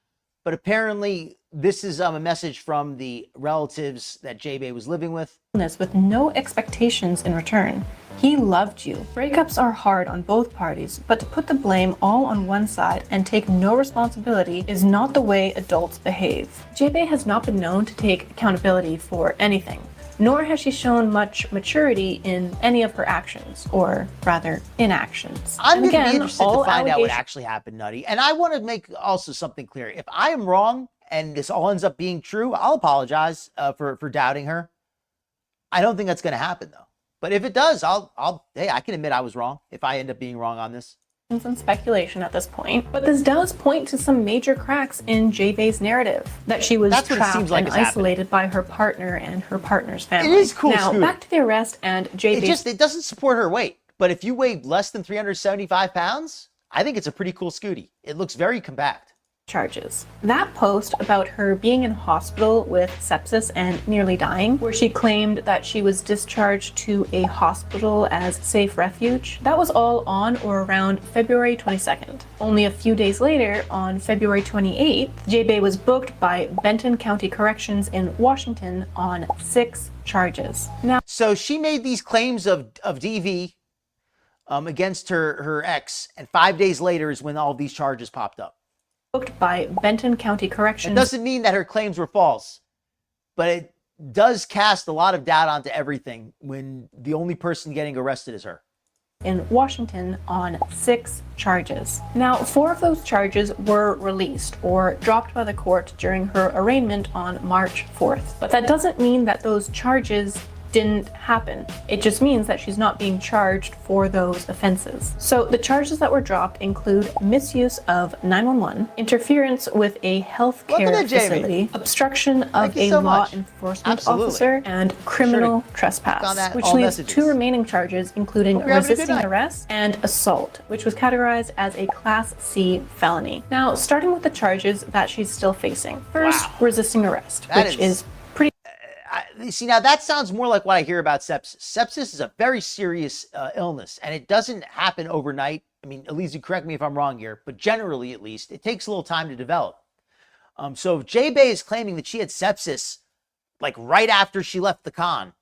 A: but apparently this is a message from the relatives that J-Bay was living with.
S: With no expectations in return. He loved you. Breakups are hard on both parties, but to put the blame all on one side and take no responsibility is not the way adults behave. J-Bay has not been known to take accountability for anything, nor has she shown much maturity in any of her actions, or rather, inactions.
A: I'm going to be interested to find out what actually happened, Nutty. And I want to make also something clear. If I am wrong and this all ends up being true, I'll apologize for doubting her. I don't think that's going to happen, though. But if it does, hey, I can admit I was wrong if I end up being wrong on this.
S: Some speculation at this point, but this does point to some major cracks in J-Bay's narrative, that she was trapped and isolated by her partner and her partner's family.
A: It is cool.
S: Now, back to the arrest and J-Bay's...
A: It doesn't support her weight, but if you weigh less than 375 pounds, I think it's a pretty cool scooty. It looks very compact.
S: Charges. That post about her being in hospital with sepsis and nearly dying, where she claimed that she was discharged to a hospital as safe refuge, that was all on or around February 22nd. Only a few days later, on February 28th, J-Bay was booked by Benton County Corrections in Washington on 6 charges. Now,
A: so she made these claims of DV against her ex, and 5 days later is when all these charges popped up.
S: Booked by Benton County Corrections.
A: It doesn't mean that her claims were false, but it does cast a lot of doubt onto everything when the only person getting arrested is her.
S: In Washington on 6 charges. Now, 4 of those charges were released or dropped by the court during her arraignment on March 4th. But that doesn't mean that those charges didn't happen. It just means that she's not being charged for those offenses. So the charges that were dropped include misuse of 911, interference with a healthcare facility, obstruction of a law enforcement officer, and criminal trespass, which leaves 2 remaining charges, including resisting arrest and assault, which was categorized as a Class C felony. Now, starting with the charges that she's still facing. First, resisting arrest, which is pretty...
A: See, now that sounds more like what I hear about sepsis. Sepsis is a very serious illness, and it doesn't happen overnight. I mean, Elise, correct me if I'm wrong here, but generally, at least, it takes a little time to develop. So if J-Bay is claiming that she had sepsis, like right after she left the con,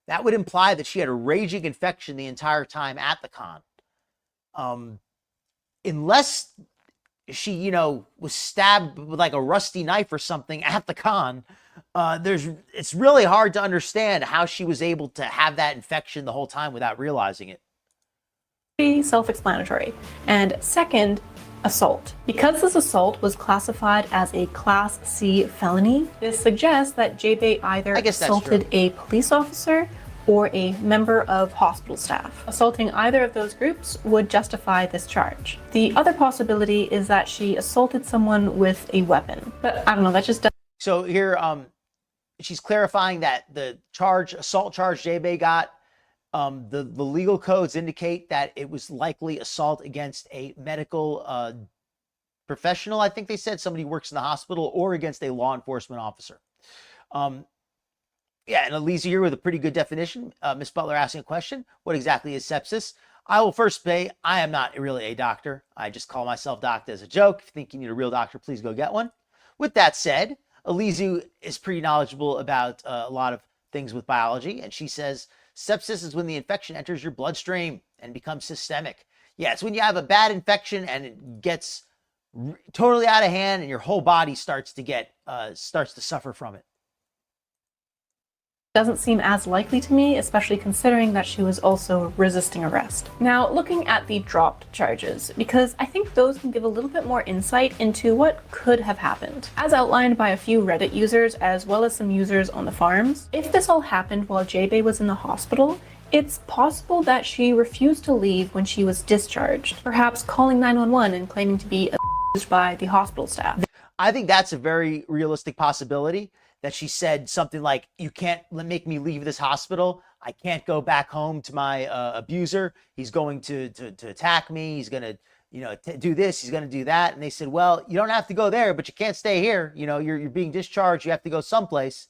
A: that would imply that she had a raging infection the entire time at the con. Unless she, you know, was stabbed with like a rusty knife or something at the con, it's really hard to understand how she was able to have that infection the whole time without realizing it.
S: Pretty self-explanatory. And second, assault. Because this assault was classified as a Class C felony, this suggests that J-Bay either assaulted a police officer or a member of hospital staff. Assaulting either of those groups would justify this charge. The other possibility is that she assaulted someone with a weapon. But I don't know, that just doesn't...
A: So here, she's clarifying that the assault charge J-Bay got, the legal codes indicate that it was likely assault against a medical professional, I think they said, somebody who works in the hospital, or against a law enforcement officer. Yeah, and Elisa here with a pretty good definition. Miss Butler asking a question, what exactly is sepsis? I will first say, I am not really a doctor. I just call myself doctor as a joke. If you think you need a real doctor, please go get one. With that said, Elizu is pretty knowledgeable about a lot of things with biology, and she says sepsis is when the infection enters your bloodstream and becomes systemic. Yeah, it's when you have a bad infection and it gets totally out of hand and your whole body starts to suffer from it.
S: Doesn't seem as likely to me, especially considering that she was also resisting arrest. Now, looking at the dropped charges, because I think those can give a little bit more insight into what could have happened. As outlined by a few Reddit users, as well as some users on the farms, if this all happened while J-Bay was in the hospital, it's possible that she refused to leave when she was discharged, perhaps calling 911 and claiming to be abused by the hospital staff.
A: I think that's a very realistic possibility, that she said something like, you can't make me leave this hospital. I can't go back home to my abuser. He's going to attack me. He's going to, do this. He's going to do that. And they said, well, you don't have to go there, but you can't stay here. You know, you're being discharged. You have to go someplace.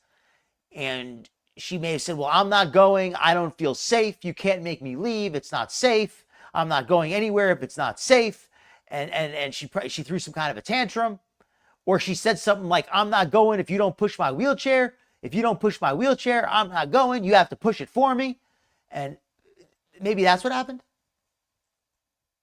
A: And she may have said, well, I'm not going. I don't feel safe. You can't make me leave. It's not safe. I'm not going anywhere if it's not safe. And she threw some kind of a tantrum. Or she said something like, I'm not going if you don't push my wheelchair. If you don't push my wheelchair, I'm not going. You have to push it for me. And maybe that's what happened.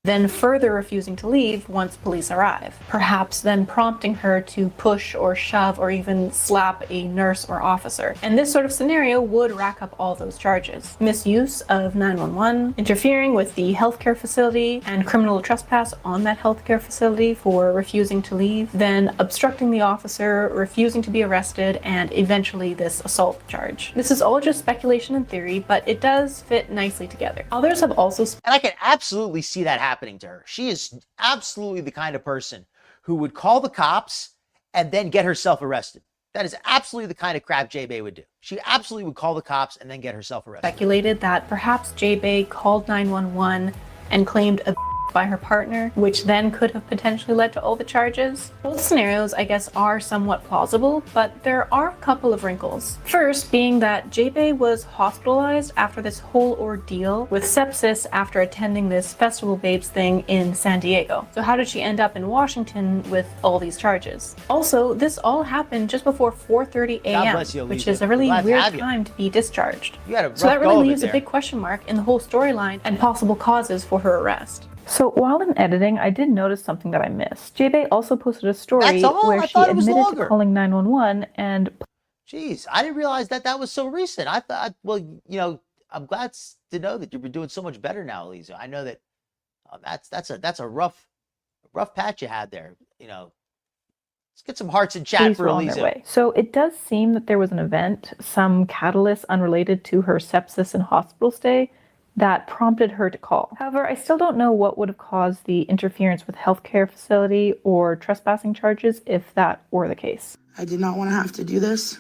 S: Then further refusing to leave once police arrive, perhaps then prompting her to push or shove or even slap a nurse or officer. And this sort of scenario would rack up all those charges. Misuse of 911, interfering with the healthcare facility, and criminal trespass on that healthcare facility for refusing to leave, then obstructing the officer, refusing to be arrested, and eventually this assault charge. This is all just speculation and theory, but it does fit nicely together. Others have also...
A: And I can absolutely see that happening to her. She is absolutely the kind of person who would call the cops and then get herself arrested. That is absolutely the kind of crap J-Bay would do. She absolutely would call the cops and then get herself arrested.
S: Speculated that perhaps J-Bay called 911 and claimed a by her partner, which then could have potentially led to all the charges. Both scenarios, I guess, are somewhat plausible, but there are a couple of wrinkles. First being that J-Bay was hospitalized after this whole ordeal with sepsis after attending this Festival Babes thing in San Diego. So how did she end up in Washington with all these charges? Also, this all happened just before 4:30 a.m., which is a really weird time to be discharged. So that really leaves a big question mark in the whole storyline and possible causes for her arrest.
U: So while in editing, I did notice something that I missed. J-Bay also posted a story where she admitted to calling 911 and...
A: Jeez, I didn't realize that was so recent. I thought, well, you know, I'm glad to know that you've been doing so much better now, Elisa. I know that that's a rough patch you had there. You know, Let's get some hearts in chat for Elisa.
U: So it does seem that there was an event, some catalyst unrelated to her sepsis and hospital stay, that prompted her to call. However, I still don't know what would have caused the interference with healthcare facility or trespassing charges if that were the case.
D: I did not want to have to do this.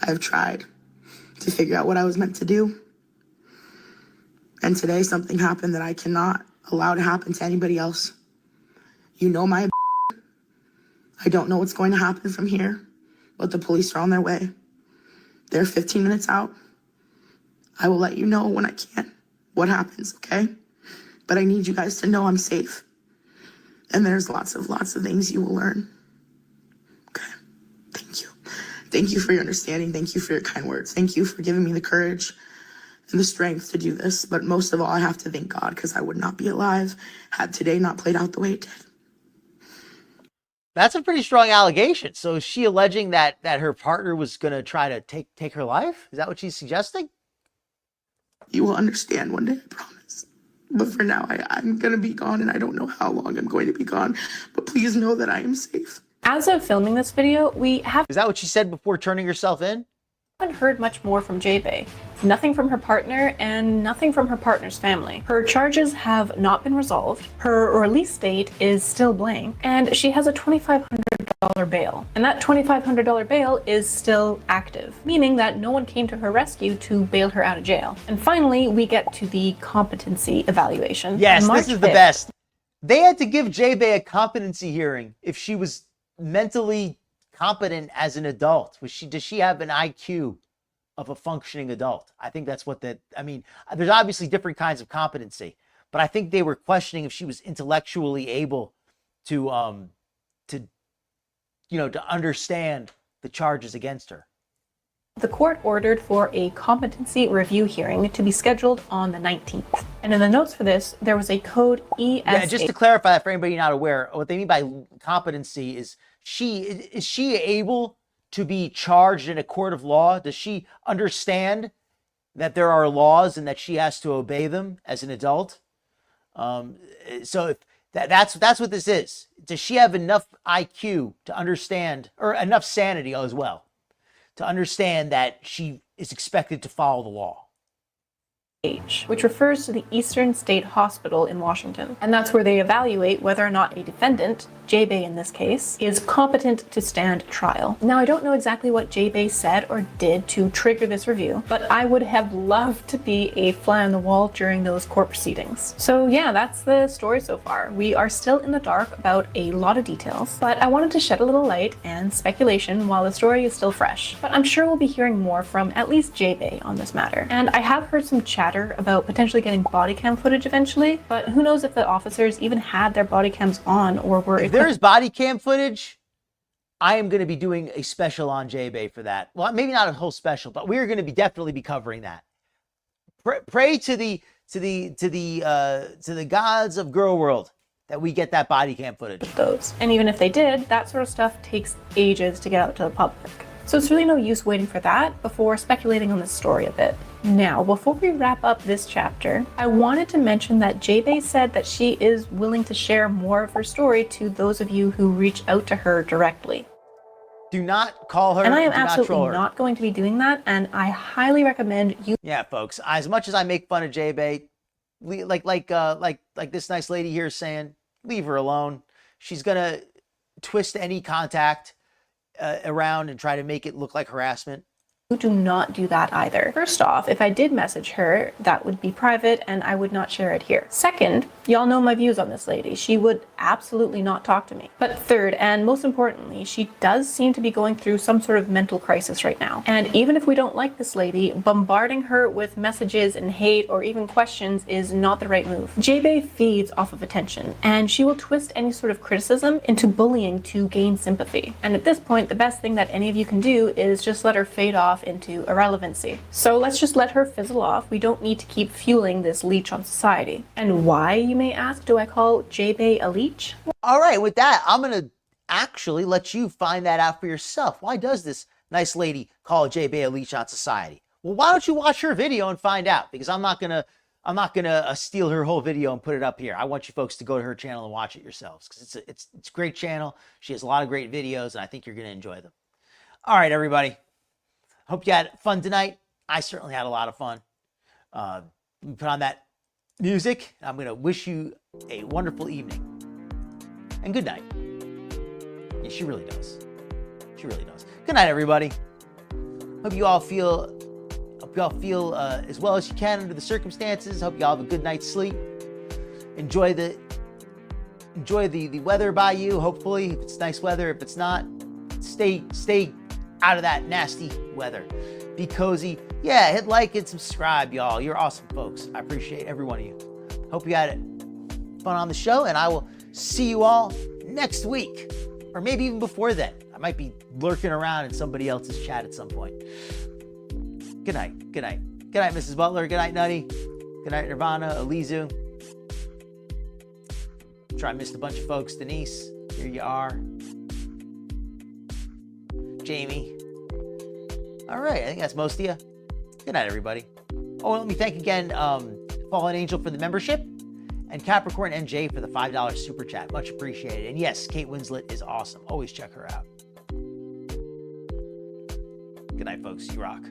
D: I've tried to figure out what I was meant to do. And today something happened that I cannot allow to happen to anybody else. You know my I don't know what's going to happen from here, but the police are on their way. They're 15 minutes out. I will let you know when I can what happens, okay? But I need you guys to know I'm safe. And there's lots of things you will learn. Okay, thank you. Thank you for your understanding. Thank you for your kind words. Thank you for giving me the courage and the strength to do this. But most of all, I have to thank God, because I would not be alive had today not played out the way it did.
A: That's a pretty strong allegation. So is she alleging that her partner was going to try to take her life? Is that what she's suggesting?
D: You will understand one day, I promise. But for now, I'm going to be gone, and I don't know how long I'm going to be gone. But please know that I am safe.
S: As of filming this video, we have...
A: Is that what she said before turning herself in?
S: Haven't heard much more from J-Bay. Nothing from her partner and nothing from her partner's family. Her charges have not been resolved, her release date is still blank, and she has a $2,500 bail. And that $2,500 bail is still active, meaning that no one came to her rescue to bail her out of jail. And finally, we get to the competency evaluation.
A: Yes, this is the best. They had to give J-Bay a competency hearing if she was mentally competent as an adult. Does she have an IQ of a functioning adult? I think that's what there's obviously different kinds of competency, but I think they were questioning if she was intellectually able to understand the charges against her.
S: The court ordered for a competency review hearing to be scheduled on the 19th. And in the notes for this, there was a code ESA.
A: Yeah, just to clarify that for anybody not aware, what they mean by competency is she able to be charged in a court of law? Does she understand that there are laws and that she has to obey them as an adult? So if that's what this is. Does she have enough IQ to understand, or enough sanity as well, to understand that she is expected to follow the law?
S: Which refers to the Eastern State Hospital in Washington. And that's where they evaluate whether or not a defendant, J-Bay in this case, is competent to stand trial. Now, I don't know exactly what J-Bay said or did to trigger this review, but I would have loved to be a fly on the wall during those court proceedings. So yeah, that's the story so far. We are still in the dark about a lot of details, but I wanted to shed a little light and speculation while the story is still fresh. But I'm sure we'll be hearing more from at least J-Bay on this matter. And I have heard some chatter about potentially getting body cam footage eventually, but who knows if the officers even had their body cams on or were...
A: If there is body cam footage, I am going to be doing a special on J-Bay for that. Well, maybe not a whole special, but we're going to definitely be covering that. Pray to the gods of Girl World that we get that body cam footage.
S: And even if they did, that sort of stuff takes ages to get out to the public. So it's really no use waiting for that before speculating on this story a bit. Now, before we wrap up this chapter, I wanted to mention that J-Bay said that she is willing to share more of her story to those of you who reach out to her directly.
A: Do not call her.
S: And I am absolutely not going to be doing that, and I highly recommend you...
A: Yeah, folks, as much as I make fun of J-Bay, like this nice lady here is saying, leave her alone. She's gonna twist any contact around and try to make it look like harassment.
S: Do not do that either. First off, if I did message her, that would be private and I would not share it here. Second, y'all know my views on this lady. She would absolutely not talk to me. But third, and most importantly, she does seem to be going through some sort of mental crisis right now. And even if we don't like this lady, bombarding her with messages and hate or even questions is not the right move. J-Bay feeds off of attention, and she will twist any sort of criticism into bullying to gain sympathy. And at this point, the best thing that any of you can do is just let her fade off into irrelevancy. So let's just let her fizzle off. We don't need to keep fueling this leech on society. And why, you may ask, do I call J-Bay a leech?
A: All right, with that, I'm going to actually let you find that out for yourself. Why does this nice lady call J-Bay a leech on society? Well, why don't you watch her video and find out? Because I'm not going I'm not gonna steal her whole video and put it up here. I want you folks to go to her channel and watch it yourselves because it's a great channel. She has a lot of great videos, and I think you're gonna enjoy them. All right, everybody. Hope you had fun tonight. I certainly had a lot of fun. We put on that music. I'm gonna wish you a wonderful evening and good night. Yeah, she really does. She really does. Good night, everybody. Hope you all feel as well as you can under the circumstances. Hope you all have a good night's sleep. Enjoy the weather by you. Hopefully, if it's nice weather. If it's not, stay out of that nasty weather. Be cozy. Yeah, hit like and subscribe, y'all. You're awesome folks. I appreciate every one of you. Hope you had fun on the show, and I will see you all next week, or maybe even before then. I might be lurking around in somebody else's chat at some point. Good night. Good night. Good night, Mrs. Butler. Good night, Nutty. Good night, Nirvana, Alizu. I'm sure I missed a bunch of folks. Denise, here you are. Jamie. All right, I think that's most of you. Good night, everybody. Oh, let me thank again Fallen Angel for the membership and Capricorn NJ for the $5 super chat. Much appreciated. And yes, Kate Winslet is awesome. Always check her out. Good night, folks. You rock.